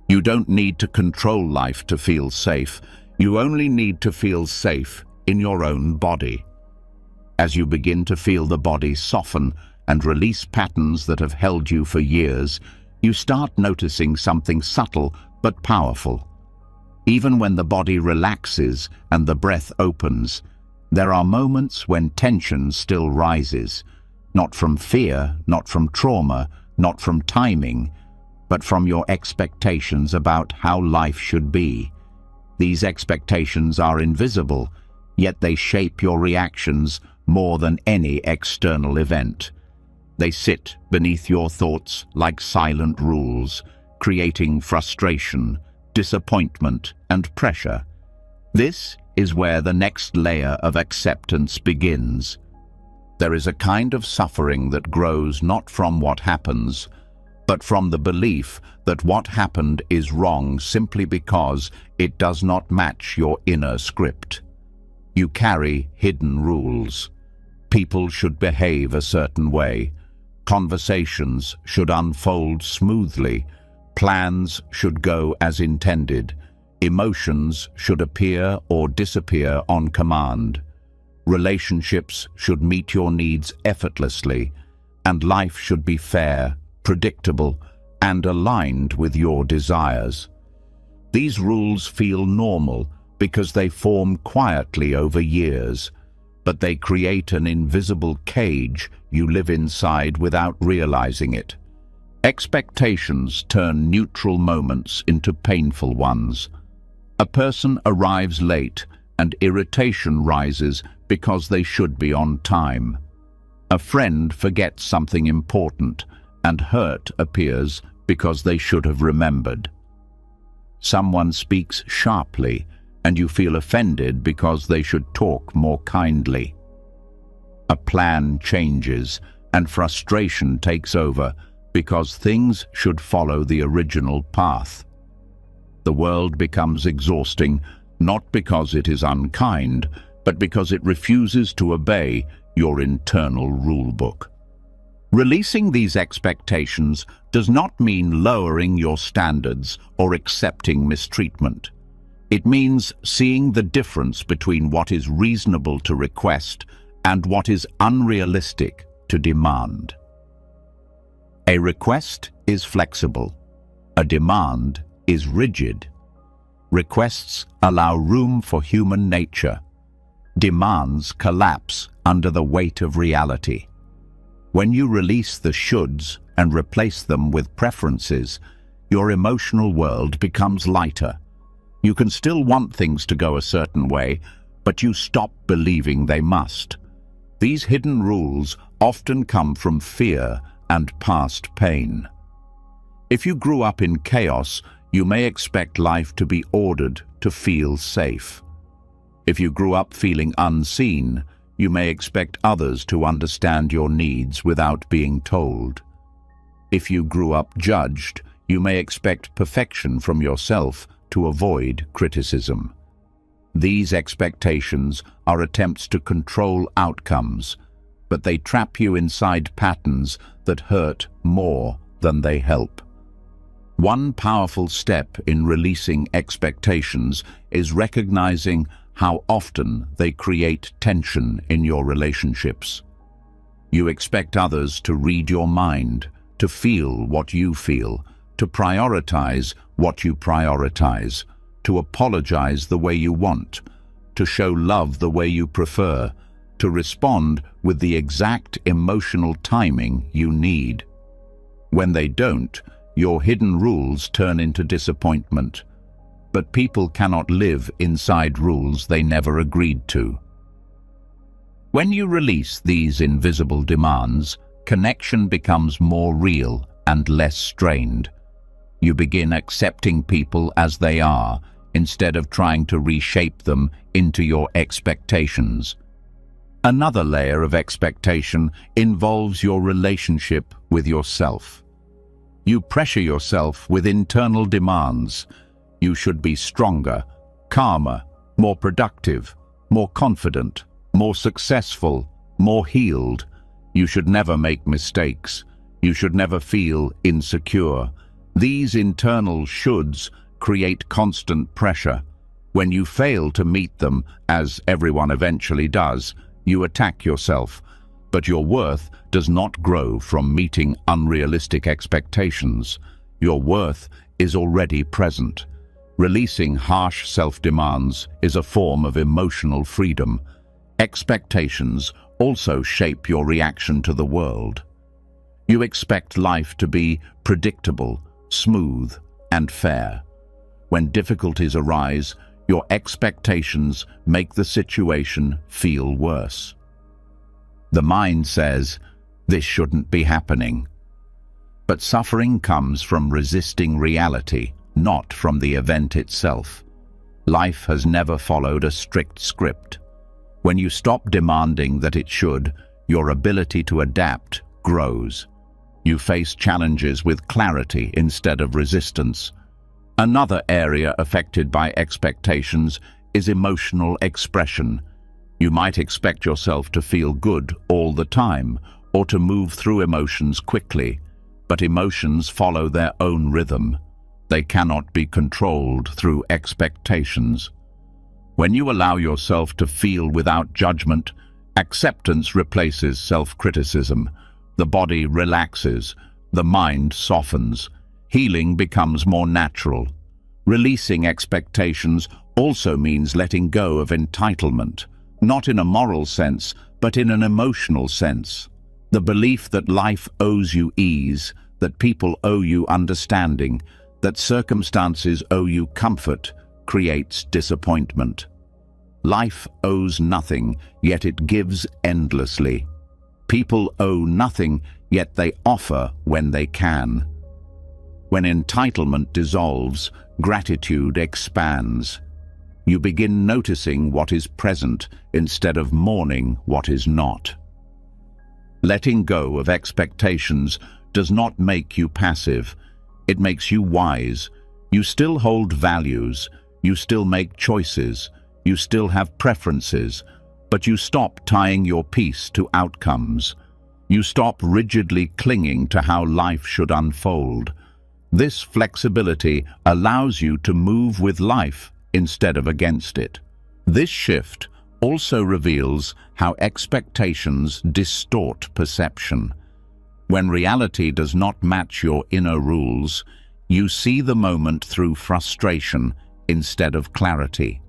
You don't need to control life to feel safe. You only need to feel safe in your own body. As you begin to feel the body soften and release patterns that have held you for years, you start noticing something subtle but powerful. Even when the body relaxes and the breath opens, there are moments when tension still rises, not from fear, not from trauma, not from timing, but from your expectations about how life should be. These expectations are invisible, yet they shape your reactions more than any external event. They sit beneath your thoughts like silent rules, creating frustration, disappointment, and pressure. This is where the next layer of acceptance begins. There is a kind of suffering that grows not from what happens, but from the belief that what happened is wrong simply because it does not match your inner script. You carry hidden rules. People should behave a certain way. Conversations should unfold smoothly. Plans should go as intended. Emotions should appear or disappear on command. Relationships should meet your needs effortlessly, and life should be fair, predictable, and aligned with your desires. These rules feel normal because they form quietly over years, but they create an invisible cage you live inside without realizing it. Expectations turn neutral moments into painful ones. A person arrives late and irritation rises because they should be on time. A friend forgets something important and hurt appears because they should have remembered. Someone speaks sharply and you feel offended because they should talk more kindly. A plan changes and frustration takes over because things should follow the original path. The world becomes exhausting, not because it is unkind, but because it refuses to obey your internal rulebook. Releasing these expectations does not mean lowering your standards or accepting mistreatment. It means seeing the difference between what is reasonable to request and what is unrealistic to demand. A request is flexible. A demand is rigid. Requests allow room for human nature. Demands collapse under the weight of reality. When you release the shoulds and replace them with preferences, your emotional world becomes lighter. You can still want things to go a certain way, but you stop believing they must. These hidden rules often come from fear and past pain. If you grew up in chaos, you may expect life to be ordered to feel safe. If you grew up feeling unseen, you may expect others to understand your needs without being told. If you grew up judged, you may expect perfection from yourself to avoid criticism. These expectations are attempts to control outcomes, but they trap you inside patterns that hurt more than they help. One powerful step in releasing expectations is recognizing how often they create tension in your relationships. You expect others to read your mind, to feel what you feel, to prioritize what you prioritize, to apologize the way you want, to show love the way you prefer, to respond with the exact emotional timing you need. When they don't, your hidden rules turn into disappointment. But people cannot live inside rules they never agreed to. When you release these invisible demands, connection becomes more real and less strained. You begin accepting people as they are, instead of trying to reshape them into your expectations. Another layer of expectation involves your relationship with yourself. You pressure yourself with internal demands. You should be stronger, calmer, more productive, more confident, more successful, more healed. You should never make mistakes. You should never feel insecure. These internal shoulds create constant pressure. When you fail to meet them, as everyone eventually does, you attack yourself. But your worth does not grow from meeting unrealistic expectations. Your worth is already present. Releasing harsh self-demands is a form of emotional freedom. Expectations also shape your reaction to the world. You expect life to be predictable, smooth, and fair. When difficulties arise, your expectations make the situation feel worse. The mind says, "This shouldn't be happening." But suffering comes from resisting reality, not from the event itself. Life has never followed a strict script. When you stop demanding that it should, your ability to adapt grows. You face challenges with clarity instead of resistance. Another area affected by expectations is emotional expression. You might expect yourself to feel good all the time or to move through emotions quickly, but emotions follow their own rhythm. They cannot be controlled through expectations. When you allow yourself to feel without judgment, acceptance replaces self-criticism. The body relaxes, the mind softens. Healing becomes more natural. Releasing expectations also means letting go of entitlement, not in a moral sense, but in an emotional sense. The belief that life owes you ease, that people owe you understanding, that circumstances owe you comfort, creates disappointment. Life owes nothing, yet it gives endlessly. People owe nothing, yet they offer when they can. When entitlement dissolves, gratitude expands. You begin noticing what is present instead of mourning what is not. Letting go of expectations does not make you passive. It makes you wise. You still hold values. You still make choices. You still have preferences. But you stop tying your peace to outcomes. You stop rigidly clinging to how life should unfold. This flexibility allows you to move with life instead of against it. This shift also reveals how expectations distort perception. When reality does not match your inner rules, you see the moment through frustration instead of clarity.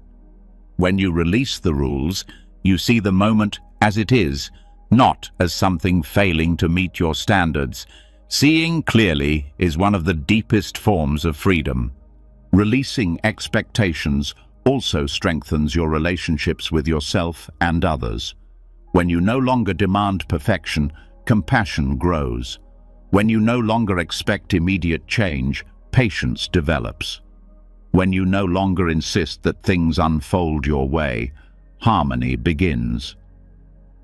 When you release the rules, you see the moment as it is, not as something failing to meet your standards. Seeing clearly is one of the deepest forms of freedom. Releasing expectations also strengthens your relationships with yourself and others. When you no longer demand perfection, compassion grows. When you no longer expect immediate change, patience develops. When you no longer insist that things unfold your way, harmony begins.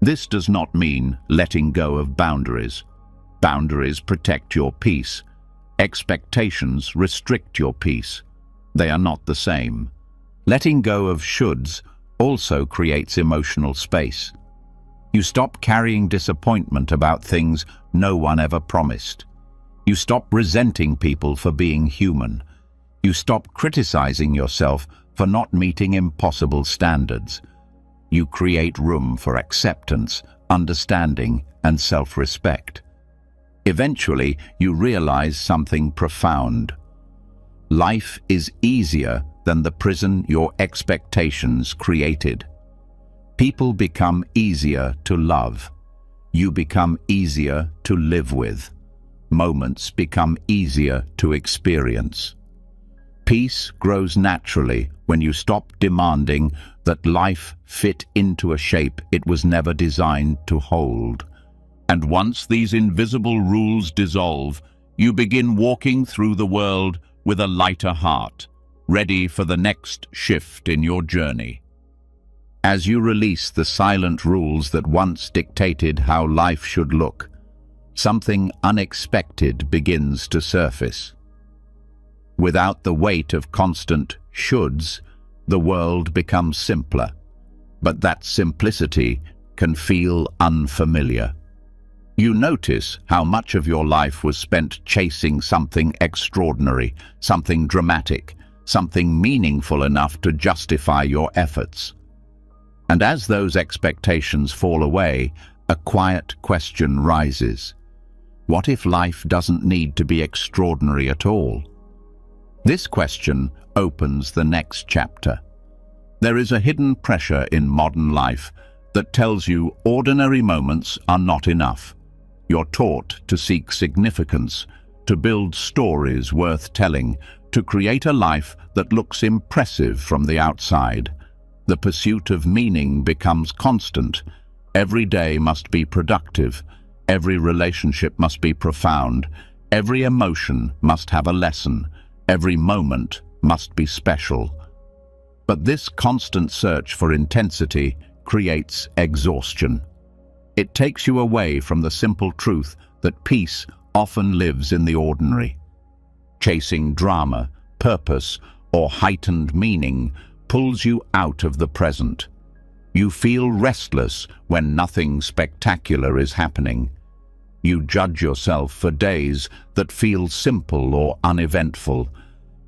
This does not mean letting go of boundaries. Boundaries protect your peace. Expectations restrict your peace. They are not the same. Letting go of shoulds also creates emotional space. You stop carrying disappointment about things no one ever promised. You stop resenting people for being human. You stop criticizing yourself for not meeting impossible standards. You create room for acceptance, understanding, and self-respect. Eventually, you realize something profound. Life is easier than the prison your expectations created. People become easier to love. You become easier to live with. Moments become easier to experience. Peace grows naturally when you stop demanding that life fit into a shape it was never designed to hold. And once these invisible rules dissolve, you begin walking through the world with a lighter heart, ready for the next shift in your journey. As you release the silent rules that once dictated how life should look, something unexpected begins to surface. Without the weight of constant shoulds, the world becomes simpler, but that simplicity can feel unfamiliar. You notice how much of your life was spent chasing something extraordinary, something dramatic, something meaningful enough to justify your efforts. And as those expectations fall away, a quiet question rises. What if life doesn't need to be extraordinary at all? This question opens the next chapter. There is a hidden pressure in modern life that tells you ordinary moments are not enough. You're taught to seek significance, to build stories worth telling, to create a life that looks impressive from the outside. The pursuit of meaning becomes constant. Every day must be productive. Every relationship must be profound. Every emotion must have a lesson. Every moment must be special. But this constant search for intensity creates exhaustion. It takes you away from the simple truth that peace often lives in the ordinary. Chasing drama, purpose, or heightened meaning pulls you out of the present. You feel restless when nothing spectacular is happening. You judge yourself for days that feel simple or uneventful.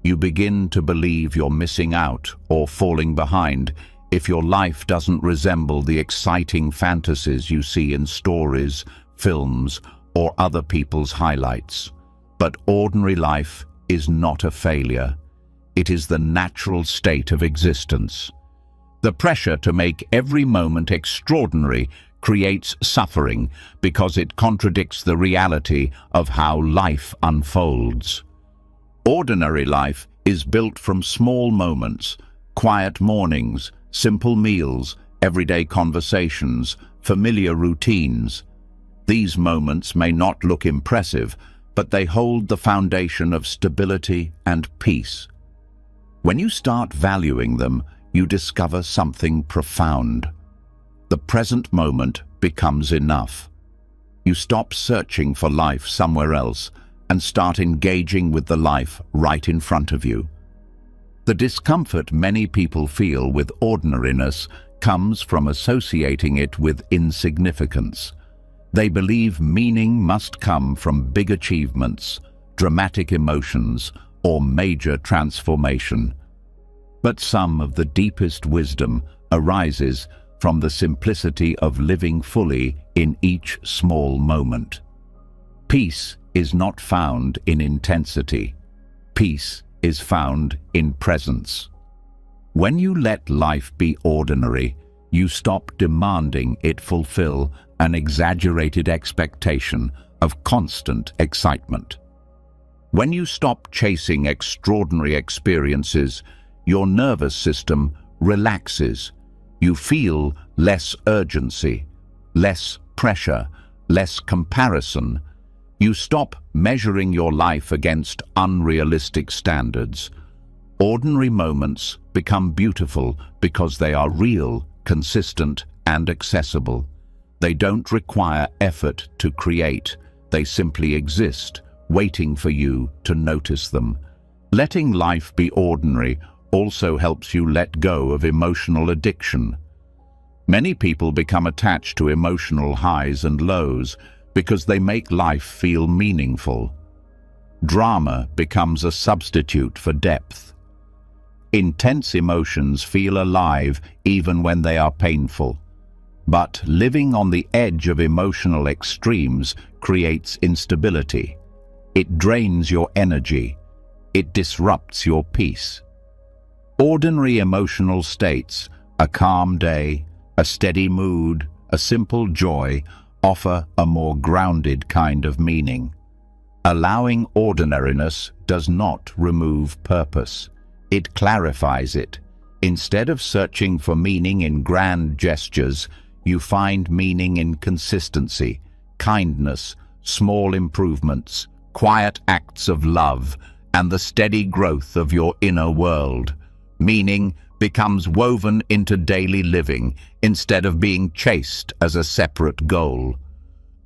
You begin to believe you're missing out or falling behind if your life doesn't resemble the exciting fantasies you see in stories, films, or other people's highlights. But ordinary life is not a failure. it is the natural state of existence. The pressure to make every moment extraordinary creates suffering because it contradicts the reality of how life unfolds. Ordinary life is built from small moments, quiet mornings, simple meals, everyday conversations, familiar routines. These moments may not look impressive, but they hold the foundation of stability and peace. When you start valuing them, you discover something profound. The present moment becomes enough. You stop searching for life somewhere else and start engaging with the life right in front of you. The discomfort many people feel with ordinariness comes from associating it with insignificance. They believe meaning must come from big achievements, dramatic emotions, or major transformation. But some of the deepest wisdom arises from the simplicity of living fully in each small moment. Peace is not found in intensity. Peace is found in presence. When you let life be ordinary, you stop demanding it fulfill an exaggerated expectation of constant excitement. When you stop chasing extraordinary experiences, your nervous system relaxes. You feel less urgency, less pressure, less comparison. You stop measuring your life against unrealistic standards. Ordinary moments become beautiful because they are real, consistent, and accessible. They don't require effort to create. They simply exist, waiting for you to notice them. Letting life be ordinary also helps you let go of emotional addiction. Many people become attached to emotional highs and lows because they make life feel meaningful. Drama becomes a substitute for depth. Intense emotions feel alive even when they are painful. But living on the edge of emotional extremes creates instability. It drains your energy. It disrupts your peace. Ordinary emotional states, a calm day, a steady mood, a simple joy, offer a more grounded kind of meaning. Allowing ordinariness does not remove purpose. It clarifies it. Instead of searching for meaning in grand gestures, you find meaning in consistency, kindness, small improvements, quiet acts of love, and the steady growth of your inner world. Meaning becomes woven into daily living instead of being chased as a separate goal.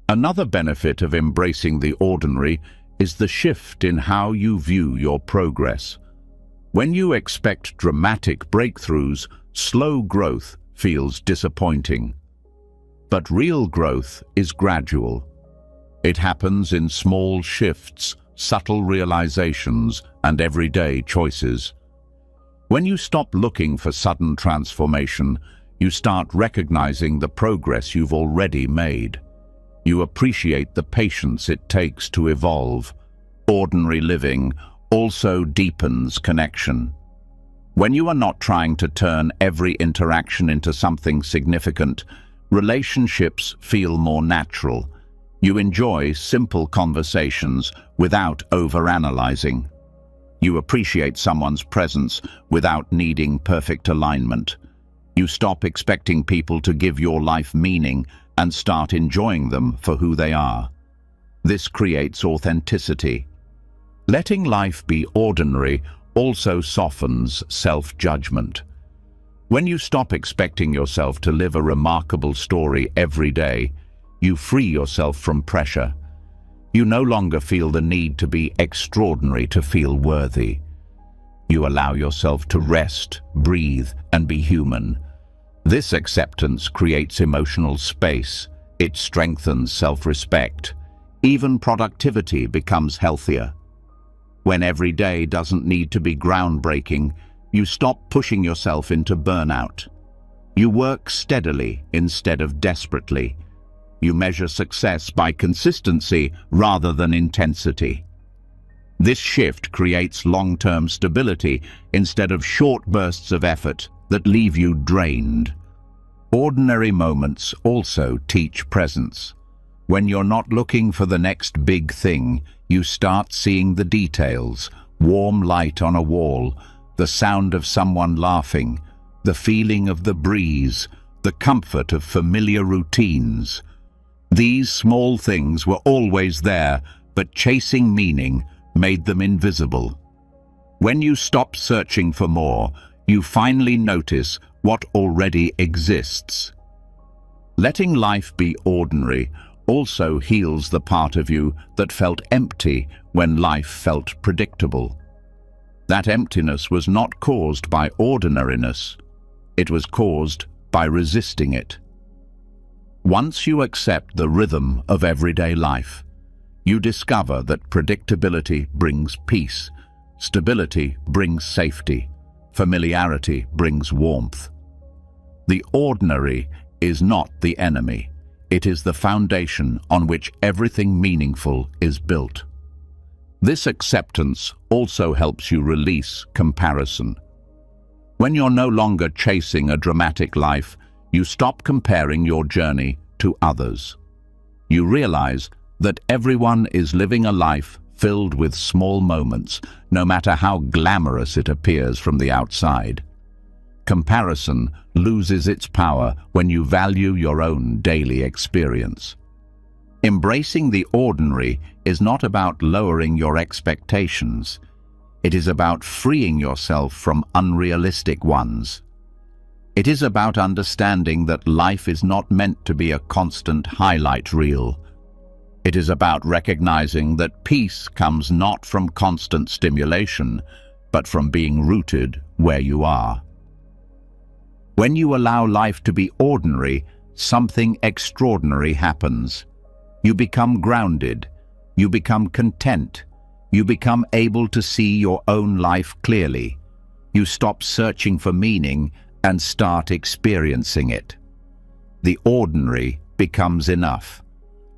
Another benefit of embracing the ordinary is the shift in how you view your progress. When you expect dramatic breakthroughs, slow growth feels disappointing. But real growth is gradual. It happens in small shifts, subtle realizations, and everyday choices. When you stop looking for sudden transformation, you start recognizing the progress you've already made. You appreciate the patience it takes to evolve. Ordinary living also deepens connection. When you are not trying to turn every interaction into something significant, relationships feel more natural. You enjoy simple conversations without overanalyzing. You appreciate someone's presence without needing perfect alignment. You stop expecting people to give your life meaning and start enjoying them for who they are. This creates authenticity. Letting life be ordinary also softens self-judgment. When you stop expecting yourself to live a remarkable story every day, you free yourself from pressure. You no longer feel the need to be extraordinary to feel worthy. You allow yourself to rest, breathe, and be human. This acceptance creates emotional space. It strengthens self-respect. Even productivity becomes healthier. When every day doesn't need to be groundbreaking, you stop pushing yourself into burnout. You work steadily instead of desperately. You measure success by consistency rather than intensity. This shift creates long-term stability instead of short bursts of effort that leave you drained. Ordinary moments also teach presence. When you're not looking for the next big thing, you start seeing the details: warm light on a wall, the sound of someone laughing, the feeling of the breeze, the comfort of familiar routines. These small things were always there, but chasing meaning made them invisible. When you stop searching for more, you finally notice what already exists. Letting life be ordinary also heals the part of you that felt empty when life felt predictable. That emptiness was not caused by ordinariness. It was caused by resisting it. Once you accept the rhythm of everyday life, you discover that predictability brings peace, stability brings safety, familiarity brings warmth. The ordinary is not the enemy. It is the foundation on which everything meaningful is built. This acceptance also helps you release comparison. When you're no longer chasing a dramatic life, you stop comparing your journey to others. You realize that everyone is living a life filled with small moments, no matter how glamorous it appears from the outside. Comparison loses its power when you value your own daily experience. Embracing the ordinary is not about lowering your expectations. It is about freeing yourself from unrealistic ones. It is about understanding that life is not meant to be a constant highlight reel. It is about recognizing that peace comes not from constant stimulation, but from being rooted where you are. When you allow life to be ordinary, something extraordinary happens. You become grounded. You become content. You become able to see your own life clearly. You stop searching for meaning and start experiencing it. The ordinary becomes enough.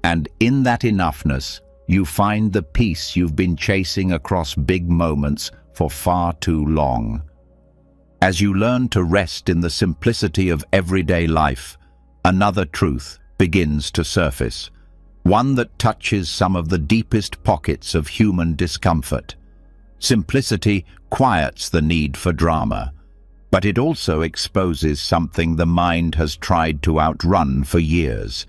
And in that enoughness, you find the peace you've been chasing across big moments for far too long. As you learn to rest in the simplicity of everyday life, another truth begins to surface, one that touches some of the deepest pockets of human discomfort. Simplicity quiets the need for drama, but it also exposes something the mind has tried to outrun for years: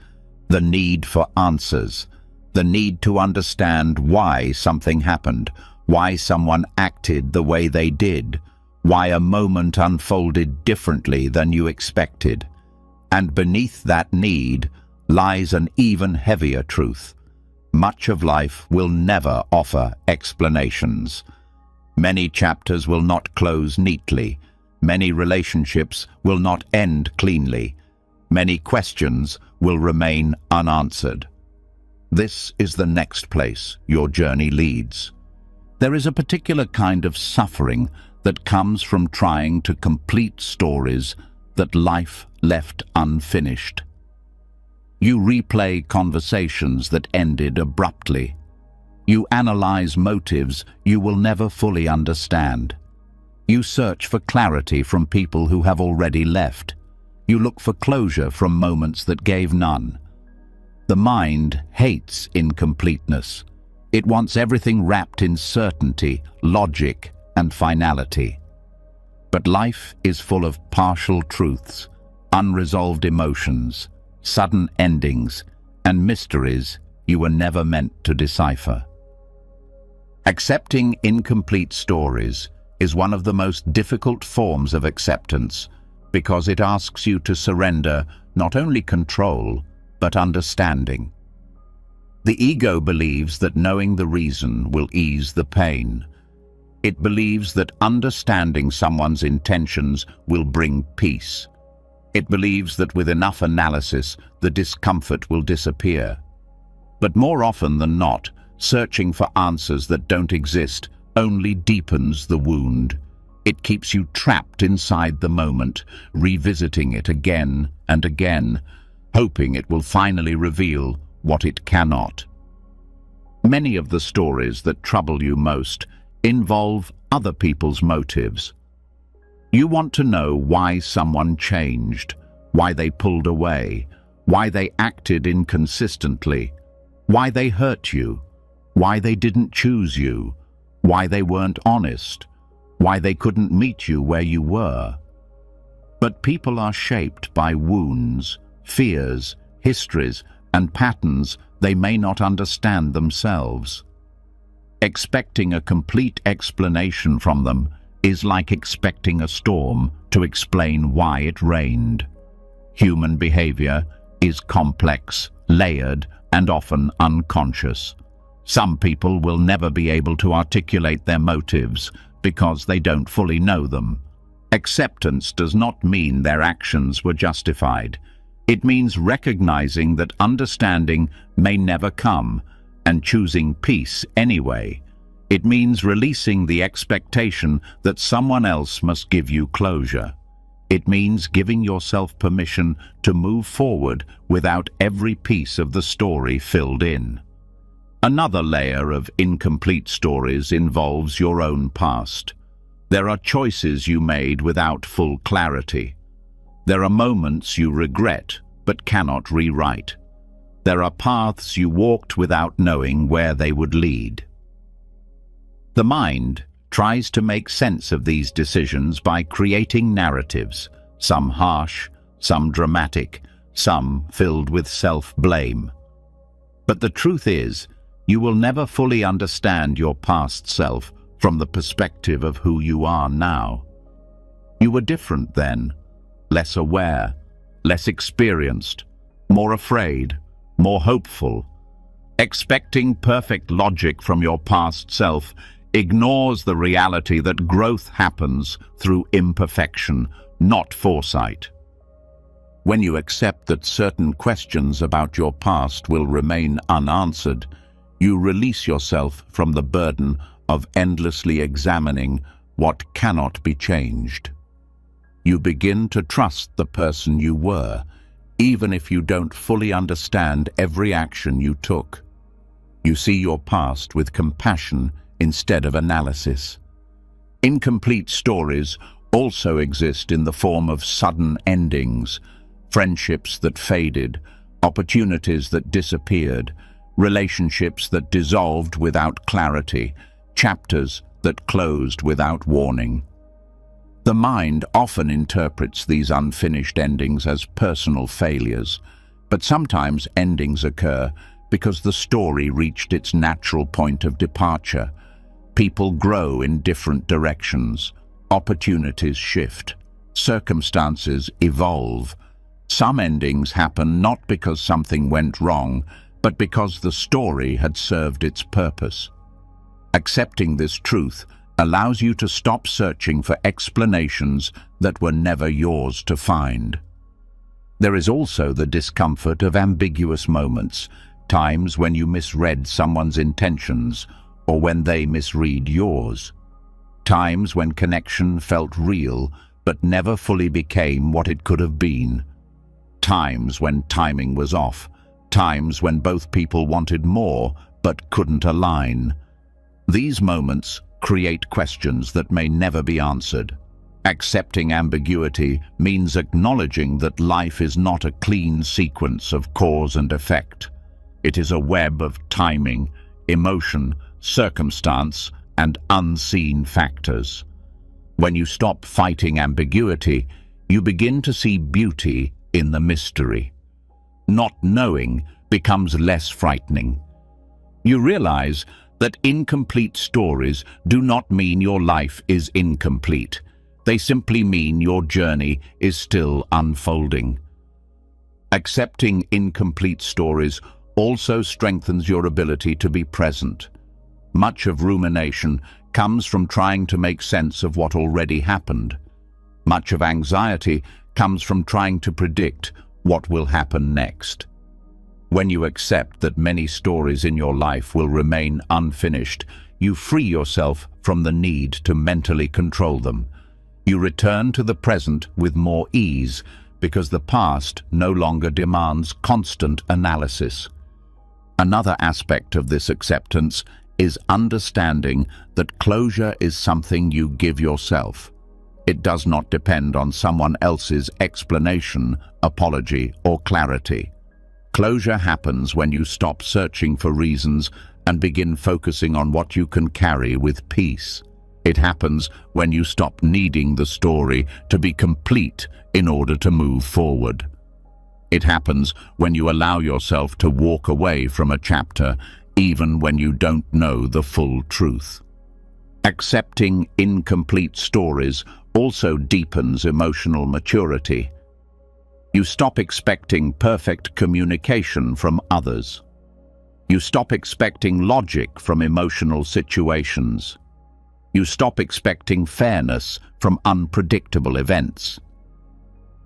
the need for answers, the need to understand why something happened, why someone acted the way they did, why a moment unfolded differently than you expected. And beneath that need lies an even heavier truth. Much of life will never offer explanations. Many chapters will not close neatly. Many relationships will not end cleanly. Many questions will remain unanswered. This is the next place your journey leads. There is a particular kind of suffering that comes from trying to complete stories that life left unfinished. You replay conversations that ended abruptly. You analyze motives you will never fully understand. You search for clarity from people who have already left. You look for closure from moments that gave none. The mind hates incompleteness. It wants everything wrapped in certainty, logic, and finality. But life is full of partial truths, unresolved emotions, sudden endings, and mysteries you were never meant to decipher. Accepting incomplete stories is one of the most difficult forms of acceptance because it asks you to surrender not only control, but understanding. The ego believes that knowing the reason will ease the pain. It believes that understanding someone's intentions will bring peace. It believes that with enough analysis, the discomfort will disappear. But more often than not, searching for answers that don't exist only deepens the wound. It keeps you trapped inside the moment, revisiting it again and again, hoping it will finally reveal what it cannot. Many of the stories that trouble you most involve other people's motives. You want to know why someone changed, why they pulled away, why they acted inconsistently, why they hurt you, why they didn't choose you, why they weren't honest, why they couldn't meet you where you were. But people are shaped by wounds, fears, histories, and patterns they may not understand themselves. Expecting a complete explanation from them is like expecting a storm to explain why it rained. Human behavior is complex, layered, and often unconscious. Some people will never be able to articulate their motives because they don't fully know them. Acceptance does not mean their actions were justified. It means recognizing that understanding may never come and choosing peace anyway. It means releasing the expectation that someone else must give you closure. It means giving yourself permission to move forward without every piece of the story filled in. Another layer of incomplete stories involves your own past. There are choices you made without full clarity. There are moments you regret but cannot rewrite. There are paths you walked without knowing where they would lead. The mind tries to make sense of these decisions by creating narratives, some harsh, some dramatic, some filled with self-blame. But the truth is, you will never fully understand your past self from the perspective of who you are now. You were different then, less aware, less experienced, more afraid, more hopeful. Expecting perfect logic from your past self ignores the reality that growth happens through imperfection, not foresight. When you accept that certain questions about your past will remain unanswered, you release yourself from the burden of endlessly examining what cannot be changed. You begin to trust the person you were, even if you don't fully understand every action you took. You see your past with compassion instead of analysis. Incomplete stories also exist in the form of sudden endings, friendships that faded, opportunities that disappeared, relationships that dissolved without clarity, chapters that closed without warning. The mind often interprets these unfinished endings as personal failures, but sometimes endings occur because the story reached its natural point of departure. People grow in different directions, opportunities shift, circumstances evolve. Some endings happen not because something went wrong, but because the story had served its purpose. Accepting this truth allows you to stop searching for explanations that were never yours to find. There is also the discomfort of ambiguous moments, times when you misread someone's intentions or when they misread yours. Times when connection felt real but never fully became what it could have been. Times when timing was off. Times when both people wanted more but couldn't align. These moments create questions that may never be answered. Accepting ambiguity means acknowledging that life is not a clean sequence of cause and effect. It is a web of timing, emotion, circumstance, and unseen factors. When you stop fighting ambiguity, you begin to see beauty in the mystery. Not knowing becomes less frightening. You realize that incomplete stories do not mean your life is incomplete. They simply mean your journey is still unfolding. Accepting incomplete stories also strengthens your ability to be present. Much of rumination comes from trying to make sense of what already happened. Much of anxiety comes from trying to predict what will happen next. When you accept that many stories in your life will remain unfinished, you free yourself from the need to mentally control them. You return to the present with more ease because the past no longer demands constant analysis. Another aspect of this acceptance is understanding that closure is something you give yourself. It does not depend on someone else's explanation, apology, or clarity. Closure happens when you stop searching for reasons and begin focusing on what you can carry with peace. It happens when you stop needing the story to be complete in order to move forward. It happens when you allow yourself to walk away from a chapter even when you don't know the full truth. Accepting incomplete stories also deepens emotional maturity. You stop expecting perfect communication from others. You stop expecting logic from emotional situations. You stop expecting fairness from unpredictable events.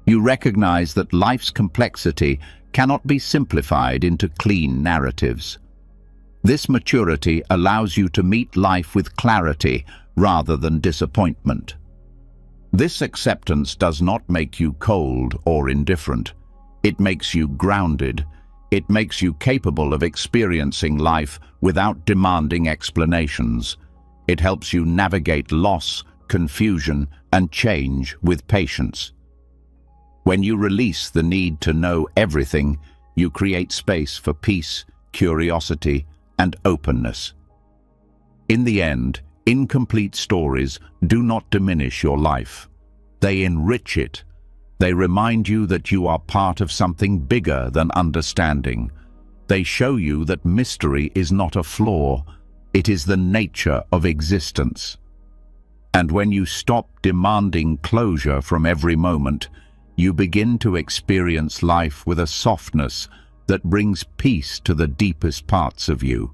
You recognize that life's complexity cannot be simplified into clean narratives. This maturity allows you to meet life with clarity rather than disappointment. This acceptance does not make you cold or indifferent. It makes you grounded. It makes you capable of experiencing life without demanding explanations. It helps you navigate loss, confusion, and change with patience. When you release the need to know everything, you create space for peace, curiosity, and openness. In the end, incomplete stories do not diminish your life. They enrich it. They remind you that you are part of something bigger than understanding. They show you that mystery is not a flaw. It is the nature of existence. And when you stop demanding closure from every moment, you begin to experience life with a softness that brings peace to the deepest parts of you.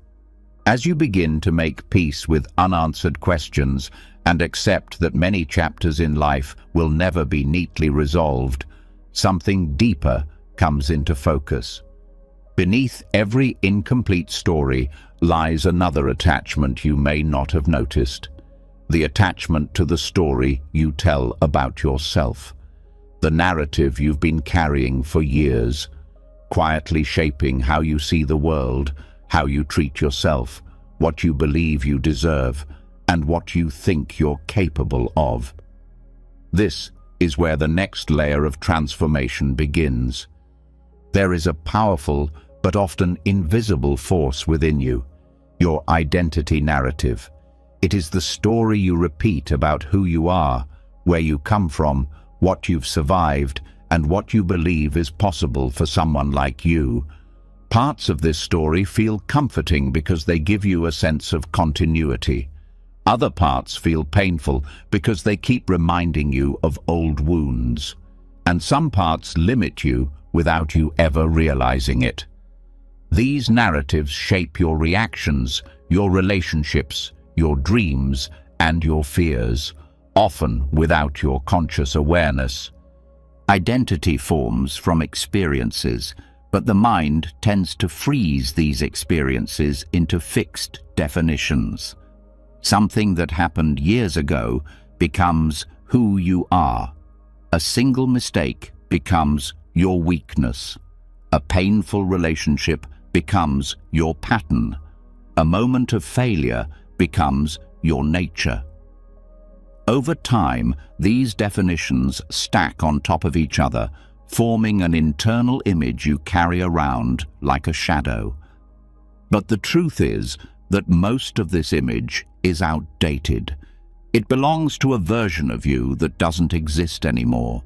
As you begin to make peace with unanswered questions and accept that many chapters in life will never be neatly resolved, something deeper comes into focus. Beneath every incomplete story lies another attachment you may not have noticed. The attachment to the story you tell about yourself. The narrative you've been carrying for years, quietly shaping how you see the world, how you treat yourself, what you believe you deserve, and what you think you're capable of. This is where the next layer of transformation begins. There is a powerful but often invisible force within you, your identity narrative. It is the story you repeat about who you are, where you come from, what you've survived, and what you believe is possible for someone like you. Parts of this story feel comforting because they give you a sense of continuity. Other parts feel painful because they keep reminding you of old wounds. And some parts limit you without you ever realizing it. These narratives shape your reactions, your relationships, your dreams, and your fears, often without your conscious awareness. Identity forms from experiences, but the mind tends to freeze these experiences into fixed definitions. Something that happened years ago becomes who you are. A single mistake becomes your weakness. A painful relationship becomes your pattern. A moment of failure becomes your nature. Over time, these definitions stack on top of each other, forming an internal image you carry around like a shadow. But the truth is that most of this image is outdated. It belongs to a version of you that doesn't exist anymore.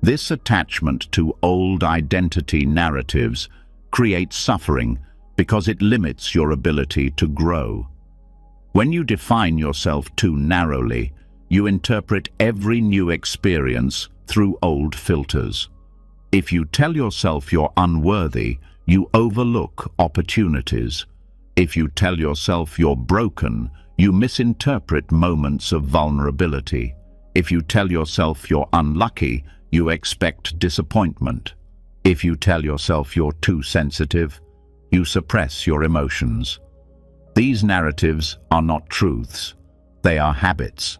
This attachment to old identity narratives creates suffering because it limits your ability to grow. When you define yourself too narrowly, you interpret every new experience through old filters. If you tell yourself you're unworthy, you overlook opportunities. If you tell yourself you're broken, you misinterpret moments of vulnerability. If you tell yourself you're unlucky, you expect disappointment. If you tell yourself you're too sensitive, you suppress your emotions. These narratives are not truths. They are habits.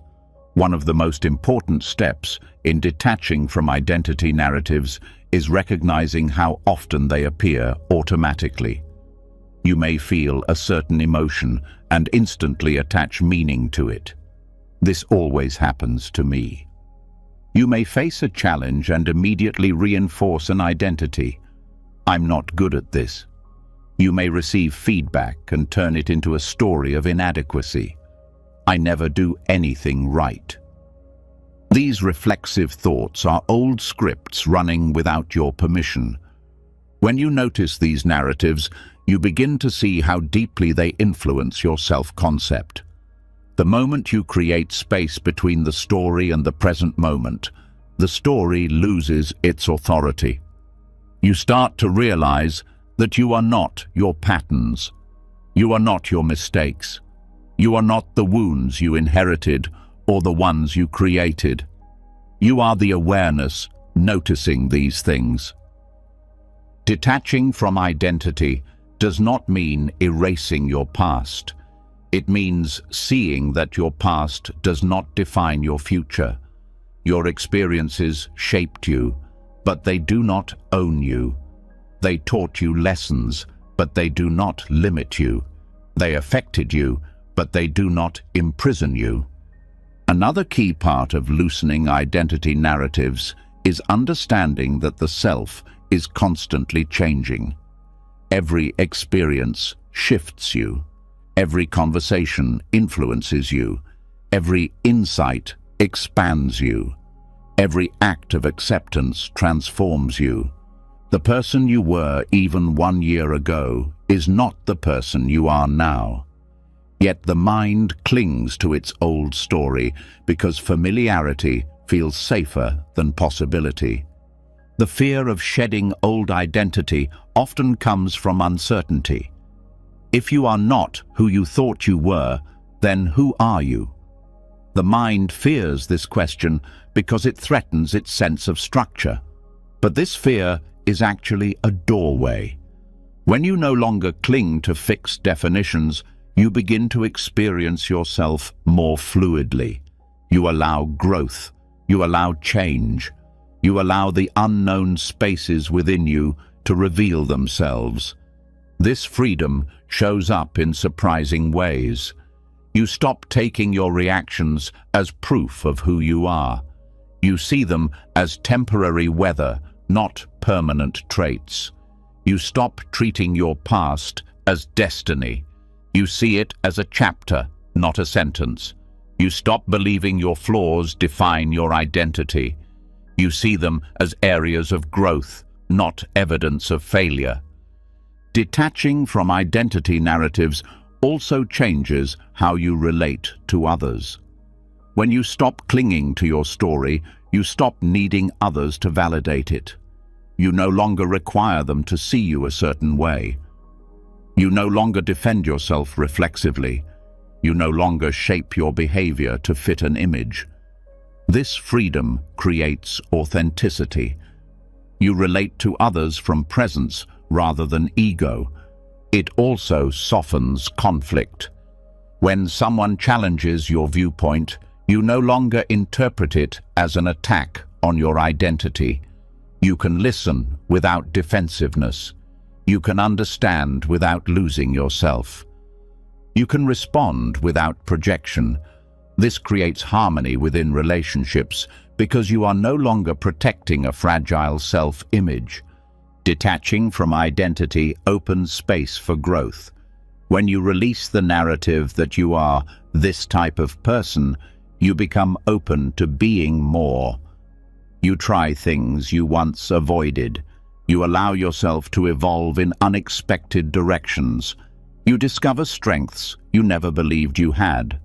One of the most important steps in detaching from identity narratives is recognizing how often they appear automatically. You may feel a certain emotion and instantly attach meaning to it. This always happens to me. You may face a challenge and immediately reinforce an identity. I'm not good at this. You may receive feedback and turn it into a story of inadequacy. I never do anything right. These reflexive thoughts are old scripts running without your permission. When you notice these narratives, you begin to see how deeply they influence your self-concept. The moment you create space between the story and the present moment, the story loses its authority. You start to realize that you are not your patterns. You are not your mistakes. You are not the wounds you inherited or the ones you created. You are the awareness noticing these things. Detaching from identity does not mean erasing your past. It means seeing that your past does not define your future. Your experiences shaped you, but they do not own you. They taught you lessons, but they do not limit you. They affected you, but they do not imprison you. Another key part of loosening identity narratives is understanding that the self is constantly changing. Every experience shifts you. Every conversation influences you. Every insight expands you. Every act of acceptance transforms you. The person you were even 1 year ago is not the person you are now. Yet the mind clings to its old story because familiarity feels safer than possibility. The fear of shedding old identity often comes from uncertainty. If you are not who you thought you were, then who are you? The mind fears this question because it threatens its sense of structure. But this fear is actually a doorway. When you no longer cling to fixed definitions, you begin to experience yourself more fluidly. You allow growth. You allow change. You allow the unknown spaces within you to reveal themselves. This freedom shows up in surprising ways. You stop taking your reactions as proof of who you are. You see them as temporary weather, not permanent traits. You stop treating your past as destiny. You see it as a chapter, not a sentence. You stop believing your flaws define your identity. You see them as areas of growth, not evidence of failure. Detaching from identity narratives also changes how you relate to others. When you stop clinging to your story, you stop needing others to validate it. You no longer require them to see you a certain way. You no longer defend yourself reflexively. You no longer shape your behavior to fit an image. This freedom creates authenticity. You relate to others from presence rather than ego. It also softens conflict. When someone challenges your viewpoint, you no longer interpret it as an attack on your identity. You can listen without defensiveness. You can understand without losing yourself. You can respond without projection. This creates harmony within relationships because you are no longer protecting a fragile self-image. Detaching from identity opens space for growth. When you release the narrative that you are this type of person, you become open to being more. You try things you once avoided. You allow yourself to evolve in unexpected directions. You discover strengths you never believed you had.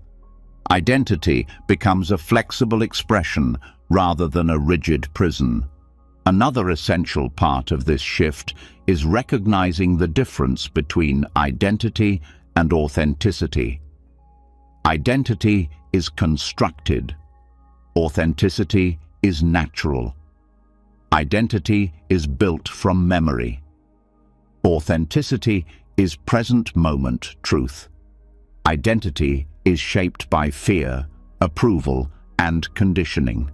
Identity becomes a flexible expression rather than a rigid prison. Another essential part of this shift is recognizing the difference between identity and authenticity. Identity is constructed. Authenticity is natural. Identity is built from memory. Authenticity is present moment truth. Identity is shaped by fear, approval, and conditioning.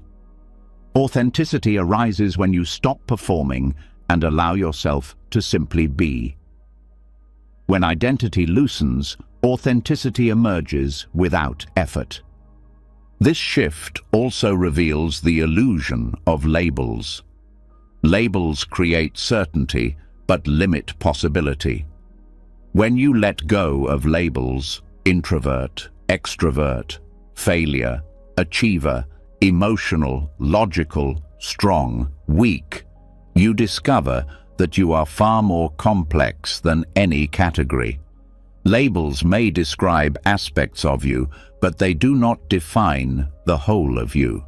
Authenticity arises when you stop performing and allow yourself to simply be. When identity loosens, authenticity emerges without effort. This shift also reveals the illusion of labels. Labels create certainty, but limit possibility. When you let go of labels, introvert, extrovert, failure, achiever, emotional, logical, strong, weak, you discover that you are far more complex than any category. Labels may describe aspects of you, but they do not define the whole of you.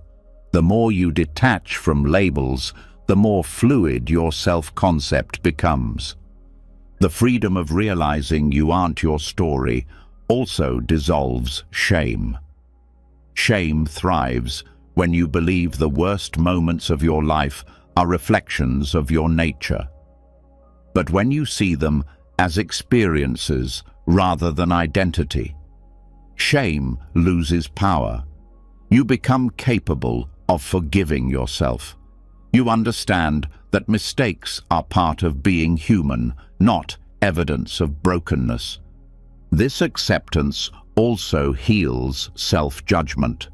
The more you detach from labels, the more fluid your self-concept becomes. The freedom of realizing you aren't your story also dissolves shame. Shame thrives when you believe the worst moments of your life are reflections of your nature. But when you see them as experiences rather than identity, shame loses power. You become capable of forgiving yourself. You understand that mistakes are part of being human, not evidence of brokenness. This acceptance also heals self-judgment.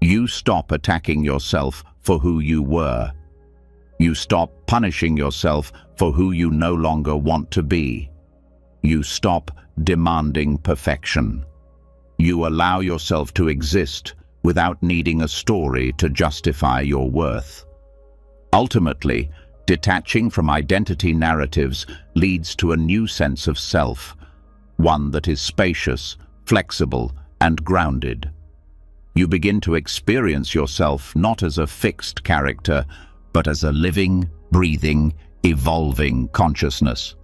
You stop attacking yourself for who you were. You stop punishing yourself for who you no longer want to be. You stop demanding perfection. You allow yourself to exist without needing a story to justify your worth. Ultimately, detaching from identity narratives leads to a new sense of self, one that is spacious, flexible, and grounded. You begin to experience yourself not as a fixed character, but as a living, breathing, evolving consciousness.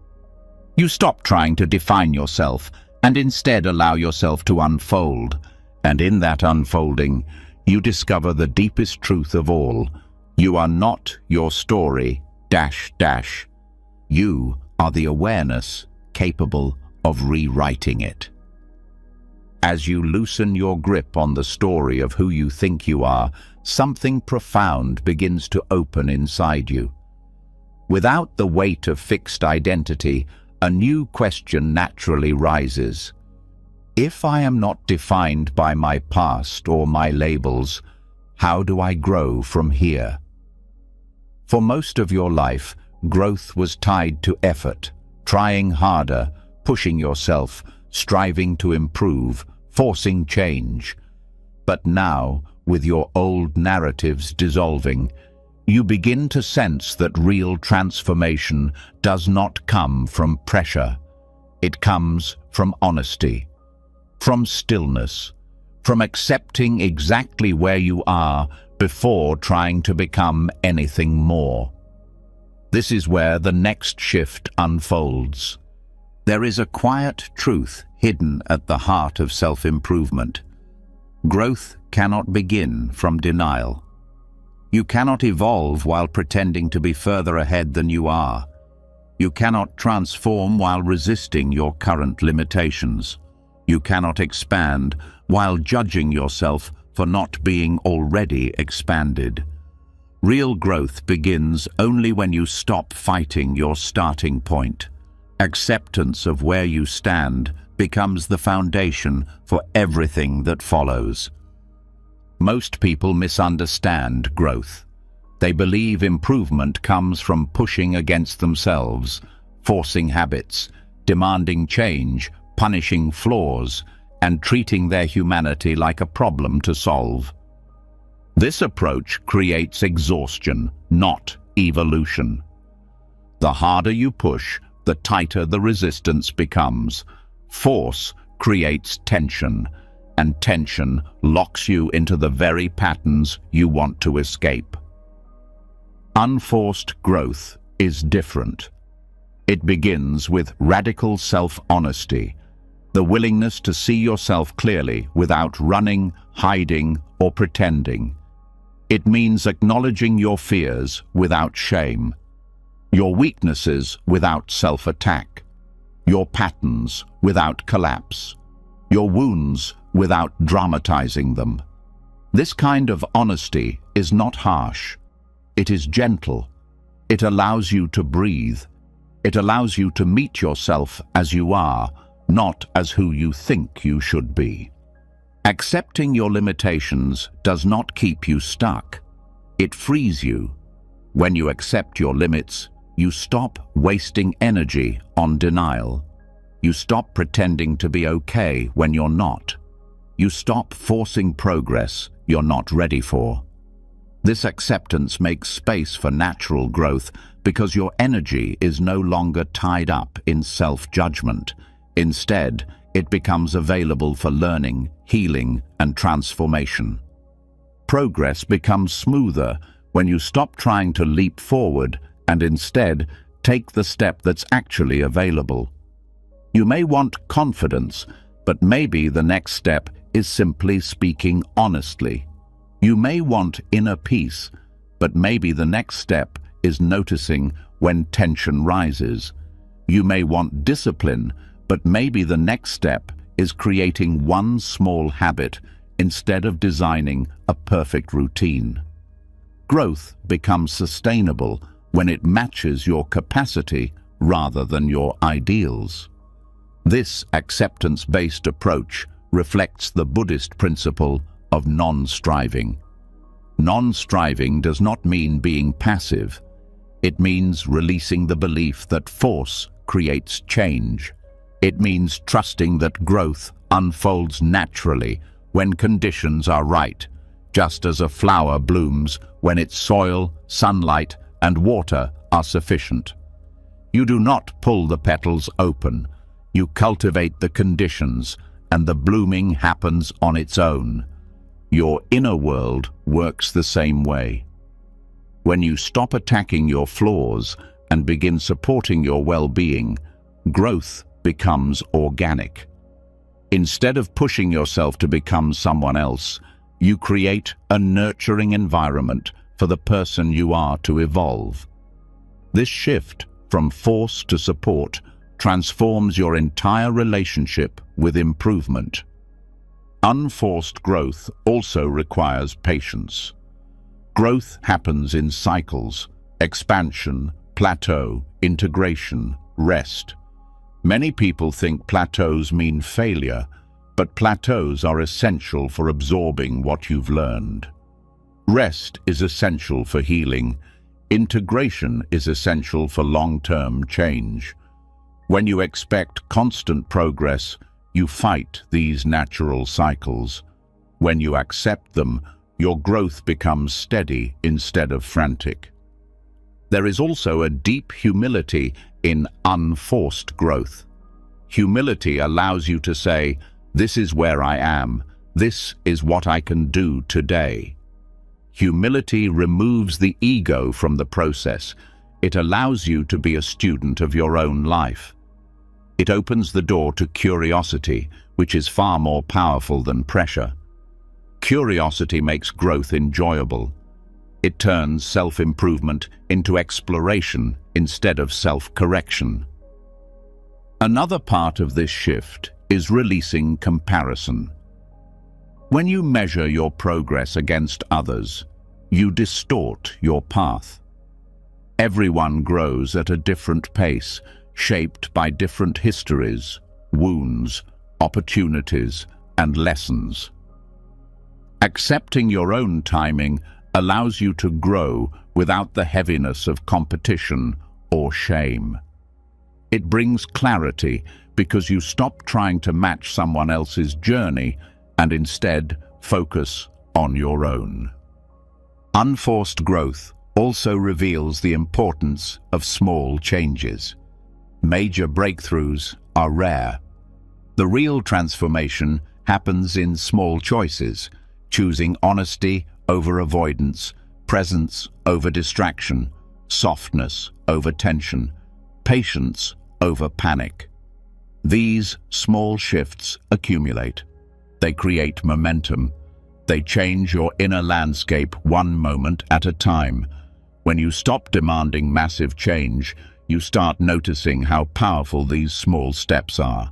You stop trying to define yourself and instead allow yourself to unfold, and in that unfolding, you discover the deepest truth of all. You are not your story, ... You are the awareness capable of rewriting it. As you loosen your grip on the story of who you think you are, something profound begins to open inside you. Without the weight of fixed identity, a new question naturally rises. If I am not defined by my past or my labels, how do I grow from here? For most of your life, growth was tied to effort, trying harder, pushing yourself, striving to improve, forcing change. But now, with your old narratives dissolving, you begin to sense that real transformation does not come from pressure. It comes from honesty, from stillness, from accepting exactly where you are before trying to become anything more. This is where the next shift unfolds. There is a quiet truth hidden at the heart of self-improvement. Growth cannot begin from denial. You cannot evolve while pretending to be further ahead than you are. You cannot transform while resisting your current limitations. You cannot expand while judging yourself for not being already expanded. Real growth begins only when you stop fighting your starting point. Acceptance of where you stand becomes the foundation for everything that follows. Most people misunderstand growth. They believe improvement comes from pushing against themselves, forcing habits, demanding change, punishing flaws, and treating their humanity like a problem to solve. This approach creates exhaustion, not evolution. The harder you push, the tighter the resistance becomes. Force creates tension, and tension locks you into the very patterns you want to escape. Unforced growth is different. It begins with radical self-honesty, the willingness to see yourself clearly without running, hiding, or pretending. It means acknowledging your fears without shame, your weaknesses without self-attack, your patterns without collapse, your wounds without dramatizing them. This kind of honesty is not harsh. It is gentle. It allows you to breathe. It allows you to meet yourself as you are, not as who you think you should be. Accepting your limitations does not keep you stuck. It frees you. When you accept your limits, you stop wasting energy on denial. You stop pretending to be okay when you're not. You stop forcing progress you're not ready for. This acceptance makes space for natural growth because your energy is no longer tied up in self-judgment. Instead, it becomes available for learning, healing, and transformation. Progress becomes smoother when you stop trying to leap forward and instead take the step that's actually available. You may want confidence, but maybe the next step is simply speaking honestly. You may want inner peace, but maybe the next step is noticing when tension rises. You may want discipline, but maybe the next step is creating one small habit instead of designing a perfect routine. Growth becomes sustainable when it matches your capacity rather than your ideals. This acceptance-based approach reflects the Buddhist principle of non-striving. Non-striving does not mean being passive. It means releasing the belief that force creates change. It means trusting that growth unfolds naturally when conditions are right, just as a flower blooms when its soil, sunlight, and water are sufficient. You do not pull the petals open. You cultivate the conditions, and the blooming happens on its own. Your inner world works the same way. When you stop attacking your flaws and begin supporting your well-being, growth becomes organic. Instead of pushing yourself to become someone else, you create a nurturing environment for the person you are to evolve. This shift from force to support transforms your entire relationship with improvement. Unforced growth also requires patience. Growth happens in cycles: expansion, plateau, integration, rest. Many people think plateaus mean failure, but plateaus are essential for absorbing what you've learned. Rest is essential for healing. Integration is essential for long-term change. When you expect constant progress, you fight these natural cycles. When you accept them, your growth becomes steady instead of frantic. There is also a deep humility in unforced growth. Humility allows you to say, "This is where I am. This is what I can do today." Humility removes the ego from the process. It allows you to be a student of your own life. It opens the door to curiosity, which is far more powerful than pressure. Curiosity makes growth enjoyable. It turns self-improvement into exploration instead of self-correction. Another part of this shift is releasing comparison. When you measure your progress against others, you distort your path. Everyone grows at a different pace, shaped by different histories, wounds, opportunities, and lessons. Accepting your own timing allows you to grow without the heaviness of competition or shame. It brings clarity because you stop trying to match someone else's journey and instead focus on your own. Unforced growth also reveals the importance of small changes. Major breakthroughs are rare. The real transformation happens in small choices, choosing honesty over avoidance, presence over distraction, softness over tension, patience over panic. These small shifts accumulate. They create momentum. They change your inner landscape one moment at a time. When you stop demanding massive change, you start noticing how powerful these small steps are.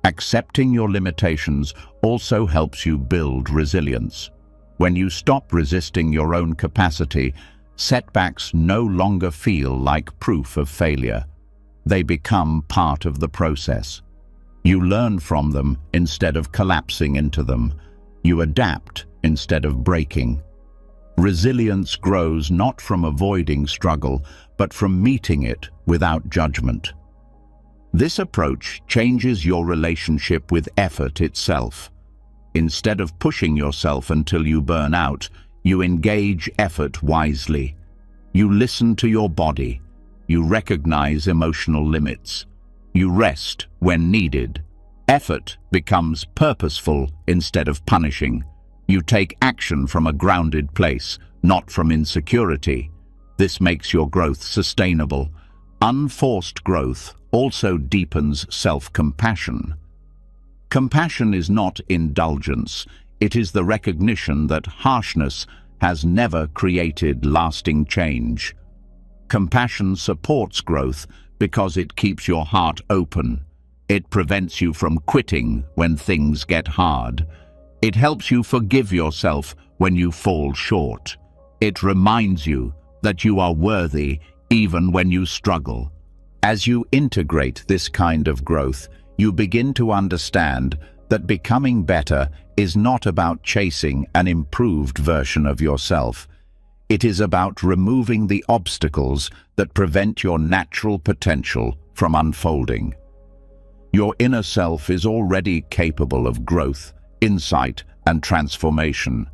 Accepting your limitations also helps you build resilience. When you stop resisting your own capacity, setbacks no longer feel like proof of failure. They become part of the process. You learn from them instead of collapsing into them. You adapt instead of breaking. Resilience grows not from avoiding struggle, but from meeting it without judgment. This approach changes your relationship with effort itself. Instead of pushing yourself until you burn out, you engage effort wisely. You listen to your body. You recognize emotional limits. You rest when needed. Effort becomes purposeful instead of punishing. You take action from a grounded place, not from insecurity. This makes your growth sustainable. Unforced growth also deepens self-compassion. Compassion is not indulgence. It is the recognition that harshness has never created lasting change. Compassion supports growth because it keeps your heart open. It prevents you from quitting when things get hard. It helps you forgive yourself when you fall short. It reminds you that you are worthy even when you struggle. As you integrate this kind of growth, you begin to understand that becoming better is not about chasing an improved version of yourself. It is about removing the obstacles that prevent your natural potential from unfolding. Your inner self is already capable of growth, insight, and transformation.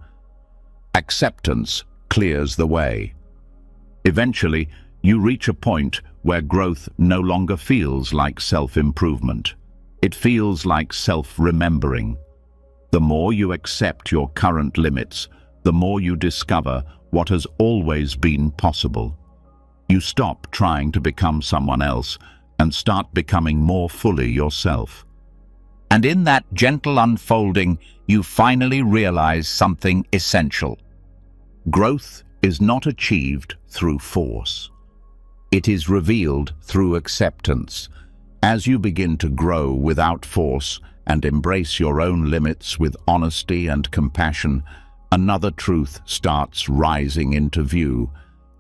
Acceptance clears the way. Eventually, you reach a point where growth no longer feels like self-improvement. It feels like self-remembering. The more you accept your current limits, the more you discover what has always been possible. You stop trying to become someone else and start becoming more fully yourself. And in that gentle unfolding, you finally realize something essential. Growth is not achieved through force. It is revealed through acceptance. As you begin to grow without force and embrace your own limits with honesty and compassion, another truth starts rising into view,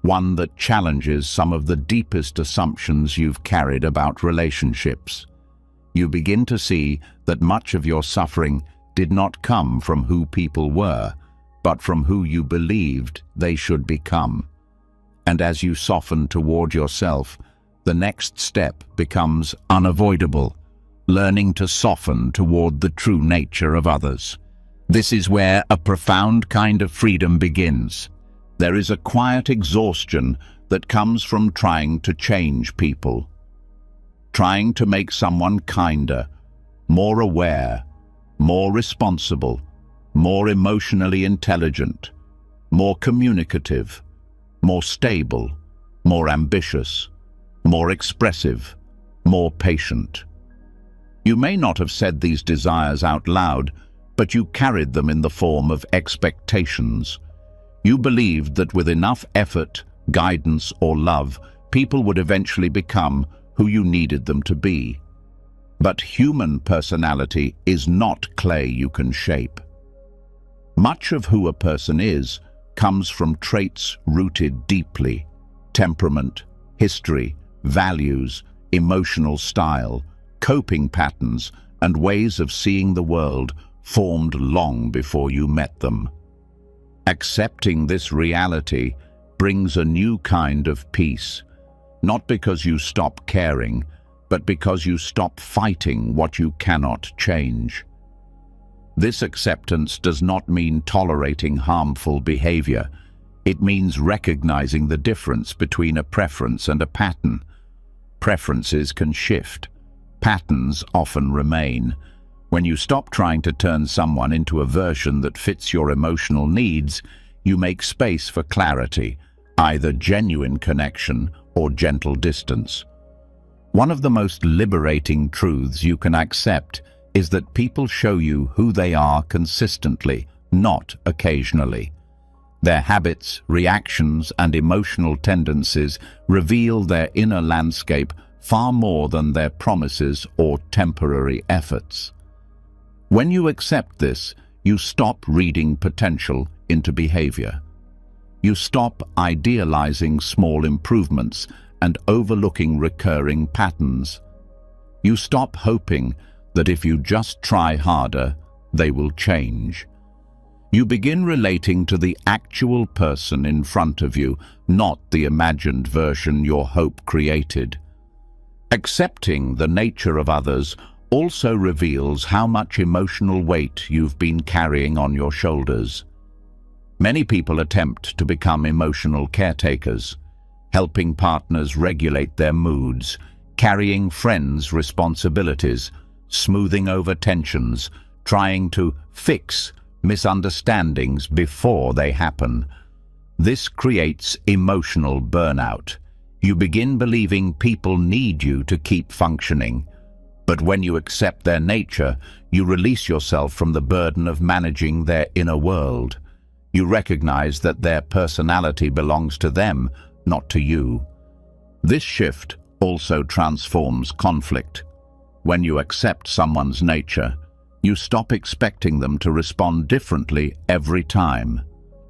one that challenges some of the deepest assumptions you've carried about relationships. You begin to see that much of your suffering did not come from who people were, but from who you believed they should become. And as you soften toward yourself, the next step becomes unavoidable, learning to soften toward the true nature of others. This is where a profound kind of freedom begins. There is a quiet exhaustion that comes from trying to change people, trying to make someone kinder, more aware, more responsible, more emotionally intelligent, more communicative, more stable, more ambitious, more expressive, more patient. You may not have said these desires out loud, but you carried them in the form of expectations. You believed that with enough effort, guidance, or love, people would eventually become who you needed them to be. But human personality is not clay you can shape. Much of who a person is comes from traits rooted deeply: temperament, history, values, emotional style, coping patterns, and ways of seeing the world formed long before you met them. Accepting this reality brings a new kind of peace, not because you stop caring, but because you stop fighting what you cannot change. This acceptance does not mean tolerating harmful behavior. It means recognizing the difference between a preference and a pattern. Preferences can shift. Patterns often remain. When you stop trying to turn someone into a version that fits your emotional needs, you make space for clarity, either genuine connection or gentle distance. One of the most liberating truths you can accept is that people show you who they are consistently, not occasionally. Their habits, reactions, and emotional tendencies reveal their inner landscape far more than their promises or temporary efforts. When you accept this, you stop reading potential into behavior. You stop idealizing small improvements and overlooking recurring patterns. You stop hoping that if you just try harder, they will change. You begin relating to the actual person in front of you, not the imagined version your hope created. Accepting the nature of others also reveals how much emotional weight you've been carrying on your shoulders. Many people attempt to become emotional caretakers, helping partners regulate their moods, carrying friends' responsibilities, smoothing over tensions, trying to fix misunderstandings before they happen. This creates emotional burnout. You begin believing people need you to keep functioning. But when you accept their nature, you release yourself from the burden of managing their inner world. You recognize that their personality belongs to them, not to you. This shift also transforms conflict. When you accept someone's nature, you stop expecting them to respond differently every time.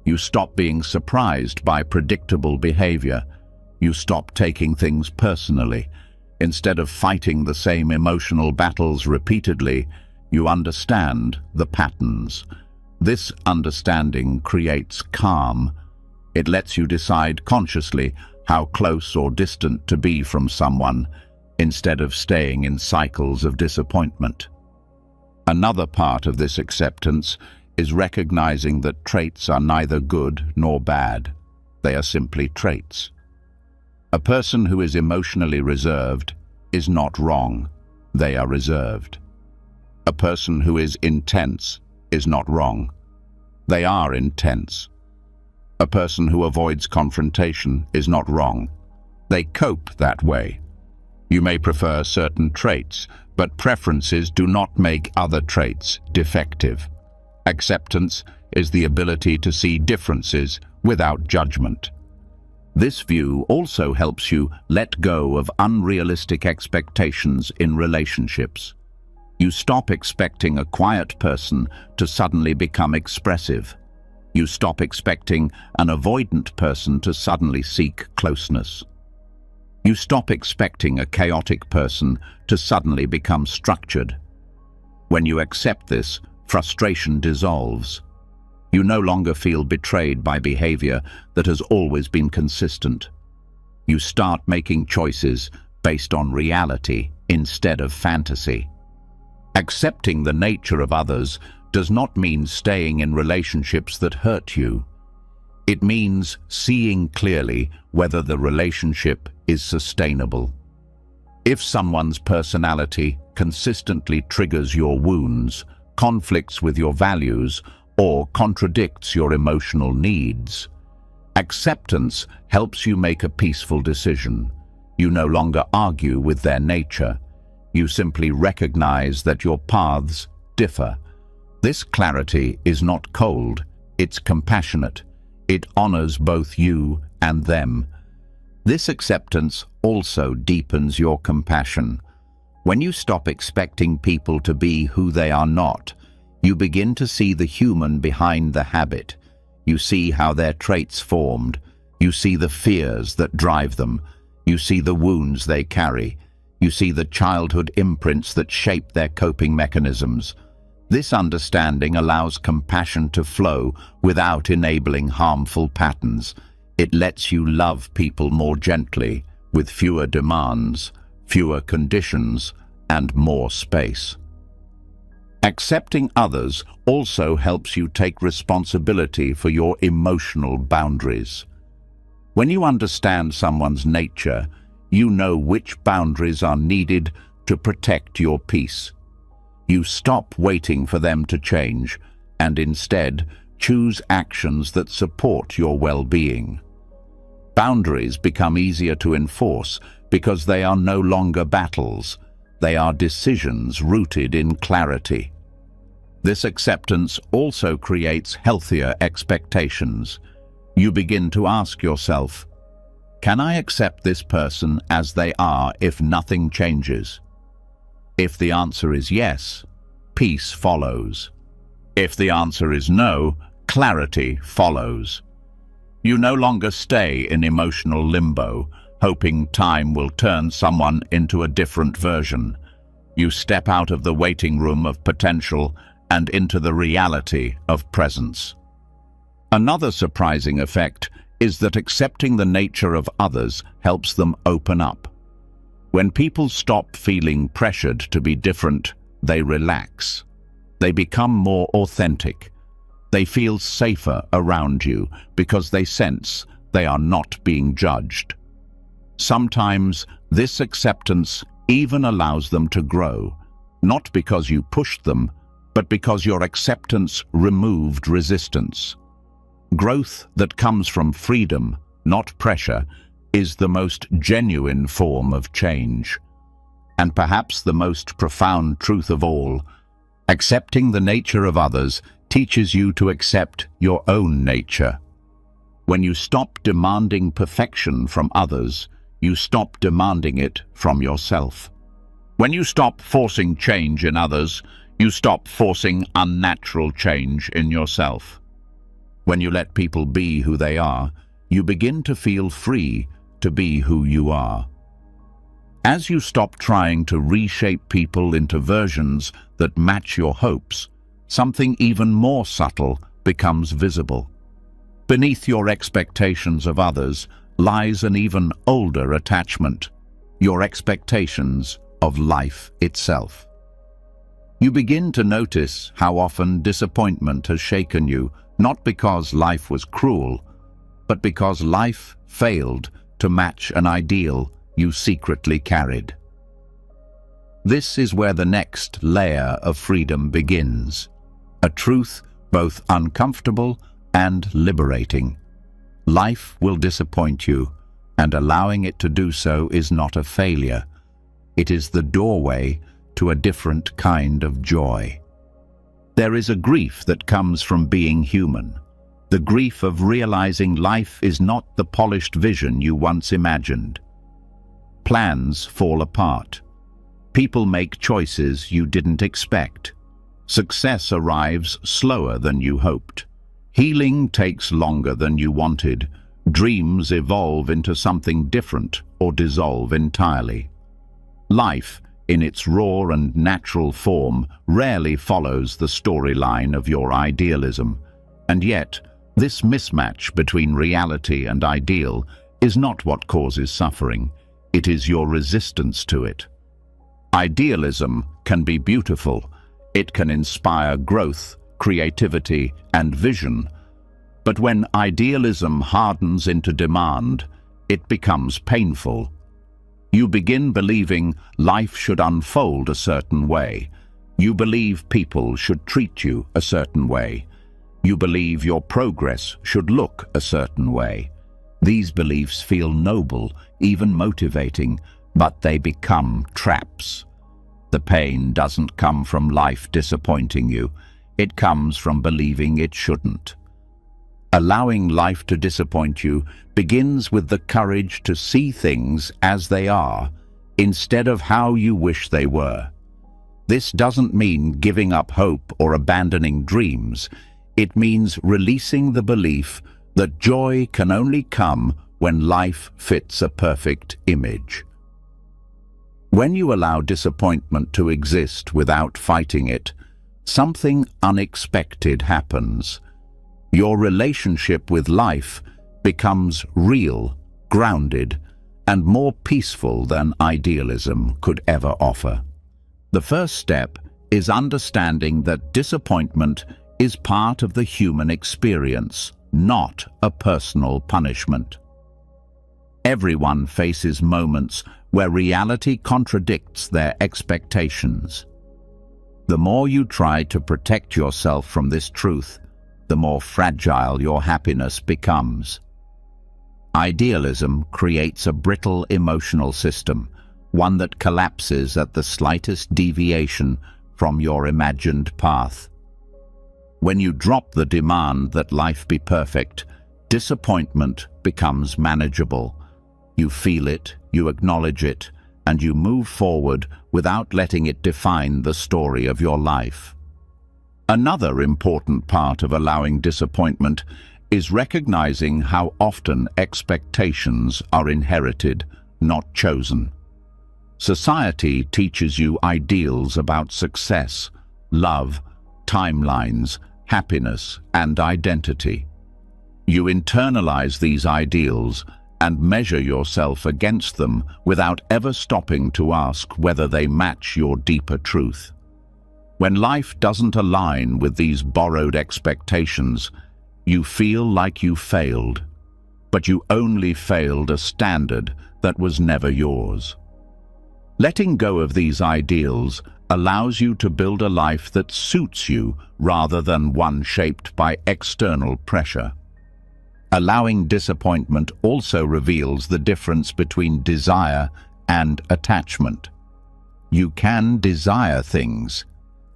You stop being surprised by predictable behavior. You stop taking things personally. Instead of fighting the same emotional battles repeatedly, you understand the patterns. This understanding creates calm. It lets you decide consciously how close or distant to be from someone, instead of staying in cycles of disappointment. Another part of this acceptance is recognizing that traits are neither good nor bad. They are simply traits. A person who is emotionally reserved is not wrong. They are reserved. A person who is intense is not wrong. They are intense. A person who avoids confrontation is not wrong. They cope that way. You may prefer certain traits, but preferences do not make other traits defective. Acceptance is the ability to see differences without judgment. This view also helps you let go of unrealistic expectations in relationships. You stop expecting a quiet person to suddenly become expressive. You stop expecting an avoidant person to suddenly seek closeness. You stop expecting a chaotic person to suddenly become structured. When you accept this, frustration dissolves. You no longer feel betrayed by behavior that has always been consistent. You start making choices based on reality instead of fantasy. Accepting the nature of others does not mean staying in relationships that hurt you. It means seeing clearly whether the relationship is sustainable. If someone's personality consistently triggers your wounds, conflicts with your values, or contradicts your emotional needs, acceptance helps you make a peaceful decision. You no longer argue with their nature. You simply recognize that your paths differ. This clarity is not cold, it's compassionate. It honors both you and them. This acceptance also deepens your compassion. When you stop expecting people to be who they are not, you begin to see the human behind the habit. You see how their traits formed. You see the fears that drive them. You see the wounds they carry. You see the childhood imprints that shape their coping mechanisms. This understanding allows compassion to flow without enabling harmful patterns. It lets you love people more gently, with fewer demands, fewer conditions, and more space. Accepting others also helps you take responsibility for your emotional boundaries. When you understand someone's nature, you know which boundaries are needed to protect your peace. You stop waiting for them to change and instead choose actions that support your well-being. Boundaries become easier to enforce because they are no longer battles. They are decisions rooted in clarity. This acceptance also creates healthier expectations. You begin to ask yourself, can I accept this person as they are if nothing changes? If the answer is yes, peace follows. If the answer is no, clarity follows. You no longer stay in emotional limbo, hoping time will turn someone into a different version. You step out of the waiting room of potential and into the reality of presence. Another surprising effect is that accepting the nature of others helps them open up. When people stop feeling pressured to be different, they relax. They become more authentic. They feel safer around you because they sense they are not being judged. Sometimes this acceptance even allows them to grow, not because you pushed them, but because your acceptance removed resistance. Growth that comes from freedom, not pressure, is the most genuine form of change. And perhaps the most profound truth of all, accepting the nature of others teaches you to accept your own nature. When you stop demanding perfection from others, you stop demanding it from yourself. When you stop forcing change in others, you stop forcing unnatural change in yourself. When you let people be who they are, you begin to feel free to be who you are. As you stop trying to reshape people into versions that match your hopes, something even more subtle becomes visible. Beneath your expectations of others lies an even older attachment, your expectations of life itself. You begin to notice how often disappointment has shaken you, not because life was cruel, but because life failed to match an ideal you secretly carried. This is where the next layer of freedom begins, a truth both uncomfortable and liberating. Life will disappoint you, and allowing it to do so is not a failure. It is the doorway to a different kind of joy. There is a grief that comes from being human, the grief of realizing life is not the polished vision you once imagined. Plans fall apart. People make choices you didn't expect. Success arrives slower than you hoped. Healing takes longer than you wanted. Dreams evolve into something different or dissolve entirely. Life, in its raw and natural form, rarely follows the storyline of your idealism. And yet, this mismatch between reality and ideal is not what causes suffering. It is your resistance to it. Idealism can be beautiful. It can inspire growth, creativity, and vision. But when idealism hardens into demand, it becomes painful. You begin believing life should unfold a certain way. You believe people should treat you a certain way. You believe your progress should look a certain way. These beliefs feel noble, even motivating, but they become traps. The pain doesn't come from life disappointing you. It comes from believing it shouldn't. Allowing life to disappoint you begins with the courage to see things as they are, instead of how you wish they were. This doesn't mean giving up hope or abandoning dreams. It means releasing the belief that joy can only come when life fits a perfect image. When you allow disappointment to exist without fighting it, something unexpected happens. Your relationship with life becomes real, grounded, and more peaceful than idealism could ever offer. The first step is understanding that disappointment is part of the human experience, not a personal punishment. Everyone faces moments where reality contradicts their expectations. The more you try to protect yourself from this truth, the more fragile your happiness becomes. Idealism creates a brittle emotional system, one that collapses at the slightest deviation from your imagined path. When you drop the demand that life be perfect, disappointment becomes manageable. You feel it, you acknowledge it, and you move forward without letting it define the story of your life. Another important part of allowing disappointment is recognizing how often expectations are inherited, not chosen. Society teaches you ideals about success, love, timelines, happiness, and identity. You internalize these ideals and measure yourself against them without ever stopping to ask whether they match your deeper truth. When life doesn't align with these borrowed expectations, you feel like you failed, but you only failed a standard that was never yours. Letting go of these ideals allows you to build a life that suits you rather than one shaped by external pressure. Allowing disappointment also reveals the difference between desire and attachment. You can desire things,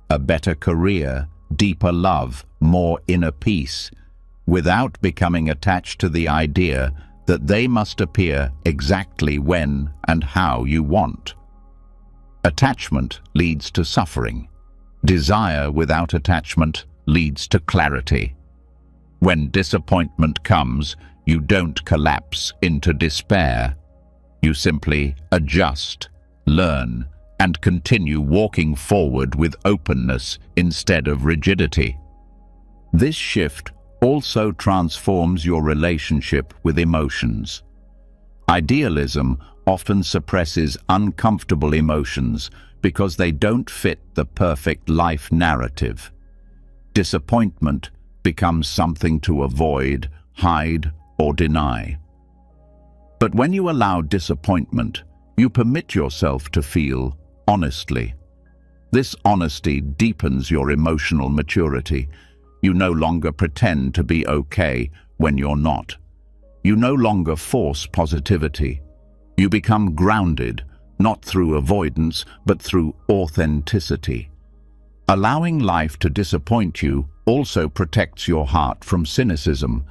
a better career, deeper love, more inner peace, without becoming attached to the idea that they must appear exactly when and how you want. Attachment leads to suffering. Desire without attachment leads to clarity. When disappointment comes, you don't collapse into despair. You simply adjust, learn, and continue walking forward with openness instead of rigidity. This shift also transforms your relationship with emotions. Idealism often suppresses uncomfortable emotions because they don't fit the perfect life narrative. Disappointment becomes something to avoid, hide, or deny. But when you allow disappointment, you permit yourself to feel honestly. This honesty deepens your emotional maturity. You no longer pretend to be okay when you're not. You no longer force positivity. You become grounded, not through avoidance, but through authenticity. Allowing life to disappoint you also protects your heart from cynicism.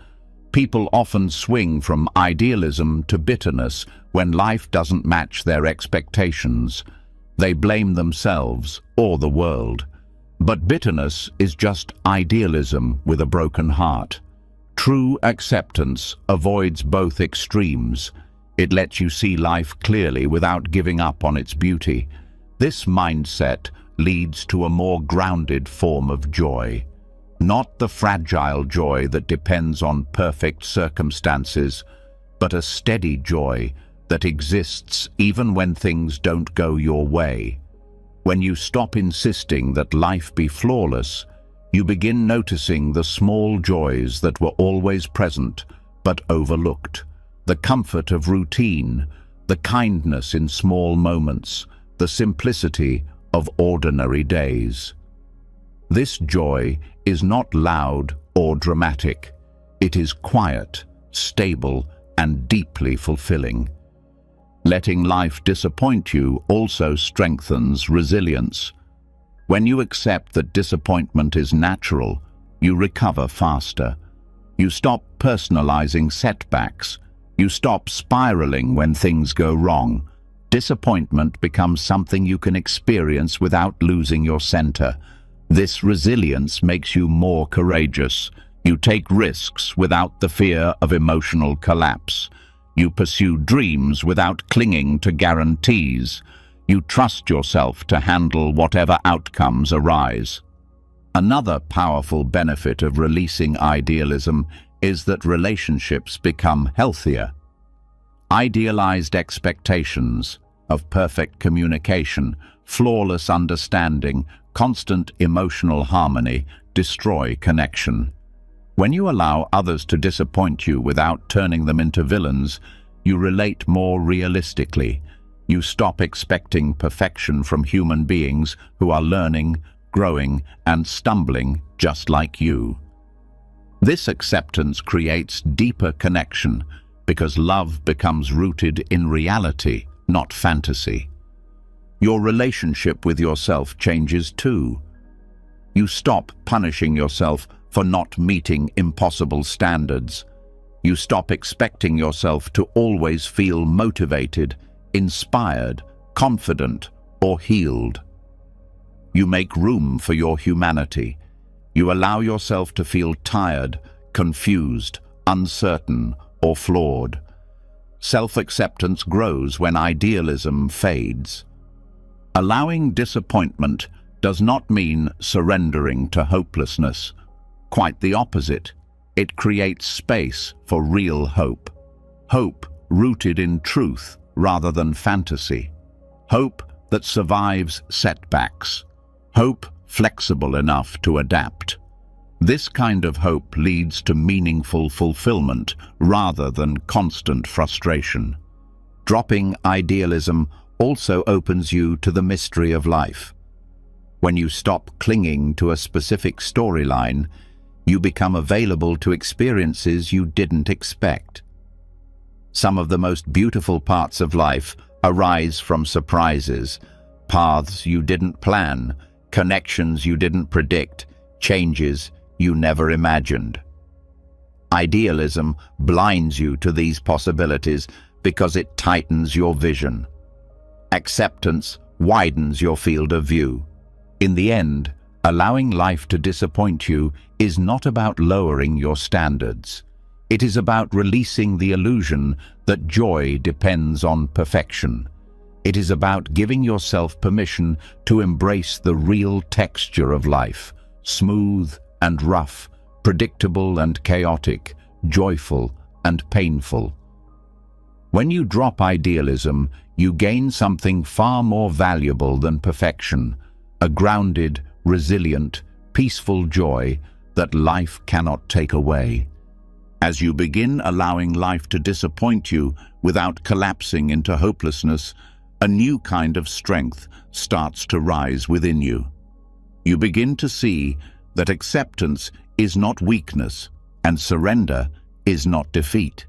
People often swing from idealism to bitterness when life doesn't match their expectations. They blame themselves or the world. But bitterness is just idealism with a broken heart. True acceptance avoids both extremes. It lets you see life clearly without giving up on its beauty. This mindset leads to a more grounded form of joy. Not the fragile joy that depends on perfect circumstances, but a steady joy that exists even when things don't go your way. When you stop insisting that life be flawless, you begin noticing the small joys that were always present but overlooked. The comfort of routine, the kindness in small moments, the simplicity of ordinary days. This joy is not loud or dramatic. It is quiet, stable, and deeply fulfilling. Letting life disappoint you also strengthens resilience. When you accept that disappointment is natural, you recover faster. You stop personalizing setbacks. You stop spiraling when things go wrong. Disappointment becomes something you can experience without losing your center. This resilience makes you more courageous. You take risks without the fear of emotional collapse. You pursue dreams without clinging to guarantees. You trust yourself to handle whatever outcomes arise. Another powerful benefit of releasing idealism is that relationships become healthier. Idealized expectations of perfect communication, flawless understanding, constant emotional harmony destroy connection. When you allow others to disappoint you without turning them into villains, you relate more realistically. You stop expecting perfection from human beings who are learning, growing, and stumbling just like you. This acceptance creates deeper connection because love becomes rooted in reality, not fantasy. Your relationship with yourself changes too. You stop punishing yourself for not meeting impossible standards. You stop expecting yourself to always feel motivated, inspired, confident, or healed. You make room for your humanity. You allow yourself to feel tired, confused, uncertain, or flawed. Self-acceptance grows when idealism fades. Allowing disappointment does not mean surrendering to hopelessness. Quite the opposite. It creates space for real hope. Hope rooted in truth rather than fantasy. Hope that survives setbacks. Hope flexible enough to adapt. This kind of hope leads to meaningful fulfillment rather than constant frustration. Dropping idealism also opens you to the mystery of life. When you stop clinging to a specific storyline, you become available to experiences you didn't expect. Some of the most beautiful parts of life arise from surprises, paths you didn't plan, connections you didn't predict, changes you never imagined. Idealism blinds you to these possibilities because it tightens your vision. Acceptance widens your field of view. In the end, allowing life to disappoint you is not about lowering your standards. It is about releasing the illusion that joy depends on perfection. It is about giving yourself permission to embrace the real texture of life, smooth and rough, predictable and chaotic, joyful and painful. When you drop idealism, you gain something far more valuable than perfection, a grounded, resilient, peaceful joy that life cannot take away. As you begin allowing life to disappoint you without collapsing into hopelessness, a new kind of strength starts to rise within you. You begin to see that acceptance is not weakness and surrender is not defeat.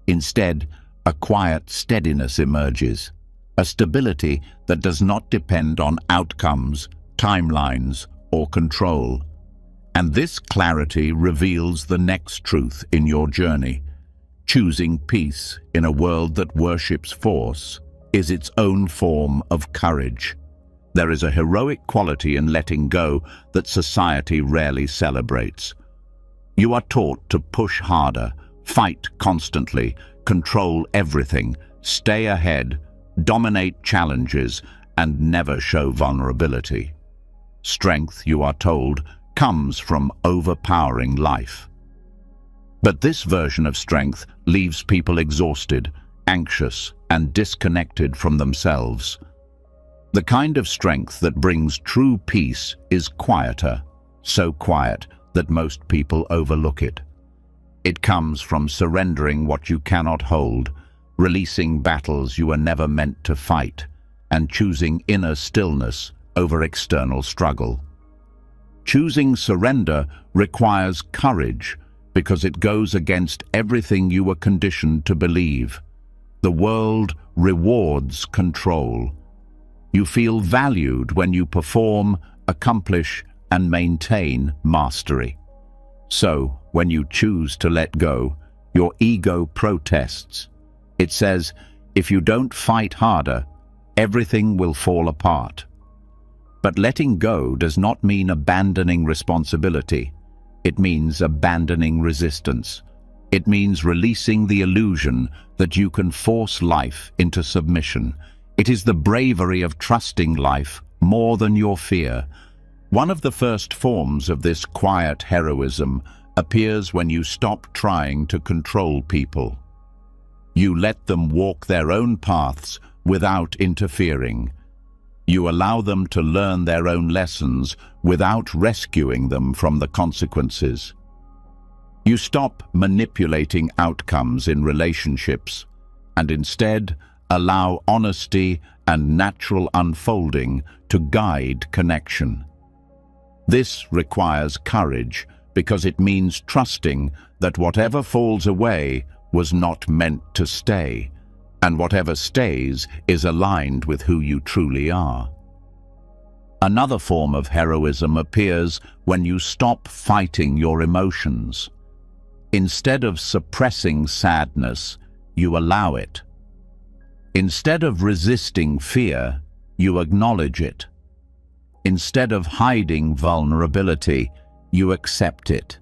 Instead, a quiet steadiness emerges, a stability that does not depend on outcomes, timelines, or control. And this clarity reveals the next truth in your journey. Choosing peace in a world that worships force is its own form of courage. There is a heroic quality in letting go that society rarely celebrates. You are taught to push harder, fight constantly, control everything, stay ahead, dominate challenges, and never show vulnerability. Strength, you are told, comes from overpowering life. But this version of strength leaves people exhausted, anxious, and disconnected from themselves. The kind of strength that brings true peace is quieter, so quiet that most people overlook it. It comes from surrendering what you cannot hold, releasing battles you were never meant to fight, and choosing inner stillness over external struggle. Choosing surrender requires courage because it goes against everything you were conditioned to believe. The world rewards control. You feel valued when you perform, accomplish, and maintain mastery. So, when you choose to let go, your ego protests. It says, if you don't fight harder, everything will fall apart. But letting go does not mean abandoning responsibility. It means abandoning resistance. It means releasing the illusion that you can force life into submission. It is the bravery of trusting life more than your fear. One of the first forms of this quiet heroism appears when you stop trying to control people. You let them walk their own paths without interfering. You allow them to learn their own lessons without rescuing them from the consequences. You stop manipulating outcomes in relationships and instead allow honesty and natural unfolding to guide connection. This requires courage because it means trusting that whatever falls away was not meant to stay, and whatever stays is aligned with who you truly are. Another form of heroism appears when you stop fighting your emotions. Instead of suppressing sadness, you allow it. Instead of resisting fear, you acknowledge it. Instead of hiding vulnerability, you accept it.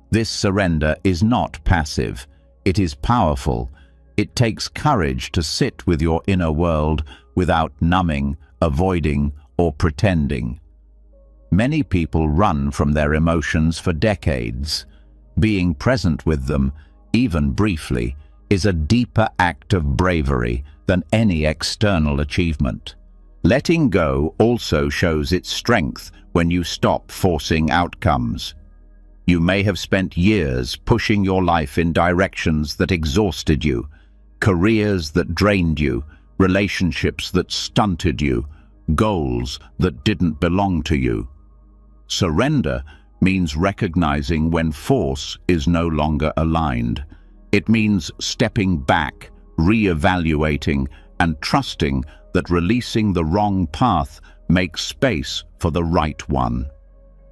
This surrender is not passive. It is powerful. It takes courage to sit with your inner world without numbing, avoiding, or pretending. Many people run from their emotions for decades. Being present with them, even briefly, is a deeper act of bravery than any external achievement. Letting go also shows its strength when you stop forcing outcomes. You may have spent years pushing your life in directions that exhausted you, careers that drained you, relationships that stunted you, goals that didn't belong to you. Surrender means recognizing when force is no longer aligned. It means stepping back, re-evaluating, and trusting that releasing the wrong path makes space for the right one.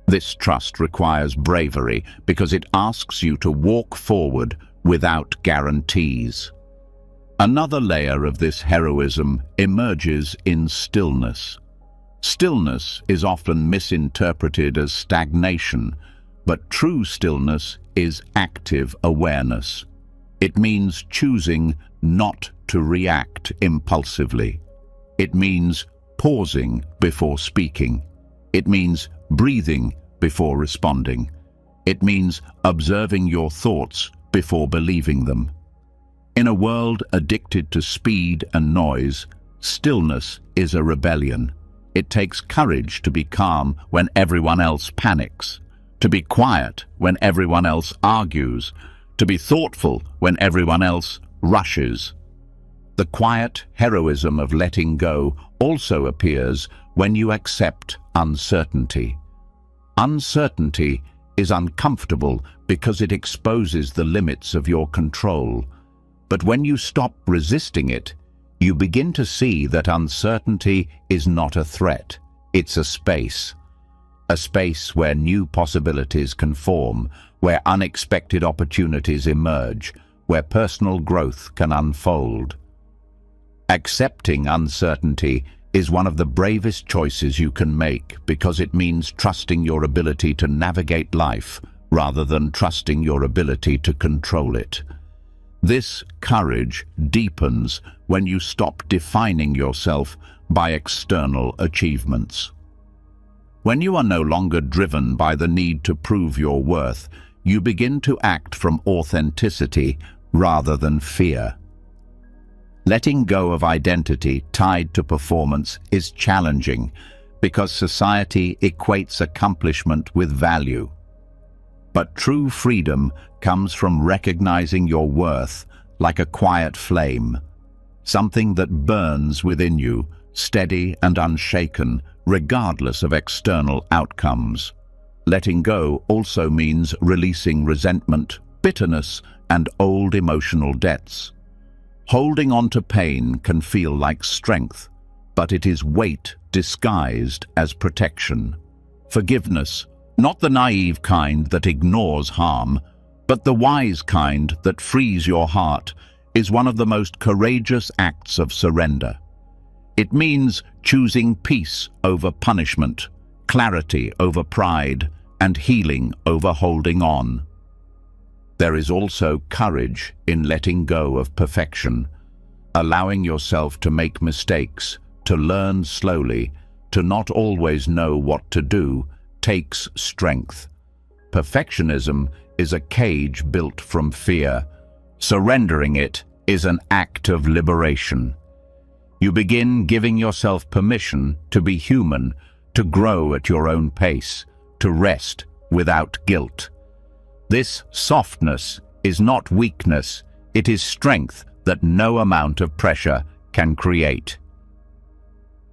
This trust requires bravery because it asks you to walk forward without guarantees. Another layer of this heroism emerges in stillness. Stillness is often misinterpreted as stagnation, but true stillness is active awareness. It means choosing not to react impulsively. It means pausing before speaking. It means breathing before responding. It means observing your thoughts before believing them. In a world addicted to speed and noise, stillness is a rebellion. It takes courage to be calm when everyone else panics, to be quiet when everyone else argues, to be thoughtful when everyone else rushes. The quiet heroism of letting go also appears when you accept uncertainty. Uncertainty is uncomfortable because it exposes the limits of your control. But when you stop resisting it, you begin to see that uncertainty is not a threat, it's a space. A space where new possibilities can form, where unexpected opportunities emerge, where personal growth can unfold. Accepting uncertainty is one of the bravest choices you can make because it means trusting your ability to navigate life rather than trusting your ability to control it. This courage deepens when you stop defining yourself by external achievements. When you are no longer driven by the need to prove your worth, you begin to act from authenticity rather than fear. Letting go of identity tied to performance is challenging because society equates accomplishment with value. But true freedom comes from recognizing your worth like a quiet flame, something that burns within you, steady and unshaken, regardless of external outcomes. Letting go also means releasing resentment, bitterness, and old emotional debts. Holding on to pain can feel like strength, but it is weight disguised as protection. Forgiveness, not the naive kind that ignores harm, but the wise kind that frees your heart, is one of the most courageous acts of surrender. It means choosing peace over punishment, clarity over pride, and healing over holding on. There is also courage in letting go of perfection, allowing yourself to make mistakes, to learn slowly, to not always know what to do, takes strength. Perfectionism is a cage built from fear. Surrendering it is an act of liberation. You begin giving yourself permission to be human, to grow at your own pace, to rest without guilt. This softness is not weakness, it is strength that no amount of pressure can create.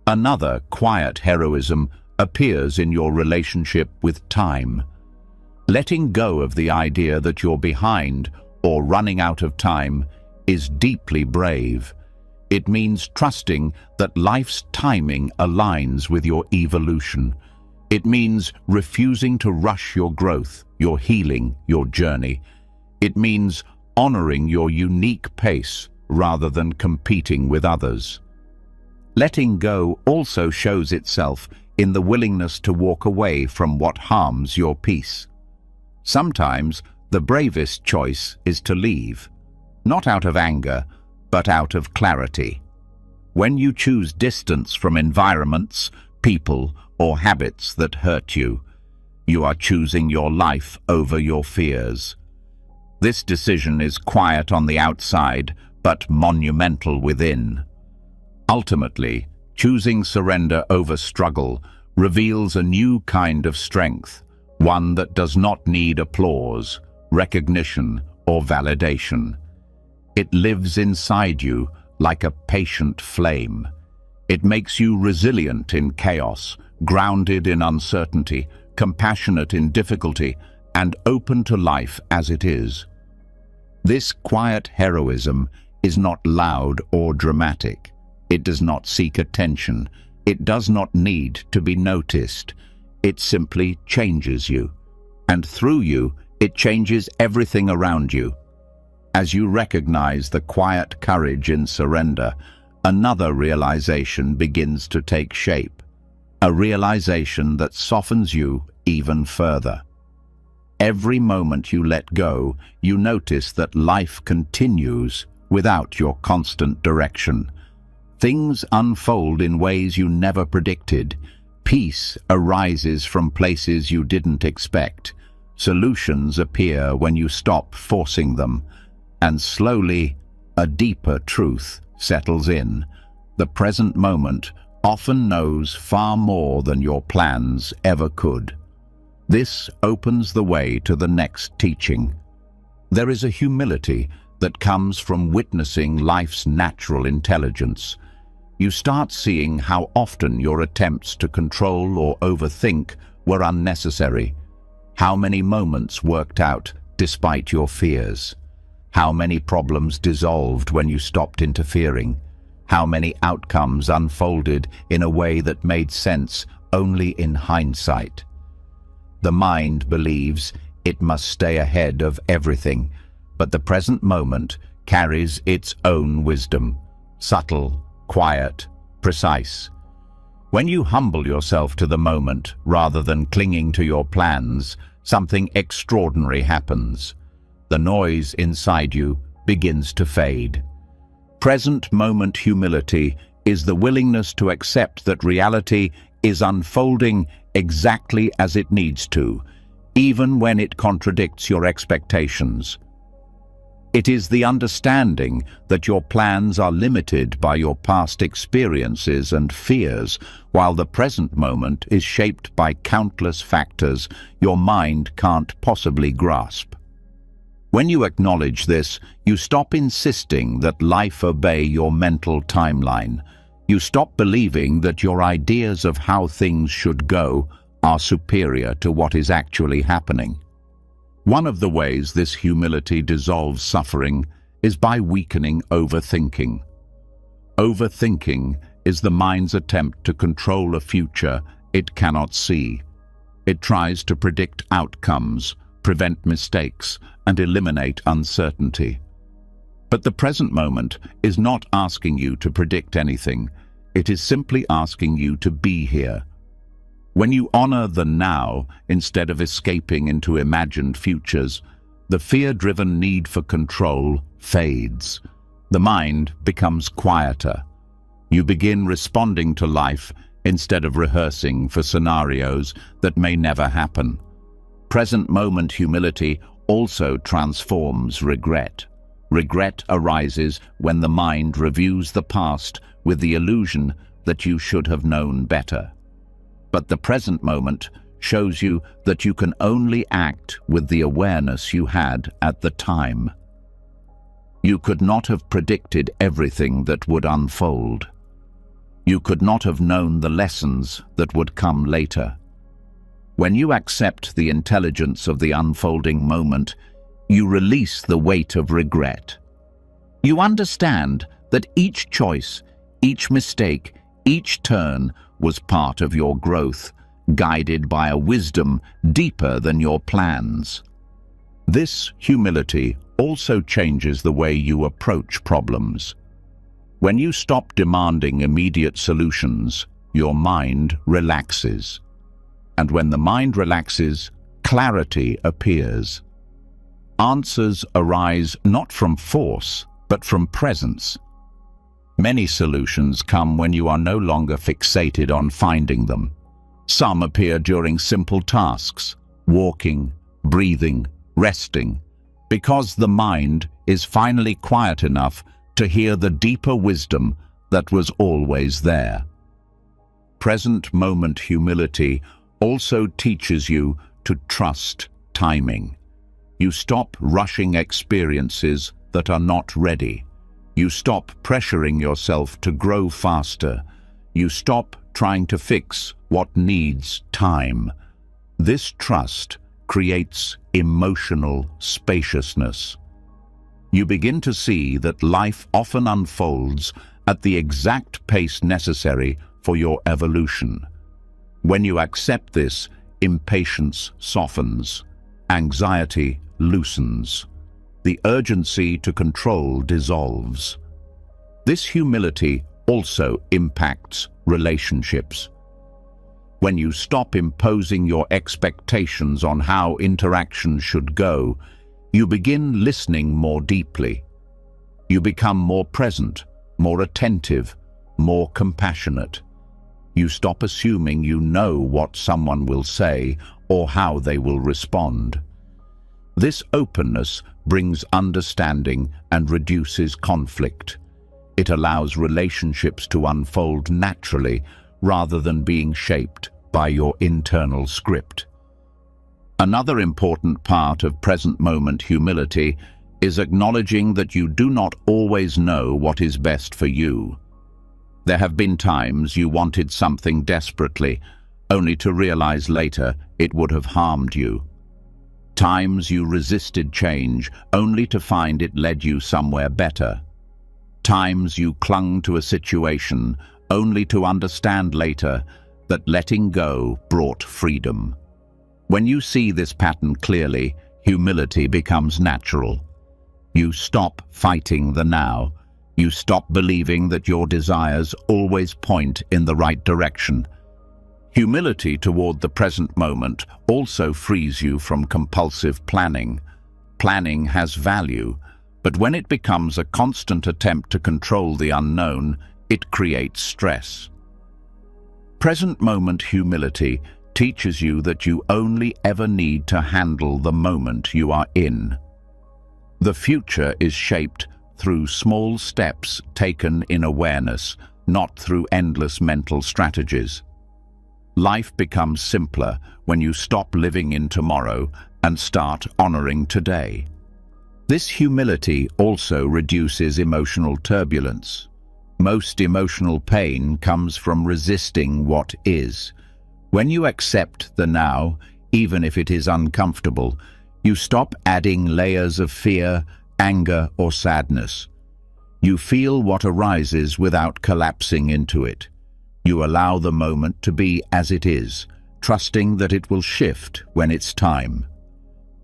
Another quiet heroism appears in your relationship with time. Letting go of the idea that you're behind or running out of time is deeply brave. It means trusting that life's timing aligns with your evolution. It means refusing to rush your growth, your healing, your journey. It means honoring your unique pace rather than competing with others. Letting go also shows itself in the willingness to walk away from what harms your peace. Sometimes The bravest choice is to leave, not out of anger, but out of clarity. When you choose distance from environments, people, or habits that hurt you, you are choosing your life over your fears. This decision is quiet on the outside, but monumental within. Ultimately, choosing surrender over struggle reveals a new kind of strength, one that does not need applause, recognition, or validation. It lives inside you like a patient flame. It makes you resilient in chaos, grounded in uncertainty, compassionate in difficulty, and open to life as it is. This quiet heroism is not loud or dramatic. It does not seek attention. It does not need to be noticed. It simply changes you. And through you, it changes everything around you. As you recognize the quiet courage in surrender, another realization begins to take shape. A realization that softens you even further. Every moment you let go, you notice that life continues without your constant direction. Things unfold in ways you never predicted. Peace arises from places you didn't expect. Solutions appear when you stop forcing them. And slowly, a deeper truth settles in. The present moment often knows far more than your plans ever could. This opens the way to the next teaching. There is a humility that comes from witnessing life's natural intelligence. You start seeing how often your attempts to control or overthink were unnecessary. How many moments worked out despite your fears. How many problems dissolved when you stopped interfering. How many outcomes unfolded in a way that made sense only in hindsight. The mind believes it must stay ahead of everything, but the present moment carries its own wisdom, subtle, quiet, precise. When you humble yourself to the moment rather than clinging to your plans, something extraordinary happens. The noise inside you begins to fade. Present moment humility is the willingness to accept that reality is unfolding exactly as it needs to, even when it contradicts your expectations. It is the understanding that your plans are limited by your past experiences and fears, while the present moment is shaped by countless factors your mind can't possibly grasp. When you acknowledge this, you stop insisting that life obey your mental timeline. You stop believing that your ideas of how things should go are superior to what is actually happening. One of the ways this humility dissolves suffering is by weakening overthinking. Overthinking is the mind's attempt to control a future it cannot see. It tries to predict outcomes, prevent mistakes, and eliminate uncertainty. But the present moment is not asking you to predict anything. It is simply asking you to be here. When you honor the now instead of escaping into imagined futures, the fear-driven need for control fades. The mind becomes quieter. You begin responding to life instead of rehearsing for scenarios that may never happen. Present moment humility also transforms regret. Regret arises when the mind reviews the past with the illusion that you should have known better. But the present moment shows you that you can only act with the awareness you had at the time. You could not have predicted everything that would unfold. You could not have known the lessons that would come later. When you accept the intelligence of the unfolding moment, you release the weight of regret. You understand that each choice, each mistake, each turn was part of your growth, guided by a wisdom deeper than your plans. This humility also changes the way you approach problems. When you stop demanding immediate solutions, your mind relaxes. And when the mind relaxes, clarity appears. Answers arise not from force, but from presence. Many solutions come when you are no longer fixated on finding them. Some appear during simple tasks, walking, breathing, resting, because the mind is finally quiet enough to hear the deeper wisdom that was always there. Present moment humility also teaches you to trust timing. You stop rushing experiences that are not ready. You stop pressuring yourself to grow faster. You stop trying to fix what needs time. This trust creates emotional spaciousness. You begin to see that life often unfolds at the exact pace necessary for your evolution. When you accept this, impatience softens, anxiety loosens, the urgency to control dissolves. This humility also impacts relationships. When you stop imposing your expectations on how interactions should go, you begin listening more deeply. You become more present, more attentive, more compassionate. You stop assuming you know what someone will say or how they will respond. This openness brings understanding and reduces conflict. It allows relationships to unfold naturally rather than being shaped by your internal script. Another important part of present moment humility is acknowledging that you do not always know what is best for you. There have been times you wanted something desperately, only to realize later it would have harmed you. Times you resisted change, only to find it led you somewhere better. Times you clung to a situation, only to understand later that letting go brought freedom. When you see this pattern clearly, humility becomes natural. You stop fighting the now. You stop believing that your desires always point in the right direction. Humility toward the present moment also frees you from compulsive planning. Planning has value, but when it becomes a constant attempt to control the unknown, it creates stress. Present moment humility teaches you that you only ever need to handle the moment you are in. The future is shaped through small steps taken in awareness, not through endless mental strategies. Life becomes simpler when you stop living in tomorrow and start honoring today. This humility also reduces emotional turbulence. Most emotional pain comes from resisting what is. When you accept the now, even if it is uncomfortable, you stop adding layers of fear, anger, or sadness. You feel what arises without collapsing into it. You allow the moment to be as it is, trusting that it will shift when it's time.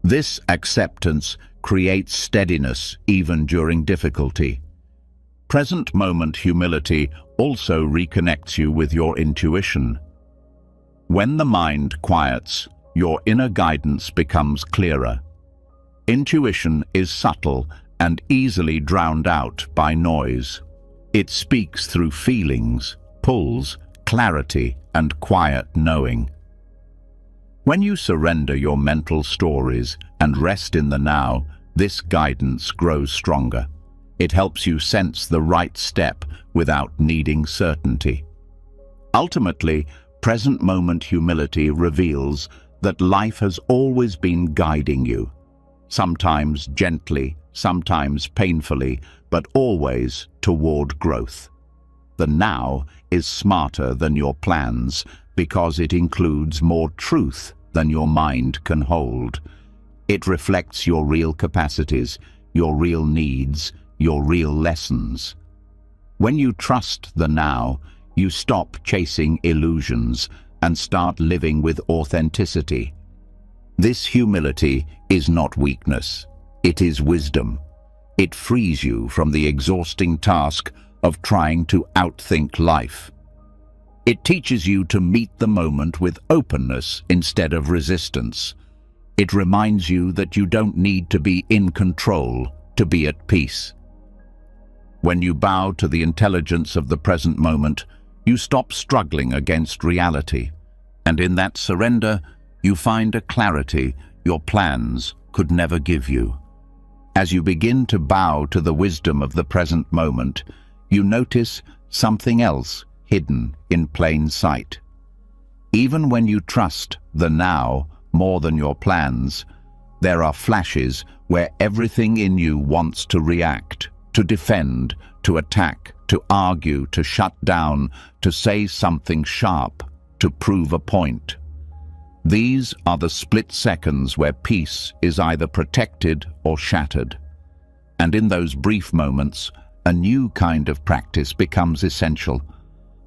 This acceptance creates steadiness even during difficulty. Present moment humility also reconnects you with your intuition. When the mind quiets, your inner guidance becomes clearer. Intuition is subtle and easily drowned out by noise. It speaks through feelings, pulls, clarity, and quiet knowing. When you surrender your mental stories and rest in the now, this guidance grows stronger. It helps you sense the right step without needing certainty. Ultimately, present moment humility reveals that life has always been guiding you, sometimes gently, sometimes painfully, but always toward growth. The now is smarter than your plans because it includes more truth than your mind can hold. It reflects your real capacities, your real needs, your real lessons. When you trust the now, you stop chasing illusions and start living with authenticity. This humility is not weakness, it is wisdom. It frees you from the exhausting task of trying to outthink life. It teaches you to meet the moment with openness instead of resistance. It reminds you that you don't need to be in control to be at peace. When you bow to the intelligence of the present moment, you stop struggling against reality, and in that surrender, you find a clarity your plans could never give you. As you begin to bow to the wisdom of the present moment, you notice something else hidden in plain sight. Even when you trust the now more than your plans, there are flashes where everything in you wants to react, to defend, to attack, to argue, to shut down, to say something sharp, to prove a point. These are the split seconds where peace is either protected or shattered. And in those brief moments, a new kind of practice becomes essential.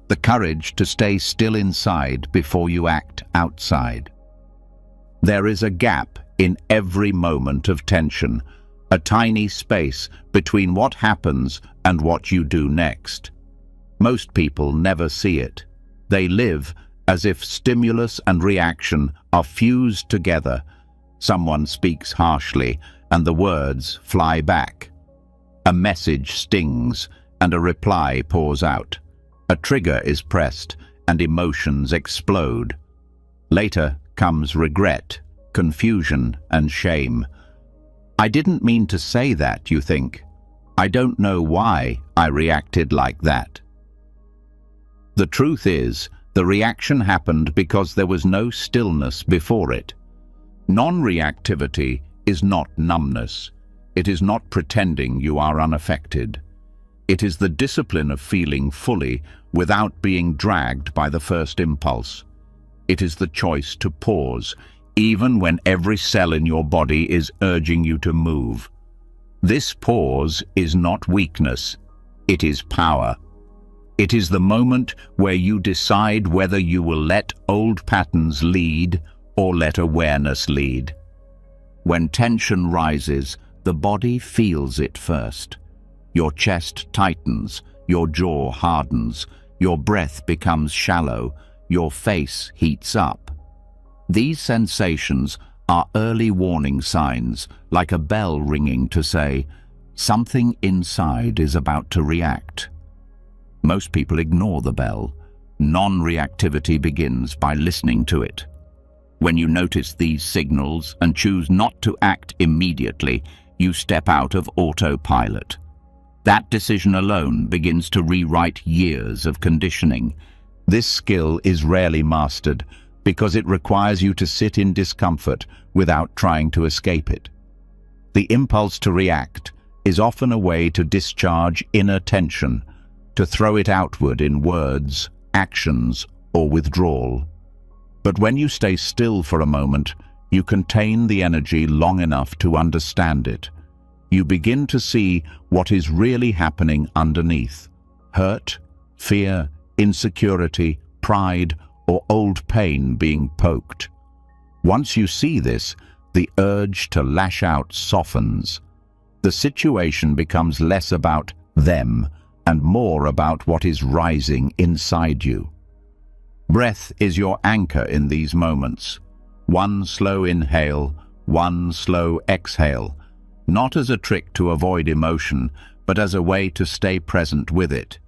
The courage to stay still inside before you act outside. There is a gap in every moment of tension, a tiny space between what happens and what you do next. Most people never see it. They live as if stimulus and reaction are fused together. Someone speaks harshly, and the words fly back. A message stings, and a reply pours out. A trigger is pressed, and emotions explode. Later comes regret, confusion, and shame. I didn't mean to say that, you think. I don't know why I reacted like that. The truth is, the reaction happened because there was no stillness before it. Non-reactivity is not numbness. It is not pretending you are unaffected. It is the discipline of feeling fully without being dragged by the first impulse. It is the choice to pause, even when every cell in your body is urging you to move. This pause is not weakness. It is power. It is the moment where you decide whether you will let old patterns lead or let awareness lead. When tension rises, the body feels it first. Your chest tightens, your jaw hardens, your breath becomes shallow, your face heats up. These sensations are early warning signs, like a bell ringing to say, something inside is about to react. Most people ignore the bell. Non-reactivity begins by listening to it. When you notice these signals and choose not to act immediately, you step out of autopilot. That decision alone begins to rewrite years of conditioning. This skill is rarely mastered because it requires you to sit in discomfort without trying to escape it. The impulse to react is often a way to discharge inner tension, to throw it outward in words, actions, or withdrawal. But when you stay still for a moment, you contain the energy long enough to understand it. You begin to see what is really happening underneath: hurt, fear, insecurity, pride, or old pain being poked. Once you see this, the urge to lash out softens. The situation becomes less about them and more about what is rising inside you. Breath is your anchor in these moments. One slow inhale, one slow exhale, not as a trick to avoid emotion, but as a way to stay present with it.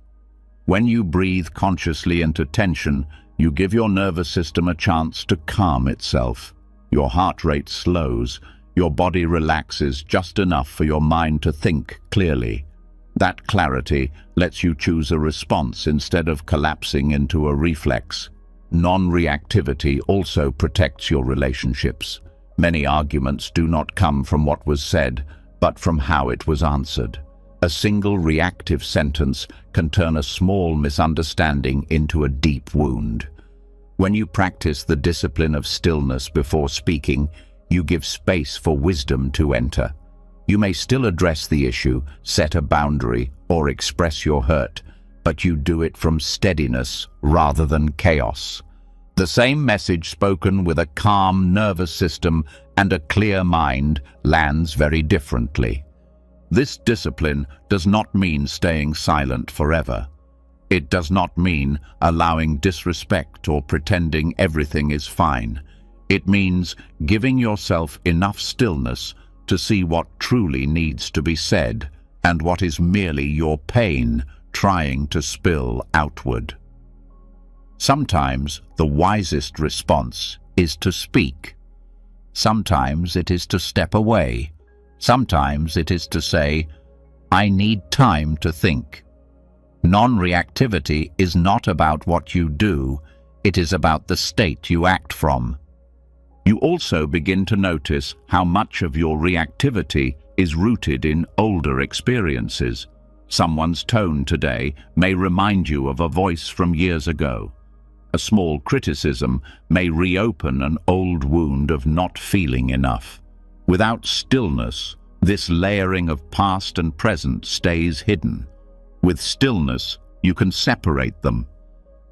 When you breathe consciously into tension, you give your nervous system a chance to calm itself. Your heart rate slows, your body relaxes just enough for your mind to think clearly. That clarity lets you choose a response instead of collapsing into a reflex. Non-reactivity also protects your relationships. Many arguments do not come from what was said, but from how it was answered. A single reactive sentence can turn a small misunderstanding into a deep wound. When you practice the discipline of stillness before speaking, you give space for wisdom to enter. You may still address the issue, set a boundary, or express your hurt, but you do it from steadiness rather than chaos. The same message spoken with a calm nervous system and a clear mind lands very differently. This discipline does not mean staying silent forever. It does not mean allowing disrespect or pretending everything is fine. It means giving yourself enough stillness to see what truly needs to be said and what is merely your pain trying to spill outward. Sometimes the wisest response is to speak. Sometimes it is to step away. Sometimes it is to say, "I need time to think." Non-reactivity is not about what you do, it is about the state you act from. You also begin to notice how much of your reactivity is rooted in older experiences. Someone's tone today may remind you of a voice from years ago. A small criticism may reopen an old wound of not feeling enough. Without stillness, this layering of past and present stays hidden. With stillness, you can separate them.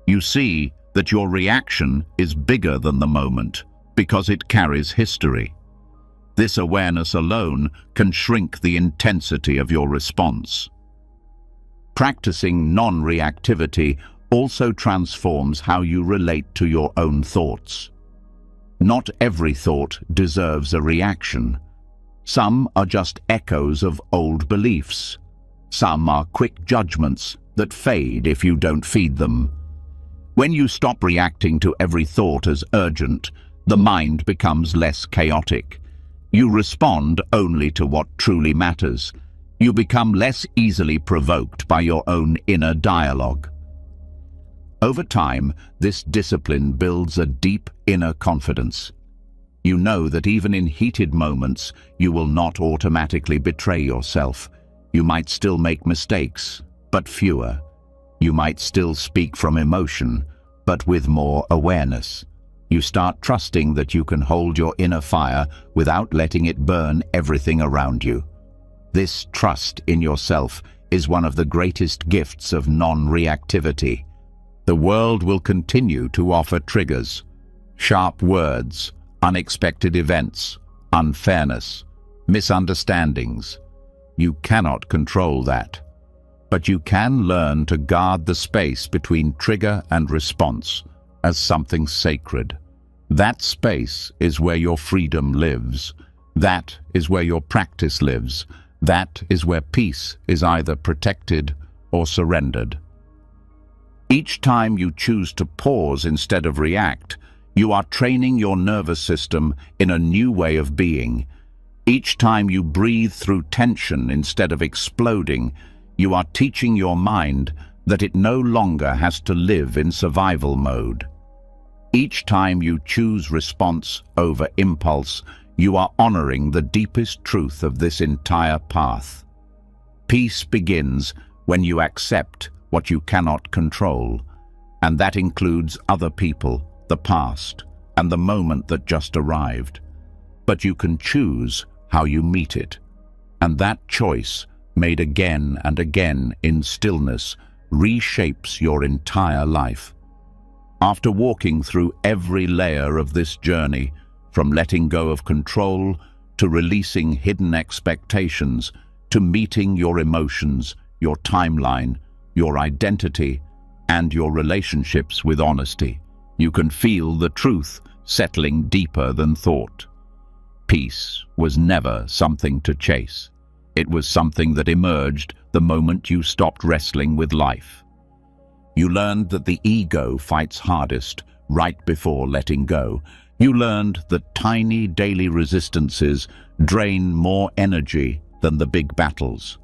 You see that your reaction is bigger than the moment because it carries history. This awareness alone can shrink the intensity of your response. Practicing non-reactivity also transforms how you relate to your own thoughts. Not every thought deserves a reaction. Some are just echoes of old beliefs. Some are quick judgments that fade if you don't feed them. When you stop reacting to every thought as urgent, the mind becomes less chaotic. You respond only to what truly matters. You become less easily provoked by your own inner dialogue. Over time, this discipline builds a deep inner confidence. You know that even in heated moments, you will not automatically betray yourself. You might still make mistakes, but fewer. You might still speak from emotion, but with more awareness. You start trusting that you can hold your inner fire without letting it burn everything around you. This trust in yourself is one of the greatest gifts of non-reactivity. The world will continue to offer triggers, sharp words, unexpected events, unfairness, misunderstandings. You cannot control that, but you can learn to guard the space between trigger and response as something sacred. That space is where your freedom lives. That is where your practice lives. That is where peace is either protected or surrendered. Each time you choose to pause instead of react, you are training your nervous system in a new way of being. Each time you breathe through tension instead of exploding, you are teaching your mind that it no longer has to live in survival mode. Each time you choose response over impulse, you are honoring the deepest truth of this entire path. Peace begins when you accept what you cannot control, and that includes other people, the past, and the moment that just arrived. But you can choose how you meet it, and that choice, made again and again in stillness, reshapes your entire life. After walking through every layer of this journey, from letting go of control to releasing hidden expectations, to meeting your emotions, your timeline, your identity, and your relationships with honesty, you can feel the truth settling deeper than thought. Peace was never something to chase. It was something that emerged the moment you stopped wrestling with life. You learned that the ego fights hardest right before letting go. You learned that tiny daily resistances drain more energy than the big battles.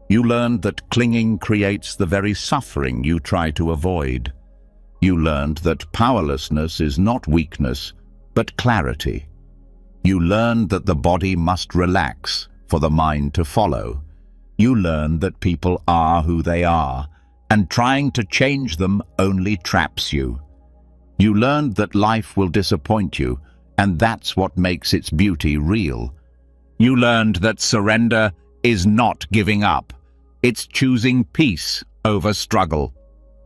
You learned that clinging creates the very suffering you try to avoid. You learned that powerlessness is not weakness, but clarity. You learned that the body must relax for the mind to follow. You learned that people are who they are, and trying to change them only traps you. You learned that life will disappoint you, and that's what makes its beauty real. You learned that surrender is not giving up. It's choosing peace over struggle.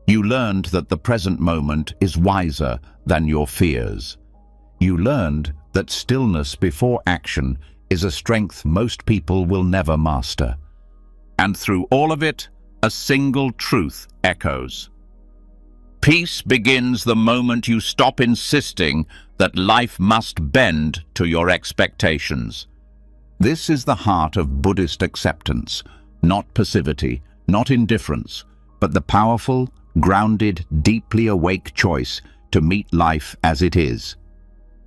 You learned that the present moment is wiser than your fears. You learned that stillness before action is a strength most people will never master. And through all of it, a single truth echoes. Peace begins the moment you stop insisting that life must bend to your expectations. This is the heart of Buddhist acceptance, not passivity, not indifference, but the powerful, grounded, deeply awake choice to meet life as it is.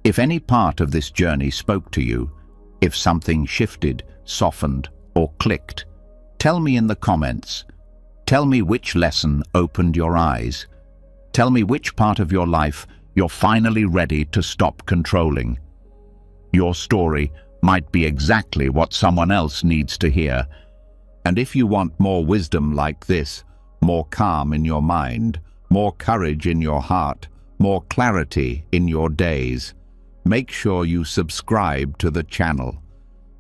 If any part of this journey spoke to you, if something shifted, softened, or clicked, tell me in the comments. Tell me which lesson opened your eyes. Tell me which part of your life you're finally ready to stop controlling. Your story might be exactly what someone else needs to hear. And if you want more wisdom like this, more calm in your mind, more courage in your heart, more clarity in your days, make sure you subscribe to the channel.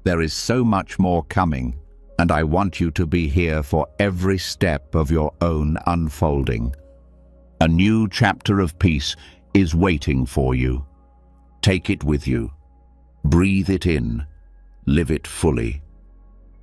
There is so much more coming, and I want you to be here for every step of your own unfolding. A new chapter of peace is waiting for you. Take it with you. Breathe it in. Live it fully.